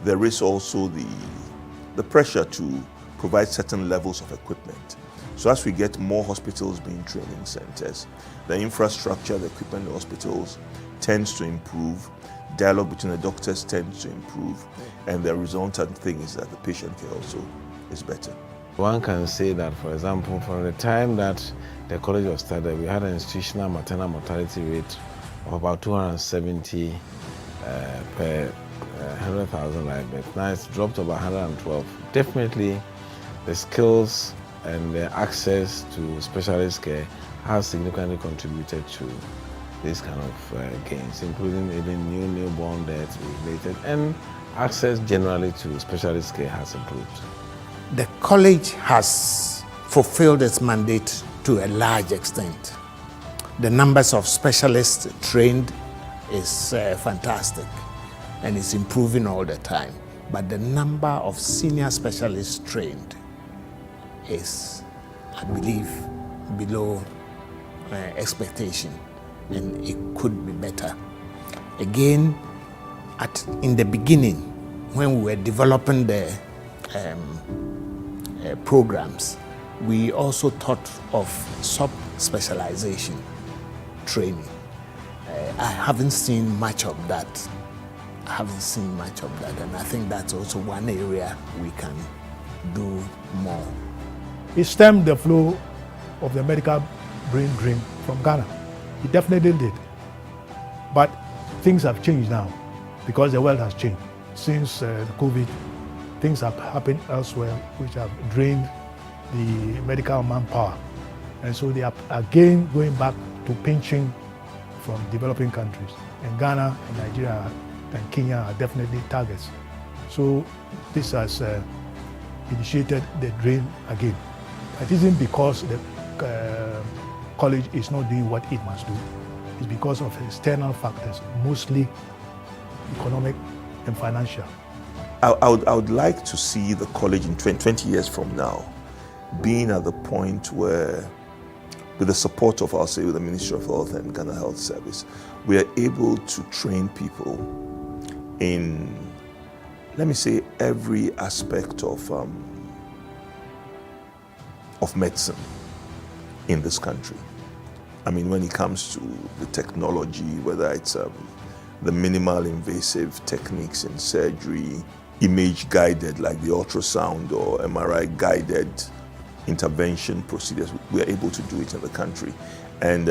there is also the pressure to provide certain levels of equipment. So as we get more hospitals being training centers, the infrastructure, the equipment in the hospitals tends to improve, dialogue between the doctors tends to improve, and the resultant thing is that the patient care also is better. One can say that, for example, from the time that the college was started, we had an institutional maternal mortality rate of about 270 per 100,000 live births. Now it's dropped to about 112. Definitely the skills and the access to specialist care has significantly contributed to this kind of gains, including even newborn deaths related, and access generally to specialist care has improved. The college has fulfilled its mandate to a large extent. The numbers of specialists trained is fantastic, and it's improving all the time. but the number of senior specialists trained is, I believe, below expectation, and it could be better. Again, in the beginning, when we were developing the programs, we also thought of sub-specialization training. I haven't seen much of that. And I think that's also one area we can do more. It stemmed the flow of the medical brain drain from Ghana. It definitely did. But things have changed now because the world has changed. Since COVID, things have happened elsewhere which have drained the medical manpower. And so they are again going back to pinching from developing countries. And Ghana and Nigeria and Kenya are definitely targets. So this has initiated the drain again. It isn't because the college is not doing what it must do. It's because of external factors, mostly economic and financial. I would like to see the college in 20 years from now being at the point where, with the support of, I'll say, with the Ministry of Health and Ghana Health Service, we are able to train people in, let me say, every aspect of medicine in this country. I mean, when it comes to the technology, whether it's the minimal invasive techniques in surgery, image guided like the ultrasound or MRI guided intervention procedures, we are able to do it in the country. And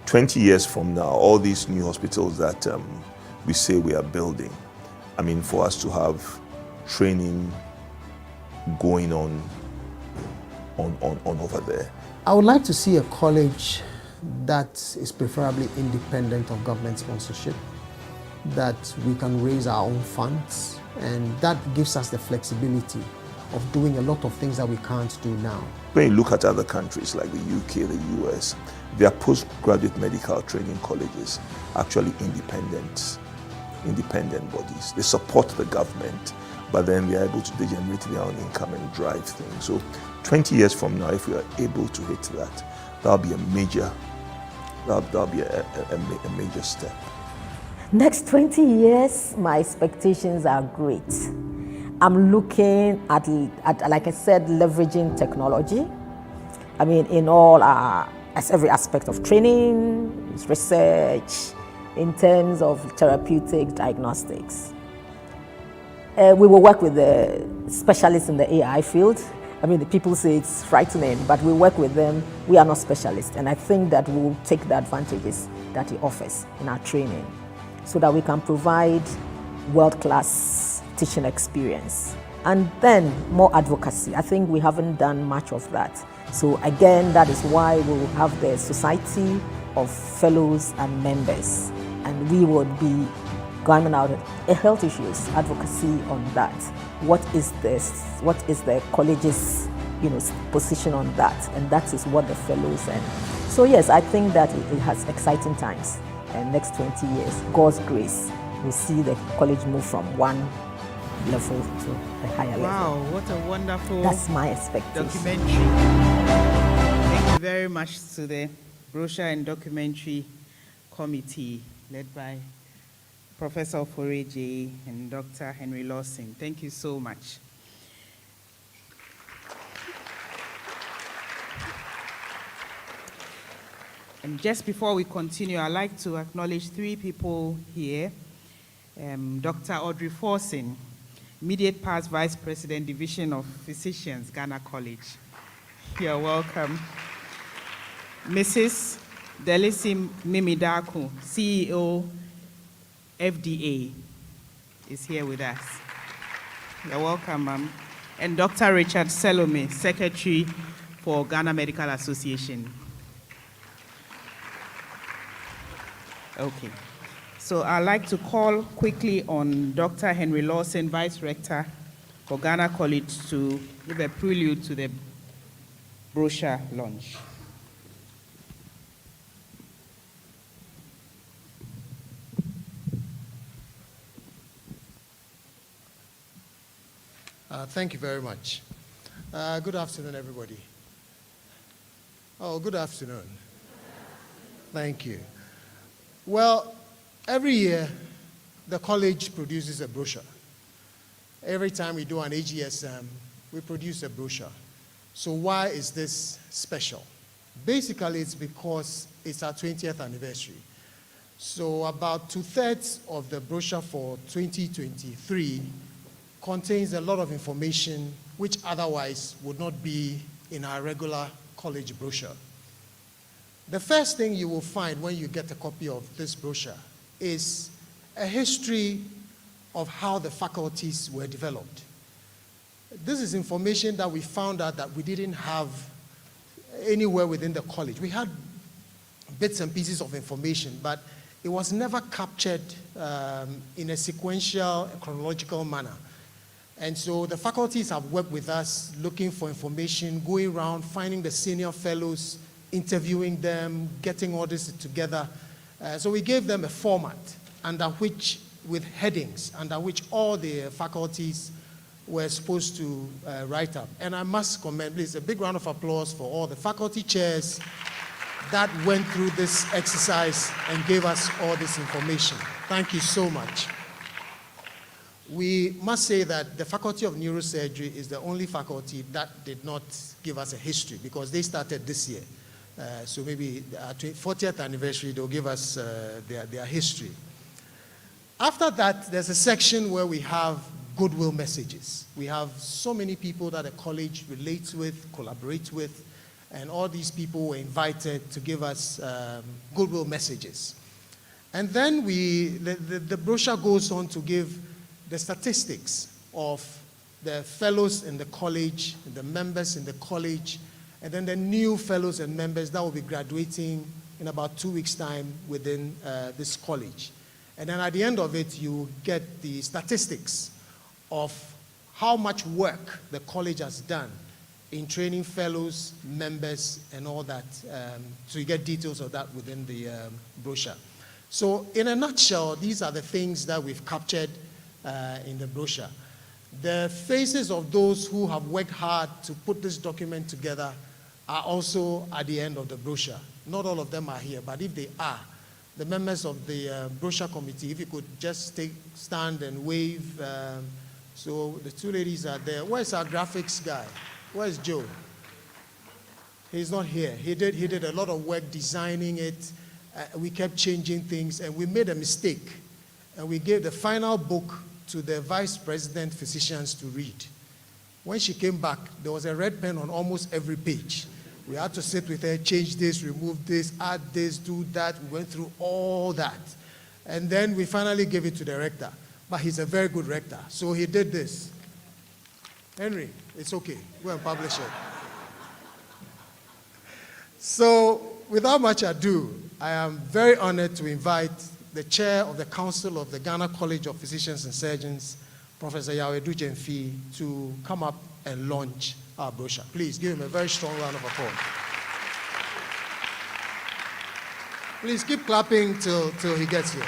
20 years from now, all these new hospitals that we say we are building, I mean, for us to have training going on over there. I would like to see a college that is preferably independent of government sponsorship, that we can raise our own funds, and that gives us the flexibility of doing a lot of things that we can't do now. When you look at other countries like the UK, the US, their postgraduate medical training colleges are actually independent bodies. They support the government, but then they are able to generate their own income and drive things. So 20 years from now, if we are able to hit that, that'll be a major step. Next 20 years, my expectations are great. I'm looking at, like I said, leveraging technology. I mean, in all as every aspect of training, research, in terms of therapeutic diagnostics. We will work with the specialists in the AI field. I mean, the people say it's frightening, but we work with them. We are not specialists, and I think that we will take the advantages that it offers in our training so that we can provide world-class teaching experience. And then more advocacy. I think we haven't done much of that. So again, that is why we will have the Society of Fellows and Members, and we would be going out health issues, advocacy on that. What is the college's position on that? And that is what the fellows and so yes, I think that it has exciting times. And next 20 years, God's grace, we'll see the college move from one level to a higher level. Wow, what a wonderful That's my expectation. documentary. Thank you very much to the Brochure and Documentary Committee led by Professor Foreje and Dr. Henry Lawson. Thank you so much. And just before we continue, I'd like to acknowledge 3 people here. Dr. Audrey Forson, immediate past Vice President, Division of Physicians, Ghana College. You're welcome. Mrs. Delisi Mimidaku, CEO, FDA, is here with us. You're welcome, ma'am. And Dr. Richard Selome, Secretary for Ghana Medical Association. Okay. So I'd like to call quickly on Dr. Henry Lawson, Vice Rector for Ghana College, to give a prelude to the brochure launch. Thank you very much. Good afternoon, everybody. Oh, good afternoon. Thank you. Well, every year, the college produces a brochure. Every time we do an AGSM, we produce a brochure. So why is this special? Basically, it's because it's our 20th anniversary. So about 2/3 of the brochure for 2023 contains a lot of information which otherwise would not be in our regular college brochure. The first thing you will find when you get a copy of this brochure is a history of how the faculties were developed. This is information that we found out that we didn't have anywhere within the college. We had bits and pieces of information, but it was never captured in a sequential, chronological manner. And so the faculties have worked with us looking for information, going around, finding the senior fellows, interviewing them, getting all this together. So we gave them a format under which, with headings, under which all the faculties were supposed to write up. And I must commend, please, a big round of applause for all the faculty chairs that went through this exercise and gave us all this information. Thank you so much. We must say that the Faculty of Neurosurgery is the only faculty that did not give us a history because they started this year. So maybe our 40th anniversary, they'll give us their history. After that, there's a section where we have goodwill messages. We have so many people that the college relates with, collaborates with, and all these people were invited to give us goodwill messages. And then the brochure goes on to give the statistics of the fellows in the college, the members in the college, and then the new fellows and members that will be graduating in about 2 weeks' time within this college. And then at the end of it, you get the statistics of how much work the college has done in training fellows, members, and all that. So you get details of that within the brochure. So in a nutshell, these are the things that we've captured in the brochure. The faces of those who have worked hard to put this document together are also at the end of the brochure. Not all of them are here, but if they are, the members of the brochure committee, if you could just stand and wave. So the two ladies are there. Where's our graphics guy? Where's Joe? He's not here. He did a lot of work designing it. We kept changing things, and we made a mistake. And we gave the final book to the vice president physicians to read. When she came back, there was a red pen on almost every page. We had to sit with her, change this, remove this, add this, do that. We went through all that. And then we finally gave it to the rector. But he's a very good rector. So he did this. Henry, it's okay. Go and publish it. So without much ado, I am very honored to invite the chair of the Council of the Ghana College of Physicians and Surgeons, Professor Yawedu Jemfi, to come up and launch our brochure. Please give him a very strong round of applause. Please keep clapping till he gets here.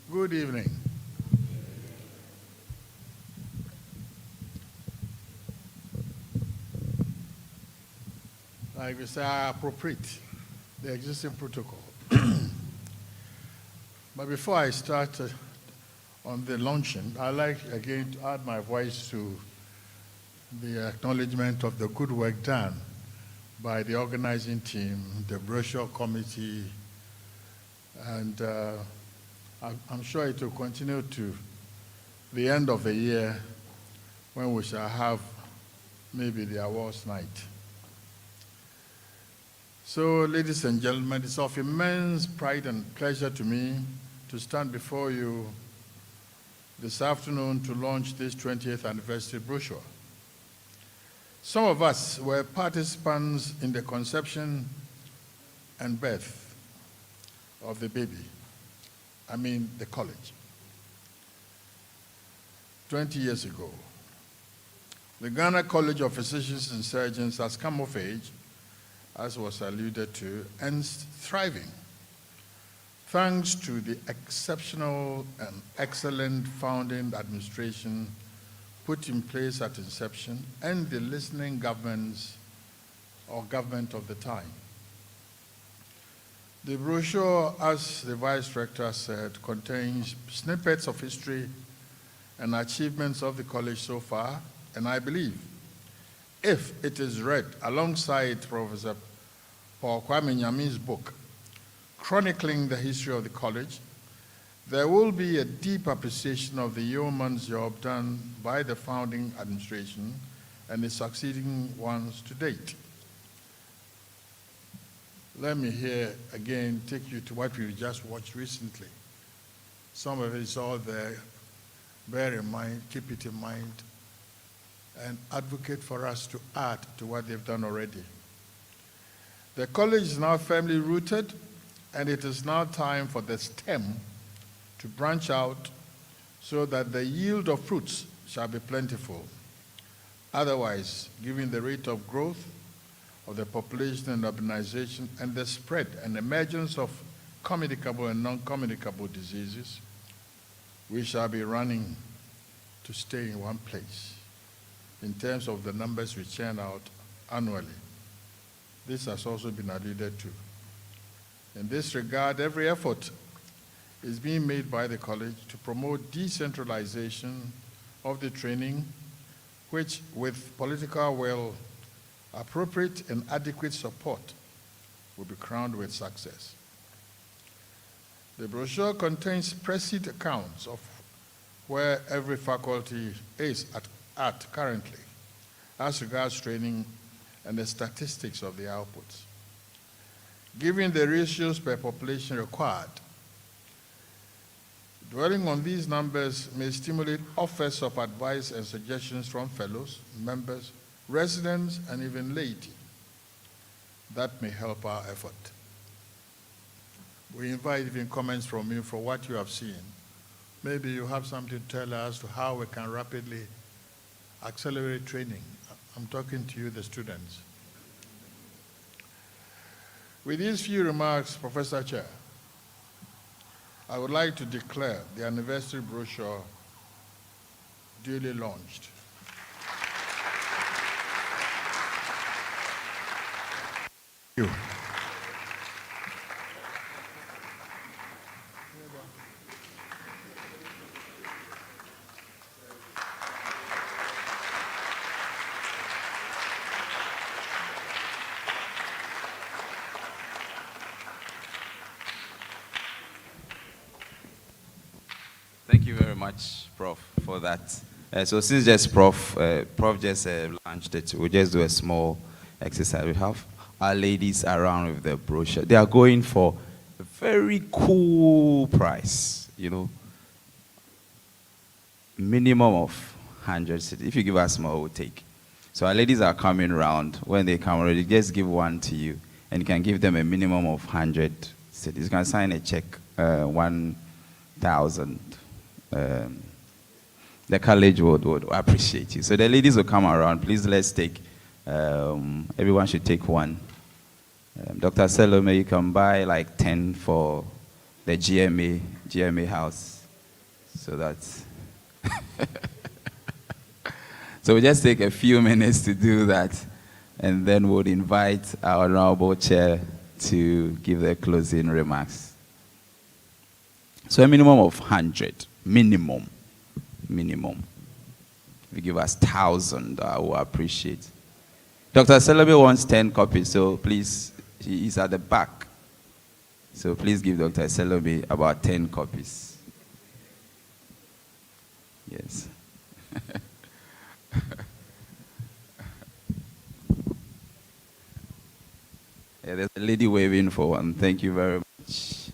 Good evening. Like we say, I appropriate the existing protocol. But before I start on the launching, I'd like again to add my voice to the acknowledgement of the good work done by the organizing team, the brochure committee, and I'm sure it will continue to the end of the year when we shall have maybe the awards night. So, ladies and gentlemen, it's of immense pride and pleasure to me to stand before you this afternoon to launch this 20th anniversary brochure. Some of us were participants in the conception and birth of the baby, the college. 20 years ago, the Ghana College of Physicians and Surgeons has come of age, as was alluded to, and thriving, thanks to the exceptional and excellent founding administration put in place at inception and the listening government of the time. The brochure, as the Vice Rector said, contains snippets of history and achievements of the college so far, and I believe if it is read alongside Professor Paul Kwame Nyame's book, chronicling the history of the college, there will be a deep appreciation of the yeoman's job done by the founding administration and the succeeding ones to date. Let me here again take you to what we just watched recently. Some of it is all there. Bear in mind, keep it in mind, and advocate for us to add to what they've done already. The college is now firmly rooted, and it is now time for the stem to branch out so that the yield of fruits shall be plentiful. Otherwise, given the rate of growth of the population and urbanization and the spread and emergence of communicable and non-communicable diseases, we shall be running to stay in one place in terms of the numbers we churn out annually. This has also been alluded to. In this regard, every effort is being made by the college to promote decentralization of the training, which, with political will, appropriate and adequate support, will be crowned with success. The brochure contains precise accounts of where every faculty is at currently, as regards training and the statistics of the outputs. Given the ratios per population required, dwelling on these numbers may stimulate offers of advice and suggestions from fellows, members, residents, and even laity. That may help our effort. We invite even comments from you for what you have seen. Maybe you have something to tell us to how we can rapidly accelerate training. I'm talking to you, the students. With these few remarks, Professor Chair, I would like to declare the anniversary brochure duly launched. Thank you. Thank you very much, Prof, for that. So since just Prof just launched it, we'll just do a small exercise. We have our ladies around with the brochure. They are going for a very cool price, minimum of 100 cedis. If you give us more, we'll take. So our ladies are coming around. When they come already, just give one to you, and you can give them a minimum of 100 cedis. You can sign a check, 1,000. The college would appreciate you. So the ladies will come around. Please, let's take, everyone should take one. Dr. Salome, you can buy like 10 for the GMA house. So that's... So we'll just take a few minutes to do that, and then we'll invite our Honorable Chair to give the closing remarks. So a minimum of 100. Minimum. If you give us 1,000, I will appreciate. Dr. Salome wants 10 copies, so please, he is at the back. So please give Dr. Salome about 10 copies. Yes. Yeah, there's a lady waving for one. Thank you very much.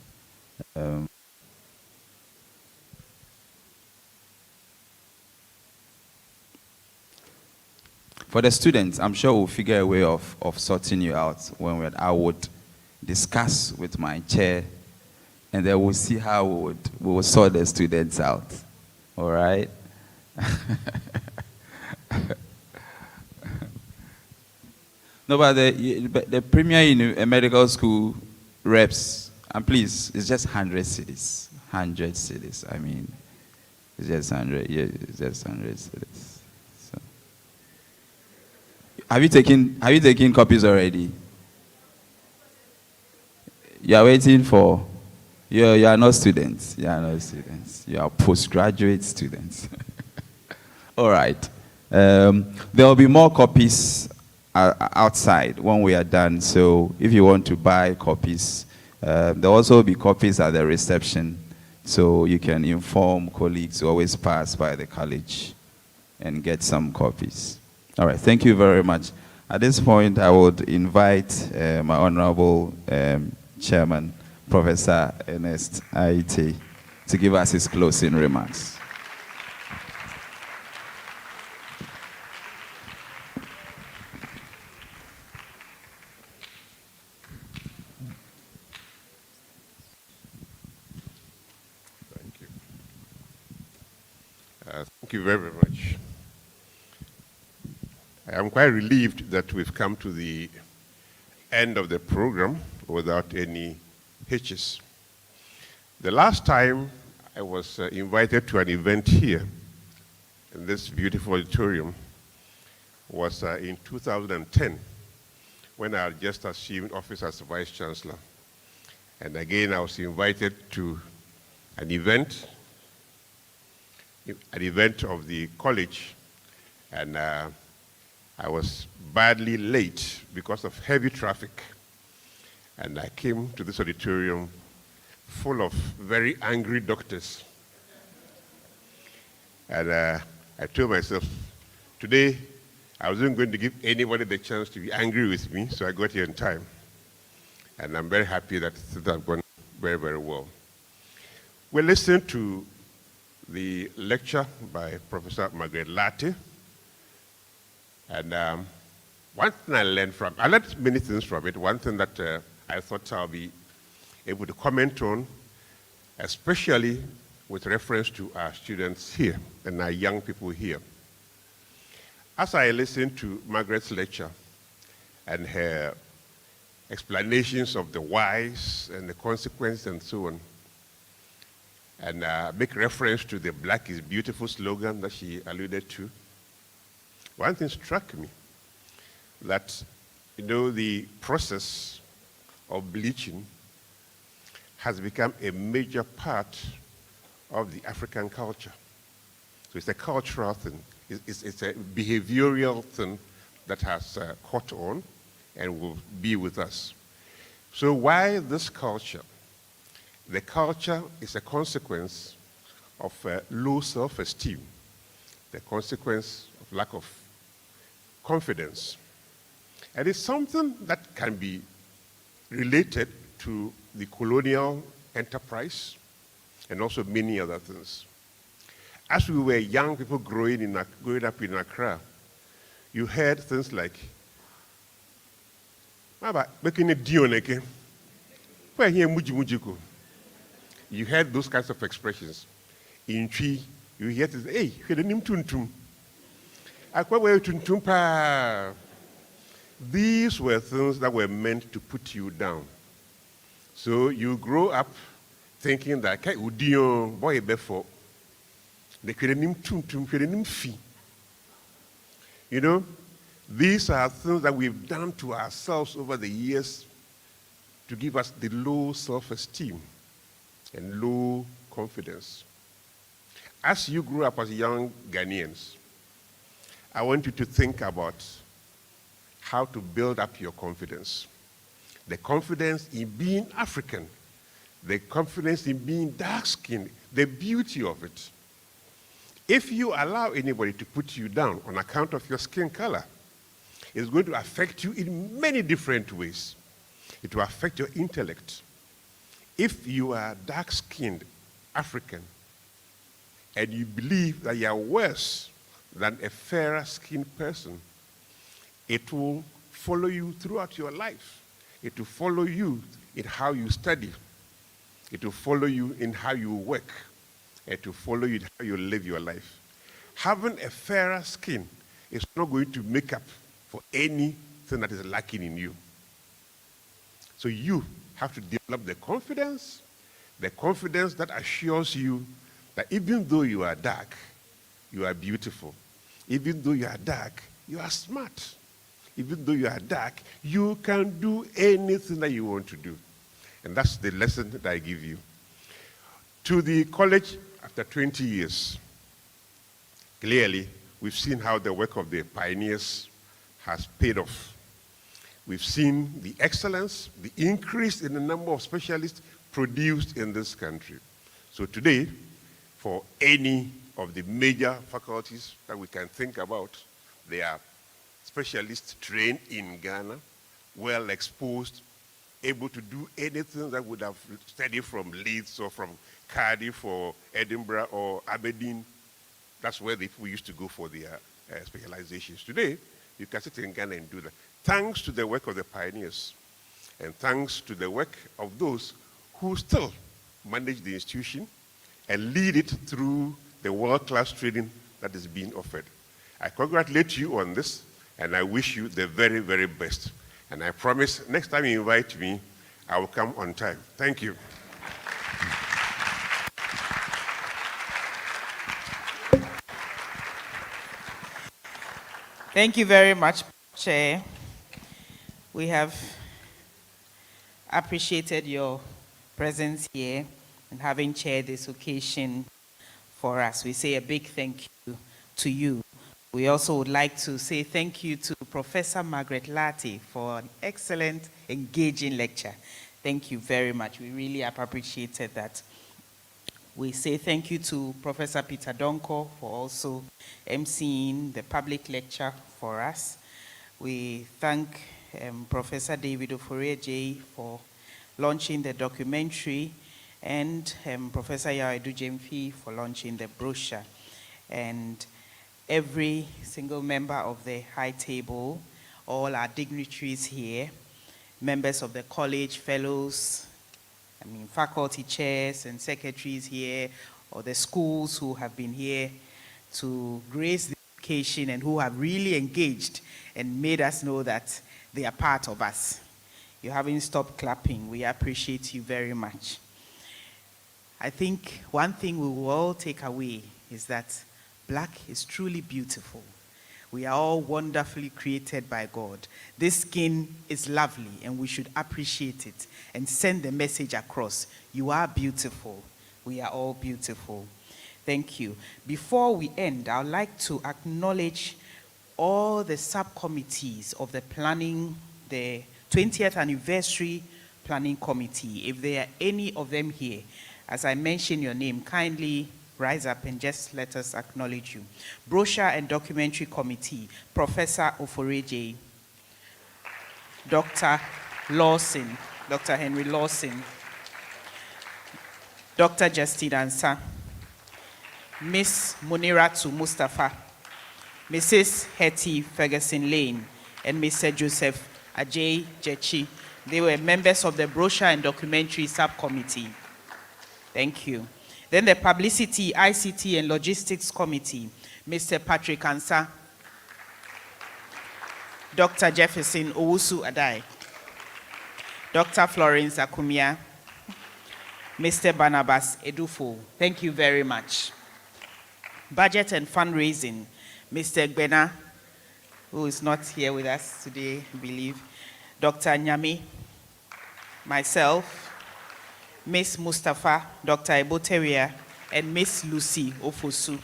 For the students, I'm sure we'll figure a way of sorting you out when I would discuss with my chair, and then we'll see how we will sort the students out. All right? No, but the premier in medical school reps, and please, it's just 100 cities. 100 cities. I mean, it's just 100. Yeah, it's just 100 cities. So, have you taken copies already? You are waiting for. You are not students. You are not students. You are postgraduate students. All right. There will be more copies outside when we are done. So if you want to buy copies, there will also be copies at the reception. So you can inform colleagues who always pass by the college and get some copies. All right. Thank you very much. At this point, I would invite my honorable chairman, Professor Ernest Aite, to give us his closing remarks. Thank you very, very much. I am quite relieved that we've come to the end of the program without any hitches. The last time I was invited to an event here in this beautiful auditorium was in 2010, when I had just assumed office as Vice Chancellor. And again, I was invited to an event of the college, and I was badly late because of heavy traffic. And I came to this auditorium full of very angry doctors. And I told myself, today I wasn't going to give anybody the chance to be angry with me, so I got here in time. And I'm very happy that things have gone very, very well. We listened to the lecture by Professor Margaret Lartey. And one thing I learned many things from it. One thing that I thought I'll be able to comment on, especially with reference to our students here and our young people here. As I listened to Margaret's lecture and her explanations of the whys and the consequences and so on, and make reference to the "Black is Beautiful" slogan that she alluded to, one thing struck me, that, the process of bleaching has become a major part of the African culture. So it's a cultural thing. It's a behavioral thing that has caught on and will be with us. So why this culture? The culture is a consequence of low self-esteem, the consequence of lack of confidence. And it's something that can be related to the colonial enterprise and also many other things. As we were young people growing up in Accra, you heard things like, you heard those kinds of expressions. In Twi, you hear this, hey, these were things that were meant to put you down. So you grow up thinking that, boy, before, these are things that we've done to ourselves over the years to give us the low self-esteem and low confidence. As you grew up as young Ghanaians, I want you to think about how to build up your confidence. The confidence in being African, the confidence in being dark-skinned, the beauty of it. If you allow anybody to put you down on account of your skin color, it's going to affect you in many different ways. It will affect your intellect. If you are dark-skinned African and you believe that you are worse than a fairer-skinned person, it will follow you throughout your life. It will follow you in how you study. It will follow you in how you work. It will follow you in how you live your life. Having a fairer skin is not going to make up for anything that is lacking in you. So you have to develop the confidence that assures you that even though you are dark, you are beautiful. Even though you are dark, you are smart. Even though you are dark, you can do anything that you want to do. And that's the lesson that I give you. To the college, after 20 years, clearly, we've seen how the work of the pioneers has paid off. We've seen the excellence, the increase in the number of specialists produced in this country. So today, for any of the major faculties that we can think about, they are specialists trained in Ghana, well exposed, able to do anything that would have studied from Leeds or from Cardiff or Edinburgh or Aberdeen. That's where the people used to go for their specializations. Today, you can sit in Ghana and do that. Thanks to the work of the pioneers and thanks to the work of those who still manage the institution and lead it through the world-class training that is being offered. I congratulate you on this, and I wish you the very, very best. And I promise next time you invite me, I will come on time. Thank you. Thank you very much, Chair. We have appreciated your presence here and having chaired this occasion for us. We say a big thank you to you. We also would like to say thank you to Professor Margaret Lartey for an excellent, engaging lecture. Thank you very much. We really have appreciated that. We say thank you to Professor Peter Donko for also emceeing the public lecture for us. We thank Professor David Oforeje for launching the documentary and Professor Yawedu Jemfi for launching the brochure. And every single member of the high table, all our dignitaries here, members of the college, fellows, faculty chairs and secretaries here, or the schools who have been here to grace the occasion and who have really engaged and made us know that they are part of us. You haven't stopped clapping. We appreciate you very much. I think one thing we will all take away is that black is truly beautiful. We are all wonderfully created by God. This skin is lovely and we should appreciate it and send the message across. You are beautiful. We are all beautiful. Thank you. Before we end, I would like to acknowledge all the subcommittees of the 20th Anniversary Planning Committee. If there are any of them here, as I mention your name, kindly rise up and just let us acknowledge you. Brochure and Documentary Committee, Professor Oforeje, Dr. Lawson, Dr. Henry Lawson, Dr. Justin Ansah, Miss Muniratu Mustafa, Mrs. Hetty Ferguson Lane, and Mr. Joseph Ajay Jechi. They were members of the Brochure and Documentary Subcommittee. Thank you. Then the Publicity, ICT, and Logistics Committee, Mr. Patrick Ansah, Dr. Jefferson Owusu Adai, Dr. Florence Akumia, Mr. Barnabas Edufo. Thank you very much. Budget and Fundraising, Mr. Gbena, who is not here with us today, I believe, Dr. Nyami, myself, Miss Mustafa, Dr. Eboteria, and Miss Lucy Ofosu.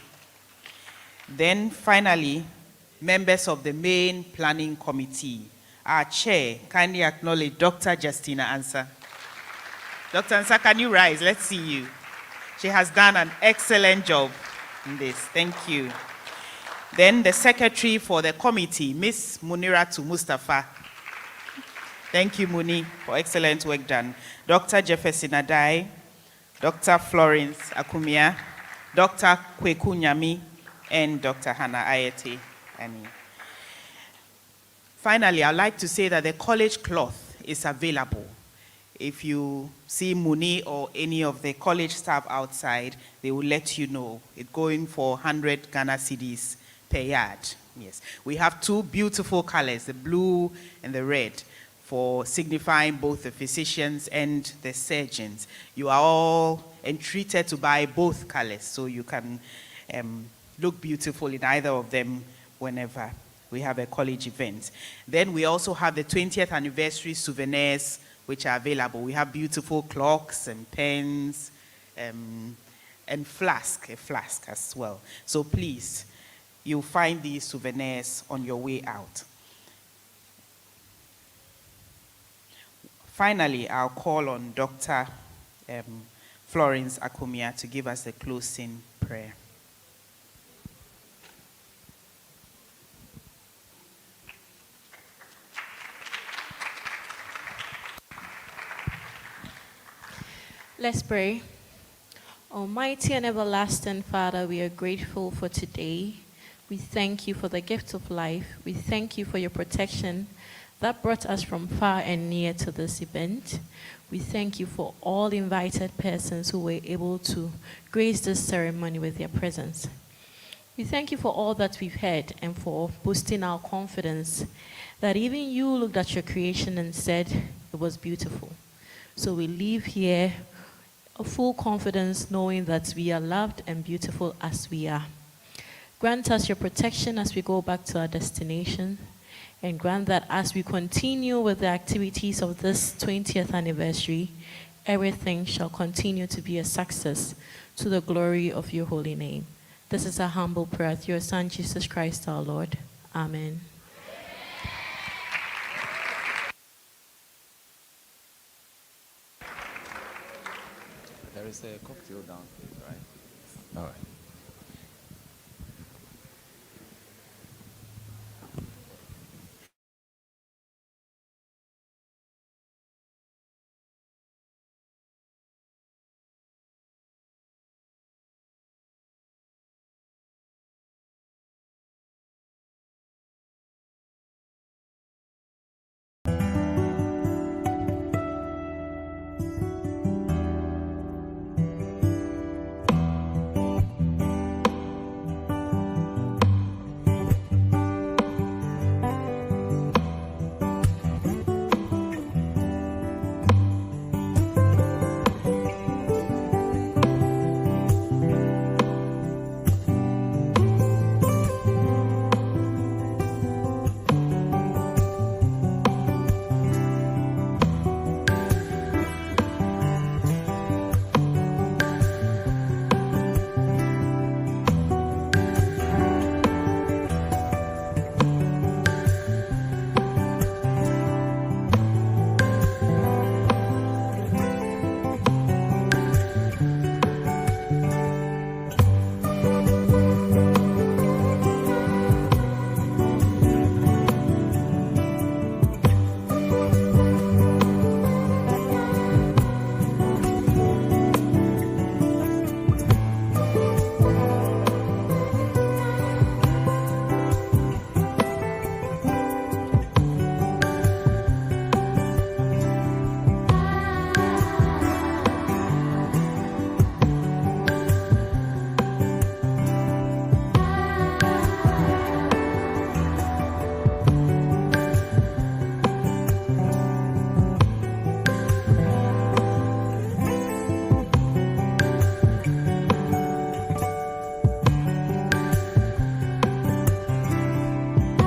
Then finally, members of the main planning committee. Our chair, kindly acknowledge Dr. Justina Ansah. Dr. Ansah, can you rise? Let's see you. She has done an excellent job in this. Thank you. Then the secretary for the committee, Miss Muniratu Mustafa. Thank you, Muni, for excellent work done. Dr. Jefferson Adai, Dr. Florence Akumia, Dr. Kweku Nyami, and Dr. Hannah Ayete. Finally, I'd like to say that the college cloth is available. If you see Muni or any of the college staff outside, they will let you know. It's going for 100 Ghana cedis per yard. Yes. We have two beautiful colors, the blue and the red, for signifying both the physicians and the surgeons. You are all entreated to buy both colors so you can look beautiful in either of them whenever we have a college event. Then we also have the 20th anniversary souvenirs which are available. We have beautiful clocks and pens and a flask as well. So please, you'll find these souvenirs on your way out. Finally, I'll call on Dr. Florence Akumia to give us the closing prayer. Let's pray. Almighty and everlasting Father, we are grateful for today. We thank you for the gift of life. We thank you for your protection that brought us from far and near to this event. We thank you for all invited persons who were able to grace this ceremony with their presence. We thank you for all that we've heard and for boosting our confidence that even you looked at your creation and said it was beautiful. So we leave here a full confidence knowing that we are loved and beautiful as we are. Grant us your protection as we go back to our destination, and grant that as we continue with the activities of this 20th anniversary, everything shall continue to be a success to the glory of your holy name. This is a humble prayer through your Son, Jesus Christ our Lord. Amen. There is a cocktail downstairs, right? All right.